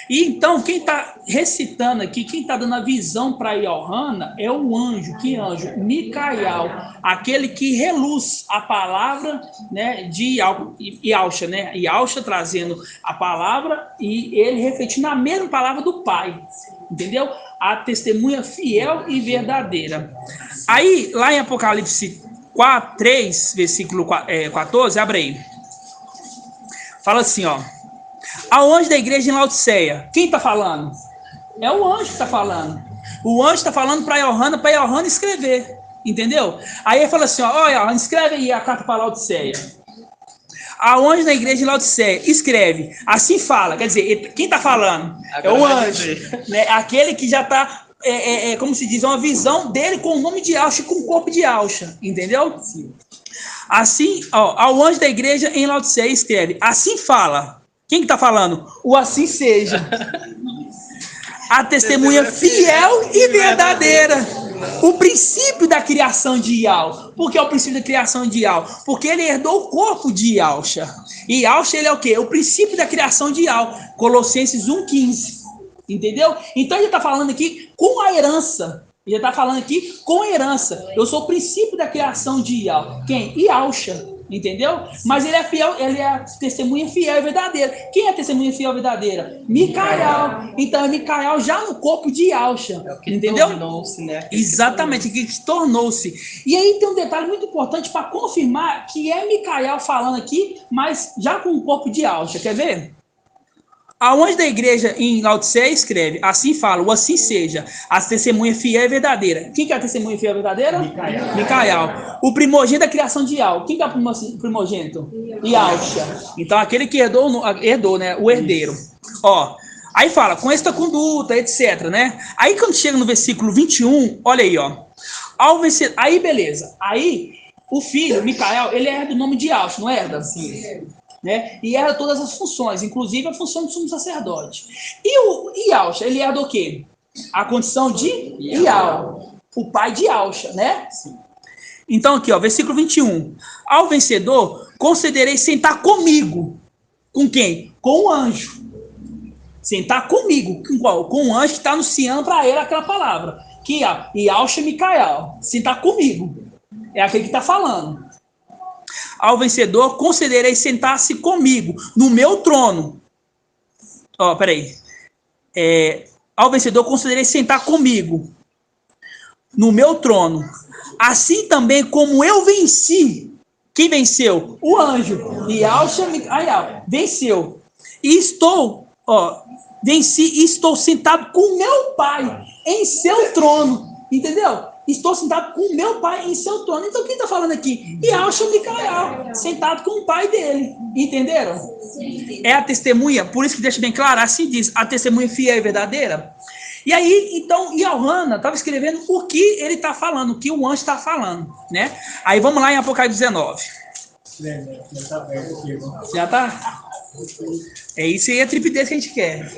E então, quem está recitando aqui, quem está dando a visão para Yohana é o anjo. Que anjo? Micael, aquele que reluz a palavra, né, de Yausha, né? Yausha trazendo a palavra e ele refletindo a mesma palavra do Pai, entendeu? A testemunha fiel e verdadeira. Aí, lá em Apocalipse 3, versículo 14, abre aí. Fala assim, ó. Ao anjo da igreja em Laodiceia. Quem está falando? É o anjo que está falando. O anjo está falando para Yohana escrever. Entendeu? Aí ele fala assim, ó, Yohana, escreve aí a carta para Laodiceia. Ao anjo da igreja em Laodiceia, escreve. Assim fala. Quer dizer, quem está falando? É o anjo. Né? Aquele que já está, como se diz, uma visão dele com o nome de Yausha e com o corpo de Yausha. Entendeu? Sim. Assim, ó, ao anjo da igreja em Laodiceia, escreve. Assim fala. Quem que tá falando? O assim seja. A testemunha fiel e verdadeira. O princípio da criação de Yau. Por que é o princípio da criação de Yau? Porque ele herdou o corpo de Yausha. E Yausha, ele é o quê? O princípio da criação de Yau. Colossenses 1,15. Entendeu? Então ele está falando aqui com a herança. Ele está falando aqui com a herança. Eu sou o princípio da criação de Yau. Quem? Yausha. Entendeu? Mas ele é fiel, ele é a testemunha fiel e verdadeira. Quem é a testemunha fiel e verdadeira? Micael. Então é Micael já no corpo de Yausha. Entendeu? Tornou-se, né? Exatamente, que tornou-se. E aí tem um detalhe muito importante para confirmar que é Micael falando aqui, mas já com o corpo de Yausha. Quer ver? Ao anjo da igreja em Laodiceia escreve, assim fala, o assim seja, a testemunha fiel e verdadeira. Quem que é a testemunha fiel e verdadeira? Micael. O primogênito da criação de Yau. Quem que é o primogênito? Yausha. Então, aquele que herdou, né? O herdeiro. Ó, aí fala, com esta conduta, etc, né? Aí, quando chega no versículo 21, olha aí, ó. Aí, beleza. Aí, o filho, Micael, ele herda o nome de Yausha, não herda? Sim. Né? E herda todas as funções, inclusive a função de sumo sacerdote. E o Yausha, ele herda o quê? A condição de Yau, o pai de Yausha, né? Sim. Então aqui, ó, versículo 21. Ao vencedor, concederei sentar comigo. Com quem? Com o anjo. Sentar comigo. Com qual? Com o anjo que está anunciando para ele aquela palavra. Que é Yausha Micael. Sentar comigo. É aquele que está falando. Ao vencedor, concederei sentar-se comigo no meu trono. Ó, peraí. Ao vencedor, concederei sentar comigo no meu trono. Assim também como eu venci. Quem venceu? O anjo. E Yausha venceu. E venci e estou sentado com meu pai em seu trono. Entendeu? Estou sentado com o meu pai em seu trono. Então, quem está falando aqui? Yausha Micael, sentado com o pai dele. Entenderam? Sim. É a testemunha, por isso que deixa bem claro, assim diz, a testemunha fiel e verdadeira. E aí, então, Yohana estava escrevendo o que ele está falando, o que o anjo está falando, né? Aí, vamos lá em Apocalipse 19. Já está? É isso aí, a tripidez que a gente quer.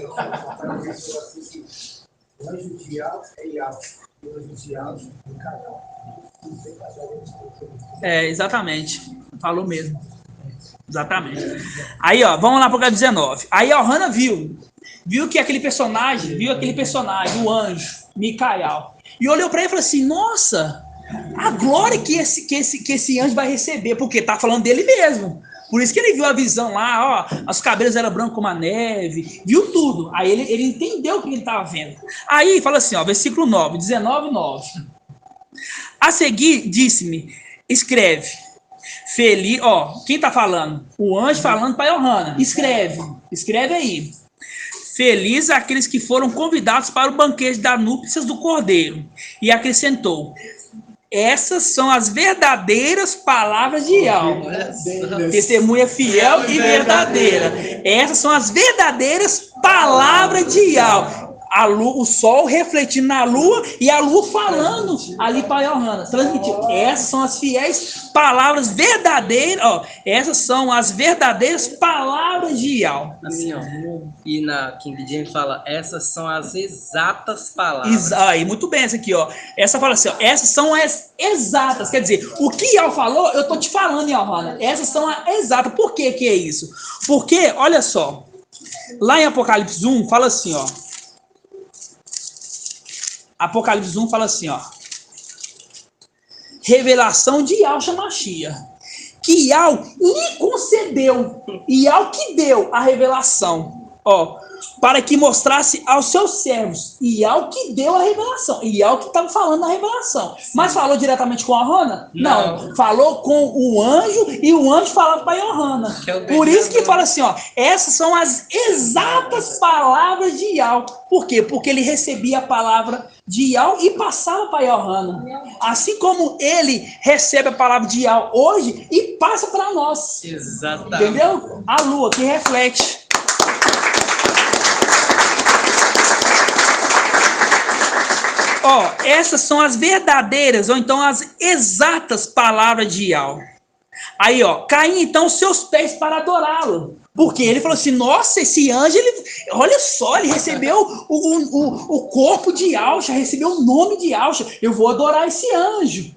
O anjo de Yausha é Yausha. Exatamente. Falou mesmo. Exatamente. Aí, ó, vamos lá para o 19. Aí a Yohana viu que aquele personagem, o anjo, Micael, e olhou para ele e falou assim, nossa, a glória que esse anjo vai receber, porque tá falando dele mesmo. Por isso que ele viu a visão lá, ó, os cabelos eram brancos como a neve, viu tudo. Aí ele entendeu o que ele estava vendo. Aí fala assim, ó, versículo 9, 19:9. A seguir, disse-me, escreve, feliz, ó, quem tá falando? O anjo falando para Yohana, escreve aí. Feliz aqueles que foram convidados para o banquete das núpcias do Cordeiro. E acrescentou, essas são as verdadeiras palavras de Yau. Testemunha fiel e verdadeira. Essas são as verdadeiras palavras de Yau. a lua, o sol refletindo na lua e a lua falando ali para Johanna, transmitindo. Essas são as fiéis palavras verdadeiras, ó, essas são as verdadeiras palavras de Yahweh. Assim, ó, e na King James fala, essas são as exatas palavras. Aí, muito bem, essa aqui, ó. Essa fala assim, ó, essas são as exatas, quer dizer, o que Yahweh falou, eu tô te falando, Johanna, essas são as exatas. Por que é isso? Porque, olha só, lá em Apocalipse 1, fala assim, ó. Apocalipse 1 fala assim, ó. Revelação de Yahshua Mashiach. Que Yahweh lhe concedeu. Yahweh que deu a revelação. Ó. Para que mostrasse aos seus servos. Yahweh que deu a revelação. Yahweh que estava falando a revelação. Mas falou diretamente com a Johanna? Não. Falou com o anjo e o anjo falava para a Johanna. Por isso que fala assim, ó. Essas são as exatas palavras de Yahweh. Por quê? Porque ele recebia a palavra de Yahweh e passava para a Johanna. Assim como ele recebe a palavra de Yahweh hoje e passa para nós. Exatamente. Entendeu? A lua que reflete. Ó, essas são as verdadeiras, ou então as exatas palavras de Yahweh. Aí, ó, caem então seus pés para adorá-lo. Porque ele falou assim, nossa, esse anjo, ele, olha só, ele recebeu o corpo de Yahshua, recebeu o nome de Yahshua, eu vou adorar esse anjo.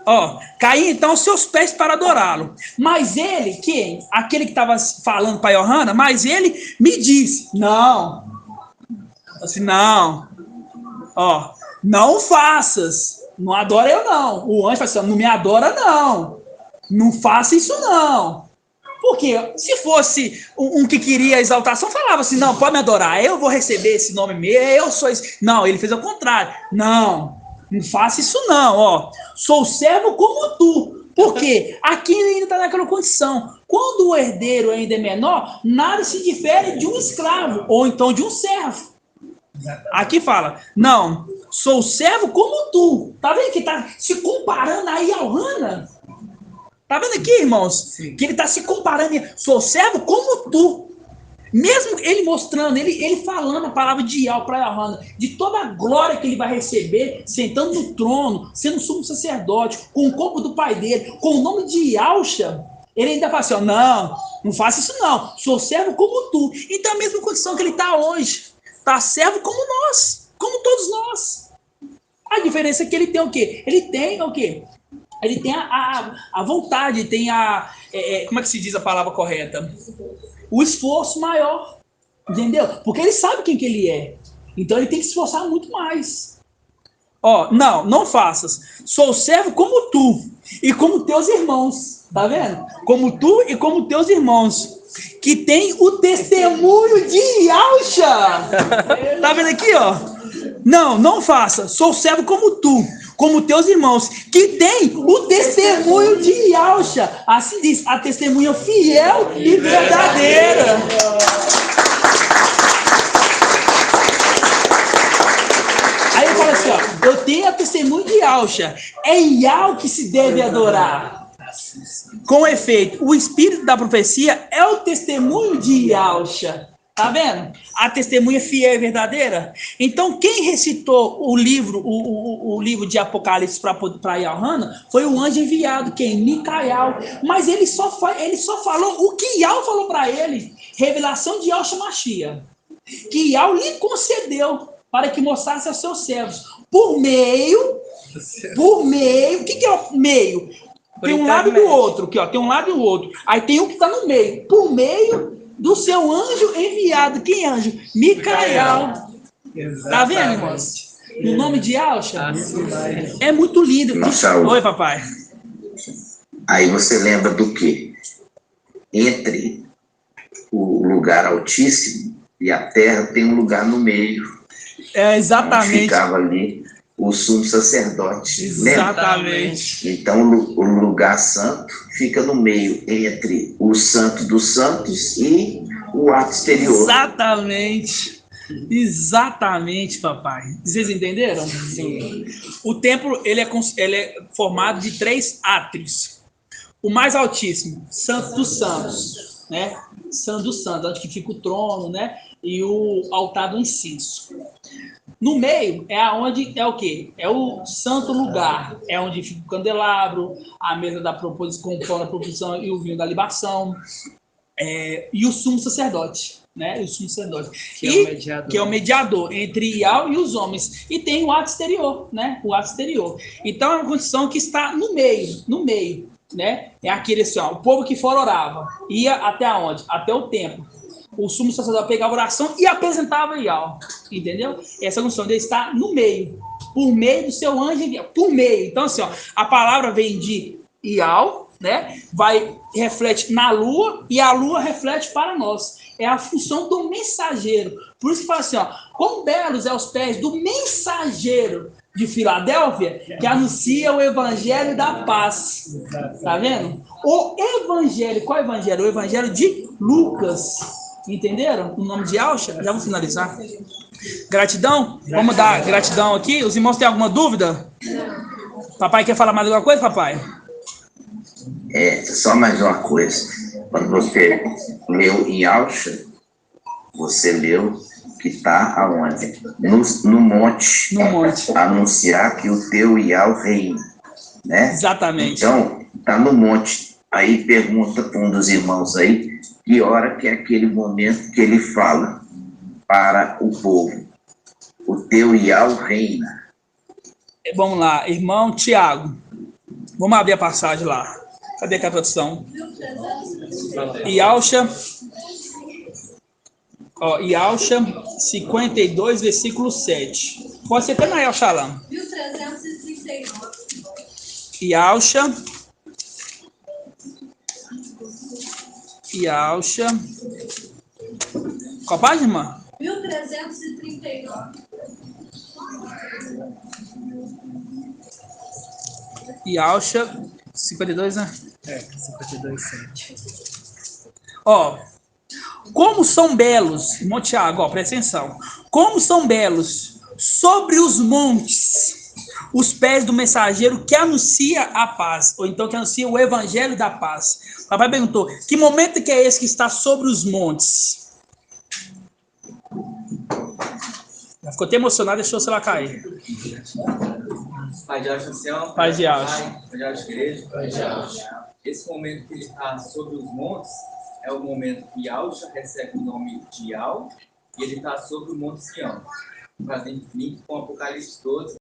Ó, caí então seus pés para adorá-lo. Mas ele, quem? Aquele que estava falando para Johanna, mas ele me disse, não. Assim, não. Ó, não faças. Não adora eu, não. O anjo falou assim, não me adora, não. Não faça isso, não. Porque se fosse um que queria exaltação, falava assim, não, pode me adorar, eu vou receber esse nome meu, eu sou esse. Não, ele fez ao contrário. Não, não faça isso não, ó. Sou servo como tu. Porque aqui ele ainda está naquela condição. Quando o herdeiro ainda é menor, nada se difere de um escravo, ou então de um servo. Aqui fala, não, sou servo como tu. Tá vendo que tá se comparando aí a Johanna? Tá vendo aqui, irmãos? Sim. Que ele tá se comparando. Sou servo como tu. Mesmo ele mostrando, ele falando a palavra de Yahweh para Johanna, de toda a glória que ele vai receber, sentando no trono, sendo sumo sacerdote, com o corpo do pai dele, com o nome de Yahshua, ele ainda fala assim, ó, não faça isso não. Sou servo como tu. Então a mesma condição que ele tá hoje. Tá servo como nós. Como todos nós. A diferença é que ele tem o quê? Ele tem o quê? Ele tem a vontade, tem como é que se diz a palavra correta? O esforço maior, entendeu? Porque ele sabe quem que ele é. Então ele tem que se esforçar muito mais. Ó, não faças. Sou servo como tu e como teus irmãos. Tá vendo? Como tu e como teus irmãos. Que tem o testemunho de Yahshua. Tá vendo aqui, ó? Não faça. Sou servo como tu, como teus irmãos, que tem o testemunho de Yahshua. Assim diz, a testemunha fiel e verdadeira. Aí ele fala assim, ó, eu tenho a testemunha de Yahshua. É Yahweh que se deve adorar. Com efeito, o espírito da profecia é o testemunho de Yahshua. Tá vendo? A testemunha fiel e verdadeira. Então, quem recitou o livro, o livro de Apocalipse para Johanna foi o anjo enviado, quem? Micael. Mas ele só falou o que Yahweh falou para ele. Revelação de Yahshua Mashiach. Que Yahweh lhe concedeu para que mostrasse aos seus servos. Por meio, o que é o meio? Tem um lado e do outro, aqui, ó, tem um lado e o outro. Aí tem um que está no meio. Por meio do seu anjo enviado. Quem anjo? Micael. Tá vendo, irmãos? No nome de Yahshua. É muito lindo. Oi, papai. Aí você lembra do quê? Entre o lugar altíssimo e a terra tem um lugar no meio. É, exatamente. Onde ficava ali o sumo sacerdote. Exatamente. Lembra? Então o lugar santo fica no meio entre o santo dos santos e o ato exterior. Exatamente, papai. Vocês entenderam? Sim. O templo ele é formado de 3 átrios. O mais altíssimo, Santo dos Santos, né? Santo dos Santos, onde que fica o trono, né? E o altar do incenso. No meio é aonde é o quê? É o santo lugar, é onde fica o candelabro, a mesa da proposição, com o pão da proposição e o vinho da libação, e o sumo sacerdote, né? O sumo sacerdote, que é o mediador entre Ial e os homens. E tem o ato exterior, né? O ato exterior. Então é uma condição que está no meio, né? É aquele assim, ó, o povo que fora orava, ia até onde? Até o templo. O sumo sacerdote pegava a oração e apresentava Ial, entendeu? Essa condição dele está no meio, por meio do seu anjo, por meio. Então assim, ó, a palavra vem de Ial, né? Reflete na lua e a lua reflete para nós. É a função do mensageiro. Por isso que fala assim, ó, quão belos é os pés do mensageiro de Filadélfia, que anuncia o evangelho da paz. Tá vendo? O evangelho, qual evangelho? O evangelho de Lucas. Entenderam? O nome de Alcha? Já vou finalizar. Gratidão? Vamos dar gratidão aqui. Os irmãos têm alguma dúvida? Papai quer falar mais alguma coisa, papai? Só mais uma coisa. Quando você leu em Alcha, você leu que está aonde? No monte. No monte. Anunciar que o teu Ial reina, né? Exatamente. Então, está no monte. Aí pergunta para um dos irmãos aí, que hora que é aquele momento que ele fala para o povo, o teu Ial reina. Vamos lá, irmão Tiago. Vamos abrir a passagem lá. Cadê a tradução? Ialcha. Ialcha 52, versículo 7. Pode ser até na Ialcha lá. 1339. Ialcha. Qual página, irmã? 1339. Ialcha 52, né? 52, 7. Como são belos, irmão Tiago, presta atenção. Como são belos sobre os montes os pés do mensageiro que anuncia a paz, ou então que anuncia o evangelho da paz. O papai perguntou, que momento que é esse que está sobre os montes? Ficou até emocionado, deixou o celular cair. Pai de Alcha Ancião, Pai de Alcha. Pai de Alcha Igreja, Pai de Alcha. Esse momento que ele está sobre os montes é o momento que Alcha recebe o nome de Ial e ele está sobre o Monte Sião, fazendo link com o Apocalipse 12,